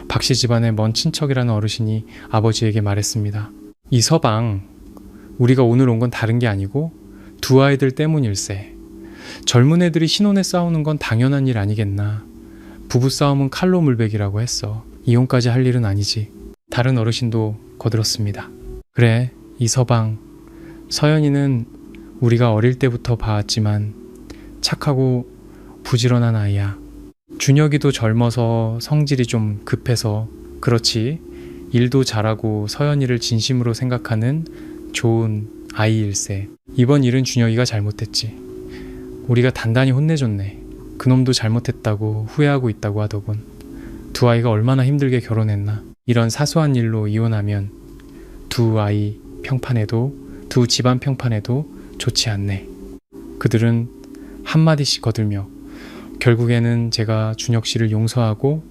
박씨 집안의 먼 친척이라는 어르신이 아버지에게 말했습니다. 이 서방, 우리가 오늘 온 건 다른 게 아니고 두 아이들 때문일세. 젊은 애들이 신혼에 싸우는 건 당연한 일 아니겠나. 부부싸움은 칼로 물베기라고 했어. 이혼까지 할 일은 아니지. 다른 어르신도 거들었습니다. 그래, 이 서방, 서연이는 우리가 어릴 때부터 봐왔지만 착하고 부지런한 아이야. 준혁이도 젊어서 성질이 좀 급해서 그렇지, 일도 잘하고 서연이를 진심으로 생각하는 좋은 아이일세. 이번 일은 준혁이가 잘못했지. 우리가 단단히 혼내줬네. 그놈도 잘못했다고 후회하고 있다고 하더군. 두 아이가 얼마나 힘들게 결혼했나. 이런 사소한 일로 이혼하면 두 아이 평판에도 두 집안 평판에도 좋지 않네. 그들은 한마디씩 거들며 결국에는 제가 준혁 씨를 용서하고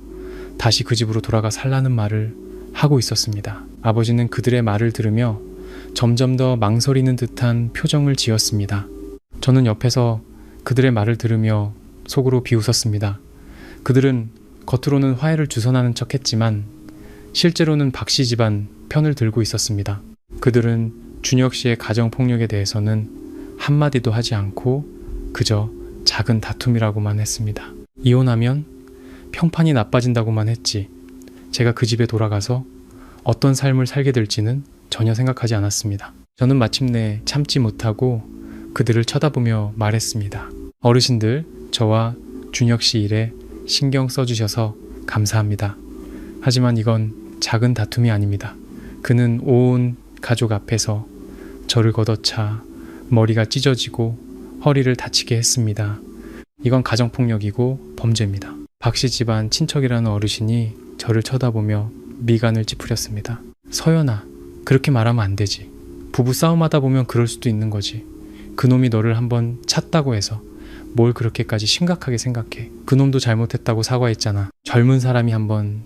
다시 그 집으로 돌아가 살라는 말을 하고 있었습니다. 아버지는 그들의 말을 들으며 점점 더 망설이는 듯한 표정을 지었습니다. 저는 옆에서 그들의 말을 들으며 속으로 비웃었습니다. 그들은 겉으로는 화해를 주선하는 척 했지만 실제로는 박씨 집안 편을 들고 있었습니다. 그들은 준혁 씨의 가정폭력에 대해서는 한마디도 하지 않고 그저 작은 다툼이라고만 했습니다. 이혼하면 평판이 나빠진다고만 했지 제가 그 집에 돌아가서 어떤 삶을 살게 될지는 전혀 생각하지 않았습니다. 저는 마침내 참지 못하고 그들을 쳐다보며 말했습니다. 어르신들, 저와 준혁 씨 일에 신경 써주셔서 감사합니다. 하지만 이건 작은 다툼이 아닙니다. 그는 온 가족 앞에서 저를 걷어차 머리가 찢어지고 허리를 다치게 했습니다. 이건 가정폭력이고 범죄입니다. 박씨 집안 친척이라는 어르신이 저를 쳐다보며 미간을 찌푸렸습니다. 서연아, 그렇게 말하면 안 되지. 부부 싸움하다 보면 그럴 수도 있는 거지. 그놈이 너를 한번 찼다고 해서 뭘 그렇게까지 심각하게 생각해. 그놈도 잘못했다고 사과했잖아. 젊은 사람이 한번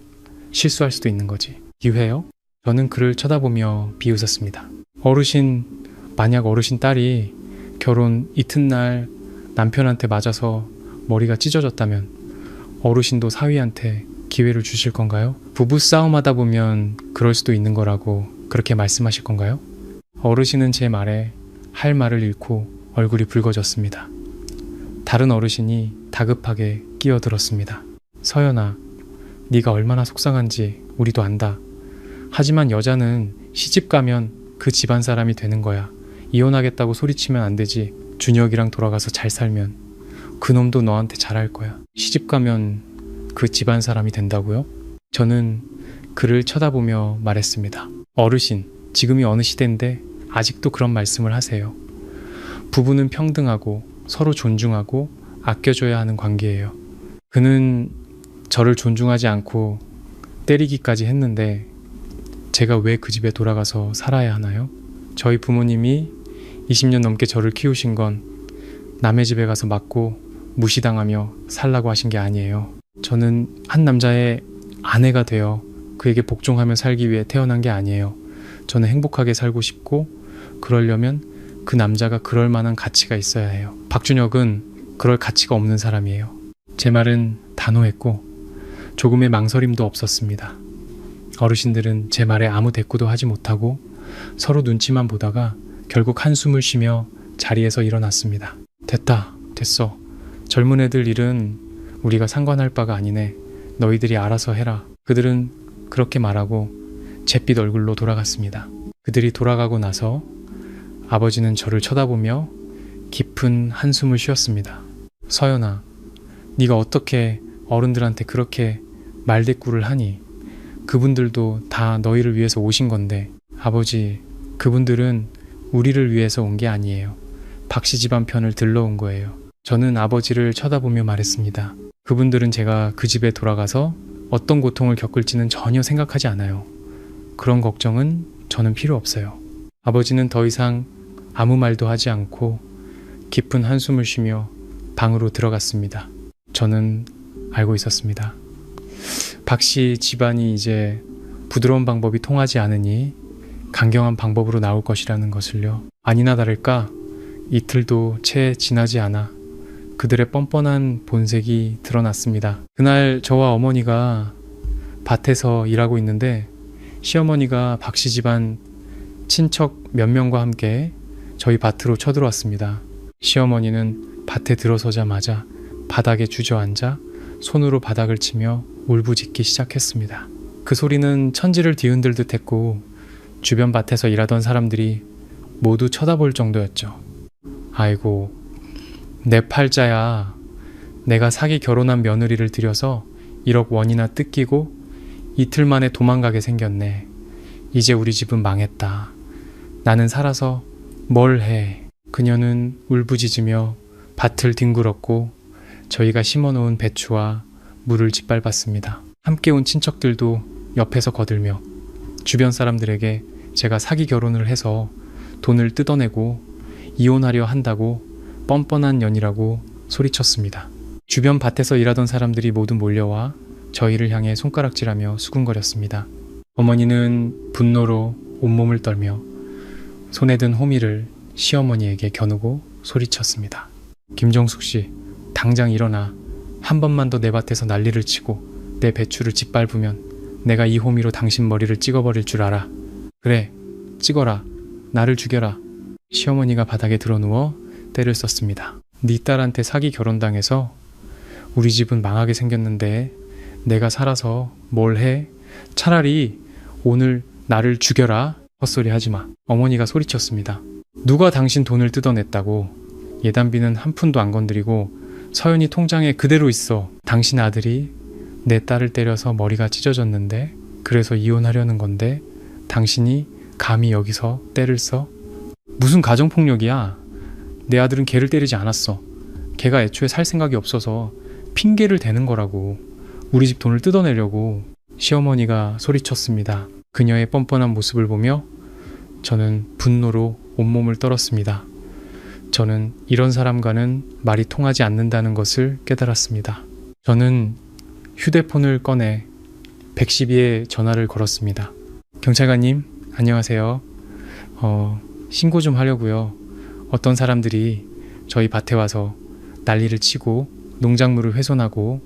실수할 수도 있는 거지. 기회요? 저는 그를 쳐다보며 비웃었습니다. 만약 어르신 딸이 결혼 이튿날 남편한테 맞아서 머리가 찢어졌다면 어르신도 사위한테 기회를 주실 건가요? 부부 싸움하다 보면 그럴 수도 있는 거라고 그렇게 말씀하실 건가요? 어르신은 제 말에 할 말을 잃고 얼굴이 붉어졌습니다. 다른 어르신이 다급하게 끼어들었습니다. 서연아, 네가 얼마나 속상한지 우리도 안다. 하지만 여자는 시집 가면 그 집안 사람이 되는 거야. 이혼하겠다고 소리치면 안 되지. 준혁이랑 돌아가서 잘 살면 그놈도 너한테 잘할 거야. 시집 가면 그 집안 사람이 된다고요? 저는 그를 쳐다보며 말했습니다. 어르신, 지금이 어느 시대인데 아직도 그런 말씀을 하세요. 부부는 평등하고 서로 존중하고 아껴줘야 하는 관계예요. 그는 저를 존중하지 않고 때리기까지 했는데 제가 왜 그 집에 돌아가서 살아야 하나요? 저희 부모님이 20년 넘게 저를 키우신 건 남의 집에 가서 맞고 무시당하며 살라고 하신 게 아니에요. 저는 한 남자의 아내가 되어 그에게 복종하며 살기 위해 태어난 게 아니에요. 저는 행복하게 살고 싶고 그러려면 그 남자가 그럴 만한 가치가 있어야 해요. 박준혁은 그럴 가치가 없는 사람이에요. 제 말은 단호했고 조금의 망설임도 없었습니다. 어르신들은 제 말에 아무 대꾸도 하지 못하고 서로 눈치만 보다가 결국 한숨을 쉬며 자리에서 일어났습니다. 됐어. 젊은 애들 일은 우리가 상관할 바가 아니네. 너희들이 알아서 해라. 그들은 그렇게 말하고 잿빛 얼굴로 돌아갔습니다. 그들이 돌아가고 나서 아버지는 저를 쳐다보며 깊은 한숨을 쉬었습니다. 서연아, 네가 어떻게 어른들한테 그렇게 말대꾸를 하니? 그분들도 다 너희를 위해서 오신 건데. 아버지, 그분들은 우리를 위해서 온 게 아니에요. 박씨 집안 편을 들러온 거예요. 저는 아버지를 쳐다보며 말했습니다. 그분들은 제가 그 집에 돌아가서 어떤 고통을 겪을지는 전혀 생각하지 않아요. 그런 걱정은 저는 필요 없어요. 아버지는 더 이상 아무 말도 하지 않고 깊은 한숨을 쉬며 방으로 들어갔습니다. 저는 알고 있었습니다. 박씨 집안이 이제 부드러운 방법이 통하지 않으니 강경한 방법으로 나올 것이라는 것을요. 아니나 다를까 이틀도 채 지나지 않아 그들의 뻔뻔한 본색이 드러났습니다. 그날 저와 어머니가 밭에서 일하고 있는데 시어머니가 박씨 집안 친척 몇 명과 함께 저희 밭으로 쳐들어왔습니다. 시어머니는 밭에 들어서자마자 바닥에 주저앉아 손으로 바닥을 치며 울부짖기 시작했습니다. 그 소리는 천지를 뒤흔들듯 했고 주변 밭에서 일하던 사람들이 모두 쳐다볼 정도였죠. 아이고, 내 팔자야. 내가 사기 결혼한 며느리를 들여서 1억 원이나 뜯기고 이틀 만에 도망가게 생겼네. 이제 우리 집은 망했다. 나는 살아서 뭘 해. 그녀는 울부짖으며 밭을 뒹굴었고 저희가 심어놓은 배추와 물을 짓밟았습니다. 함께 온 친척들도 옆에서 거들며 주변 사람들에게 제가 사기 결혼을 해서 돈을 뜯어내고 이혼하려 한다고 뻔뻔한 년이라고 소리쳤습니다. 주변 밭에서 일하던 사람들이 모두 몰려와 저희를 향해 손가락질하며 수군거렸습니다. 어머니는 분노로 온몸을 떨며 손에 든 호미를 시어머니에게 겨누고 소리쳤습니다. 김정숙 씨, 당장 일어나. 한 번만 더 내 밭에서 난리를 치고 내 배추를 짓밟으면 내가 이 호미로 당신 머리를 찍어버릴 줄 알아. 그래, 찍어라. 나를 죽여라. 시어머니가 바닥에 드러누워 때를 썼습니다. 네 딸한테 사기 결혼당해서 우리 집은 망하게 생겼는데 내가 살아서 뭘 해? 차라리 오늘 나를 죽여라. 헛소리 하지마. 어머니가 소리쳤습니다. 누가 당신 돈을 뜯어냈다고? 예단비는 한 푼도 안 건드리고 서연이 통장에 그대로 있어. 당신 아들이 내 딸을 때려서 머리가 찢어졌는데 그래서 이혼하려는 건데 당신이 감히 여기서 때를 써? 무슨 가정폭력이야. 내 아들은 걔를 때리지 않았어. 걔가 애초에 살 생각이 없어서 핑계를 대는 거라고. 우리 집 돈을 뜯어내려고. 시어머니가 소리쳤습니다. 그녀의 뻔뻔한 모습을 보며 저는 분노로 온몸을 떨었습니다. 저는 이런 사람과는 말이 통하지 않는다는 것을 깨달았습니다. 저는 휴대폰을 꺼내 112에 전화를 걸었습니다. 경찰관님, 안녕하세요. 신고 좀 하려고요. 어떤 사람들이 저희 밭에 와서 난리를 치고 농작물을 훼손하고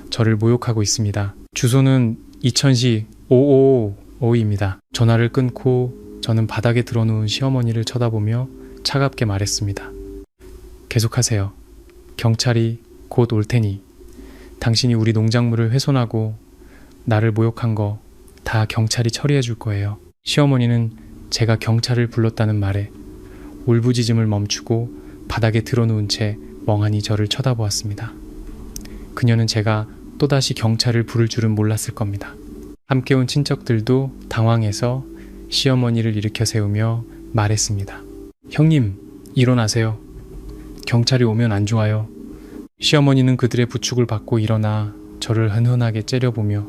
저를 모욕하고 있습니다. 주소는 이천시 5555입니다. 전화를 끊고 저는 바닥에 드러누운 시어머니를 쳐다보며 차갑게 말했습니다. 계속하세요. 경찰이 곧 올 테니 당신이 우리 농작물을 훼손하고 나를 모욕한 거 다 경찰이 처리해 줄 거예요. 시어머니는 제가 경찰을 불렀다는 말에 울부짖음을 멈추고 바닥에 드러누운 채 멍하니 저를 쳐다보았습니다. 그녀는 제가 또다시 경찰을 부를 줄은 몰랐을 겁니다. 함께 온 친척들도 당황해서 시어머니를 일으켜 세우며 말했습니다. 형님, 일어나세요. 경찰이 오면 안 좋아요. 시어머니는 그들의 부축을 받고 일어나 저를 흔흔하게 째려보며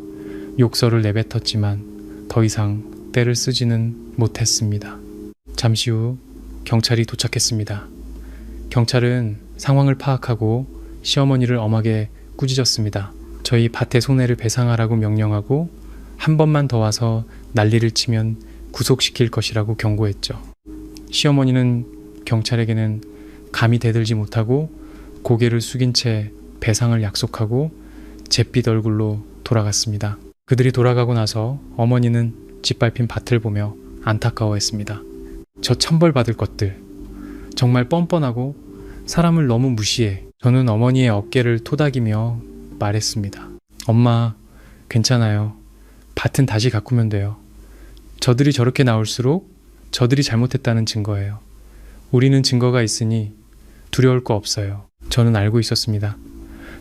욕설을 내뱉었지만 더 이상 떼를 쓰지는 못했습니다. 잠시 후 경찰이 도착했습니다. 경찰은 상황을 파악하고 시어머니를 엄하게 꾸짖었습니다. 저희 밭의 손해를 배상하라고 명령하고 한 번만 더 와서 난리를 치면 구속시킬 것이라고 경고했죠. 시어머니는 경찰에게는 감히 대들지 못하고 고개를 숙인 채 배상을 약속하고 잿빛 얼굴로 돌아갔습니다. 그들이 돌아가고 나서 어머니는 짓밟힌 밭을 보며 안타까워했습니다. 저 천벌받을 것들. 정말 뻔뻔하고 사람을 너무 무시해. 저는 어머니의 어깨를 토닥이며 말했습니다. 엄마, 괜찮아요. 밭은 다시 가꾸면 돼요. 저들이 저렇게 나올수록 저들이 잘못했다는 증거예요. 우리는 증거가 있으니 두려울 거 없어요. 저는 알고 있었습니다.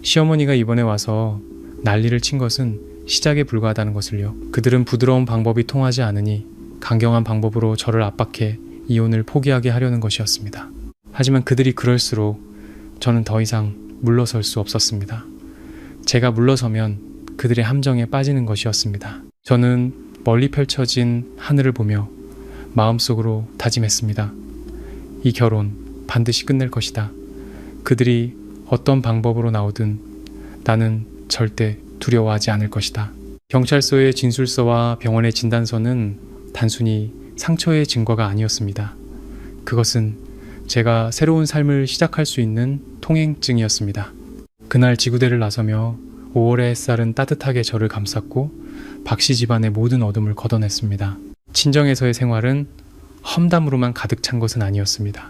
시어머니가 이번에 와서 난리를 친 것은 시작에 불과하다는 것을요. 그들은 부드러운 방법이 통하지 않으니 강경한 방법으로 저를 압박해 이혼을 포기하게 하려는 것이었습니다. 하지만 그들이 그럴수록 저는 더 이상 물러설 수 없었습니다. 제가 물러서면 그들의 함정에 빠지는 것이었습니다. 저는 멀리 펼쳐진 하늘을 보며 마음속으로 다짐했습니다. 이 결혼 반드시 끝낼 것이다. 그들이 어떤 방법으로 나오든 나는 절대 두려워하지 않을 것이다. 경찰서의 진술서와 병원의 진단서는 단순히 상처의 증거가 아니었습니다. 그것은 제가 새로운 삶을 시작할 수 있는 통행증이었습니다. 그날 지구대를 나서며 5월의 햇살은 따뜻하게 저를 감쌌고 박씨 집안의 모든 어둠을 걷어냈습니다. 친정에서의 생활은 험담으로만 가득 찬 것은 아니었습니다.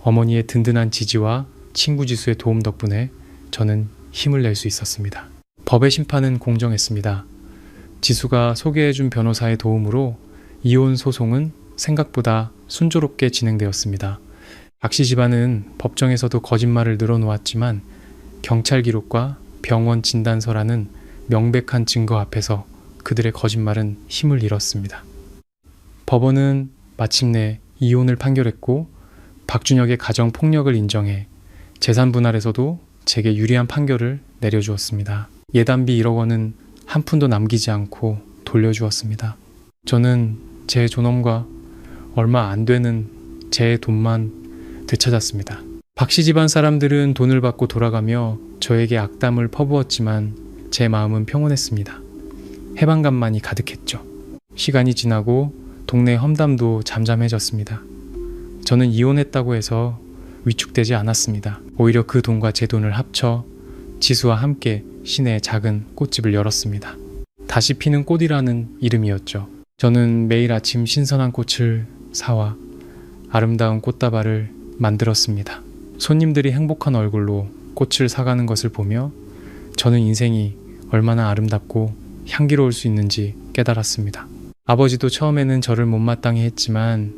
어머니의 든든한 지지와 친구 지수의 도움 덕분에 저는 힘을 낼 수 있었습니다. 법의 심판은 공정했습니다. 지수가 소개해준 변호사의 도움으로 이혼 소송은 생각보다 순조롭게 진행되었습니다. 박씨 집안은 법정에서도 거짓말을 늘어놓았지만 경찰 기록과 병원 진단서라는 명백한 증거 앞에서 그들의 거짓말은 힘을 잃었습니다. 법원은 마침내 이혼을 판결했고 박준혁의 가정 폭력을 인정해 재산 분할에서도 제게 유리한 판결을 내려주었습니다. 예단비 1억 원은 한 푼도 남기지 않고 돌려주었습니다. 저는 제 존엄과 얼마 안 되는 제 돈만 되찾았습니다. 박씨 집안 사람들은 돈을 받고 돌아가며 저에게 악담을 퍼부었지만 제 마음은 평온했습니다. 해방감만이 가득했죠. 시간이 지나고 동네 험담도 잠잠해졌습니다. 저는 이혼했다고 해서 위축되지 않았습니다. 오히려 그 돈과 제 돈을 합쳐 지수와 함께 시내에 작은 꽃집을 열었습니다. 다시 피는 꽃이라는 이름이었죠. 저는 매일 아침 신선한 꽃을 사와 아름다운 꽃다발을 만들었습니다. 손님들이 행복한 얼굴로 꽃을 사가는 것을 보며 저는 인생이 얼마나 아름답고 향기로울 수 있는지 깨달았습니다. 아버지도 처음에는 저를 못마땅해 했지만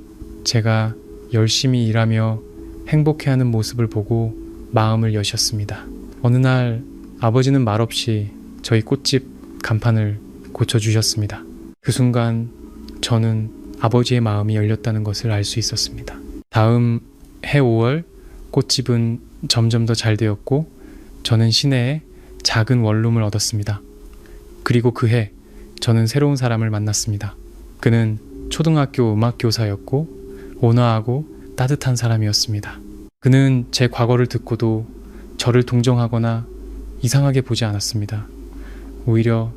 제가 열심히 일하며 행복해하는 모습을 보고 마음을 여셨습니다. 어느 날 아버지는 말없이 저희 꽃집 간판을 고쳐주셨습니다. 그 순간 저는 아버지의 마음이 열렸다는 것을 알 수 있었습니다. 다음 해 5월 꽃집은 점점 더 잘 되었고 저는 시내에 작은 원룸을 얻었습니다. 그리고 그 해 저는 새로운 사람을 만났습니다. 그는 초등학교 음악교사였고 온화하고 따뜻한 사람이었습니다. 그는 제 과거를 듣고도 저를 동정하거나 이상하게 보지 않았습니다. 오히려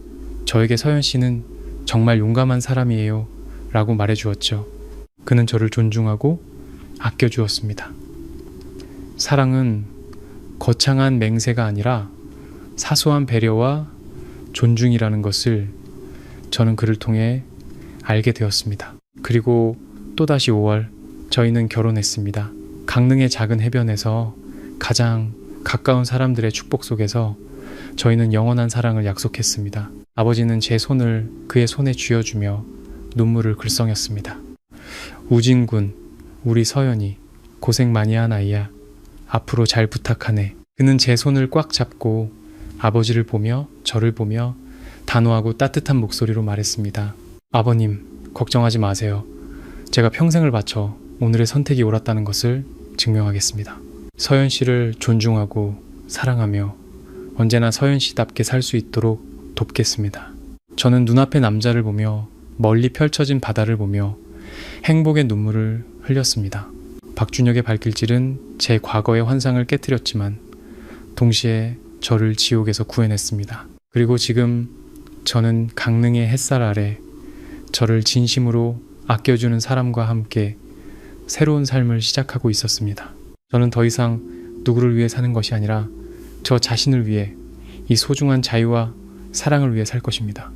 저에게 서연 씨는 정말 용감한 사람이에요 라고 말해주었죠. 그는 저를 존중하고 아껴주었습니다. 사랑은 거창한 맹세가 아니라 사소한 배려와 존중이라는 것을 저는 그를 통해 알게 되었습니다. 그리고 또다시 5월 저희는 결혼했습니다. 강릉의 작은 해변에서 가장 가까운 사람들의 축복 속에서 저희는 영원한 사랑을 약속했습니다. 아버지는 제 손을 그의 손에 쥐어주며 눈물을 글썽였습니다. 우진군, 우리 서연이 고생 많이 한 아이야. 앞으로 잘 부탁하네. 그는 제 손을 꽉 잡고 아버지를 보며 저를 보며 단호하고 따뜻한 목소리로 말했습니다. 아버님, 걱정하지 마세요. 제가 평생을 바쳐 오늘의 선택이 옳았다는 것을 증명하겠습니다. 서연 씨를 존중하고 사랑하며 언제나 서연 씨답게 살 수 있도록 돕겠습니다. 저는 눈앞의 남자를 보며 멀리 펼쳐진 바다를 보며 행복의 눈물을 흘렸습니다. 박준혁의 발길질은 제 과거의 환상을 깨뜨렸지만 동시에 저를 지옥에서 구해냈습니다. 그리고 지금 저는 강릉의 햇살 아래 저를 진심으로 아껴주는 사람과 함께 새로운 삶을 시작하고 있었습니다. 저는 더 이상 누구를 위해 사는 것이 아니라 저 자신을 위해 이 소중한 자유와 사랑을 위해 살 것입니다.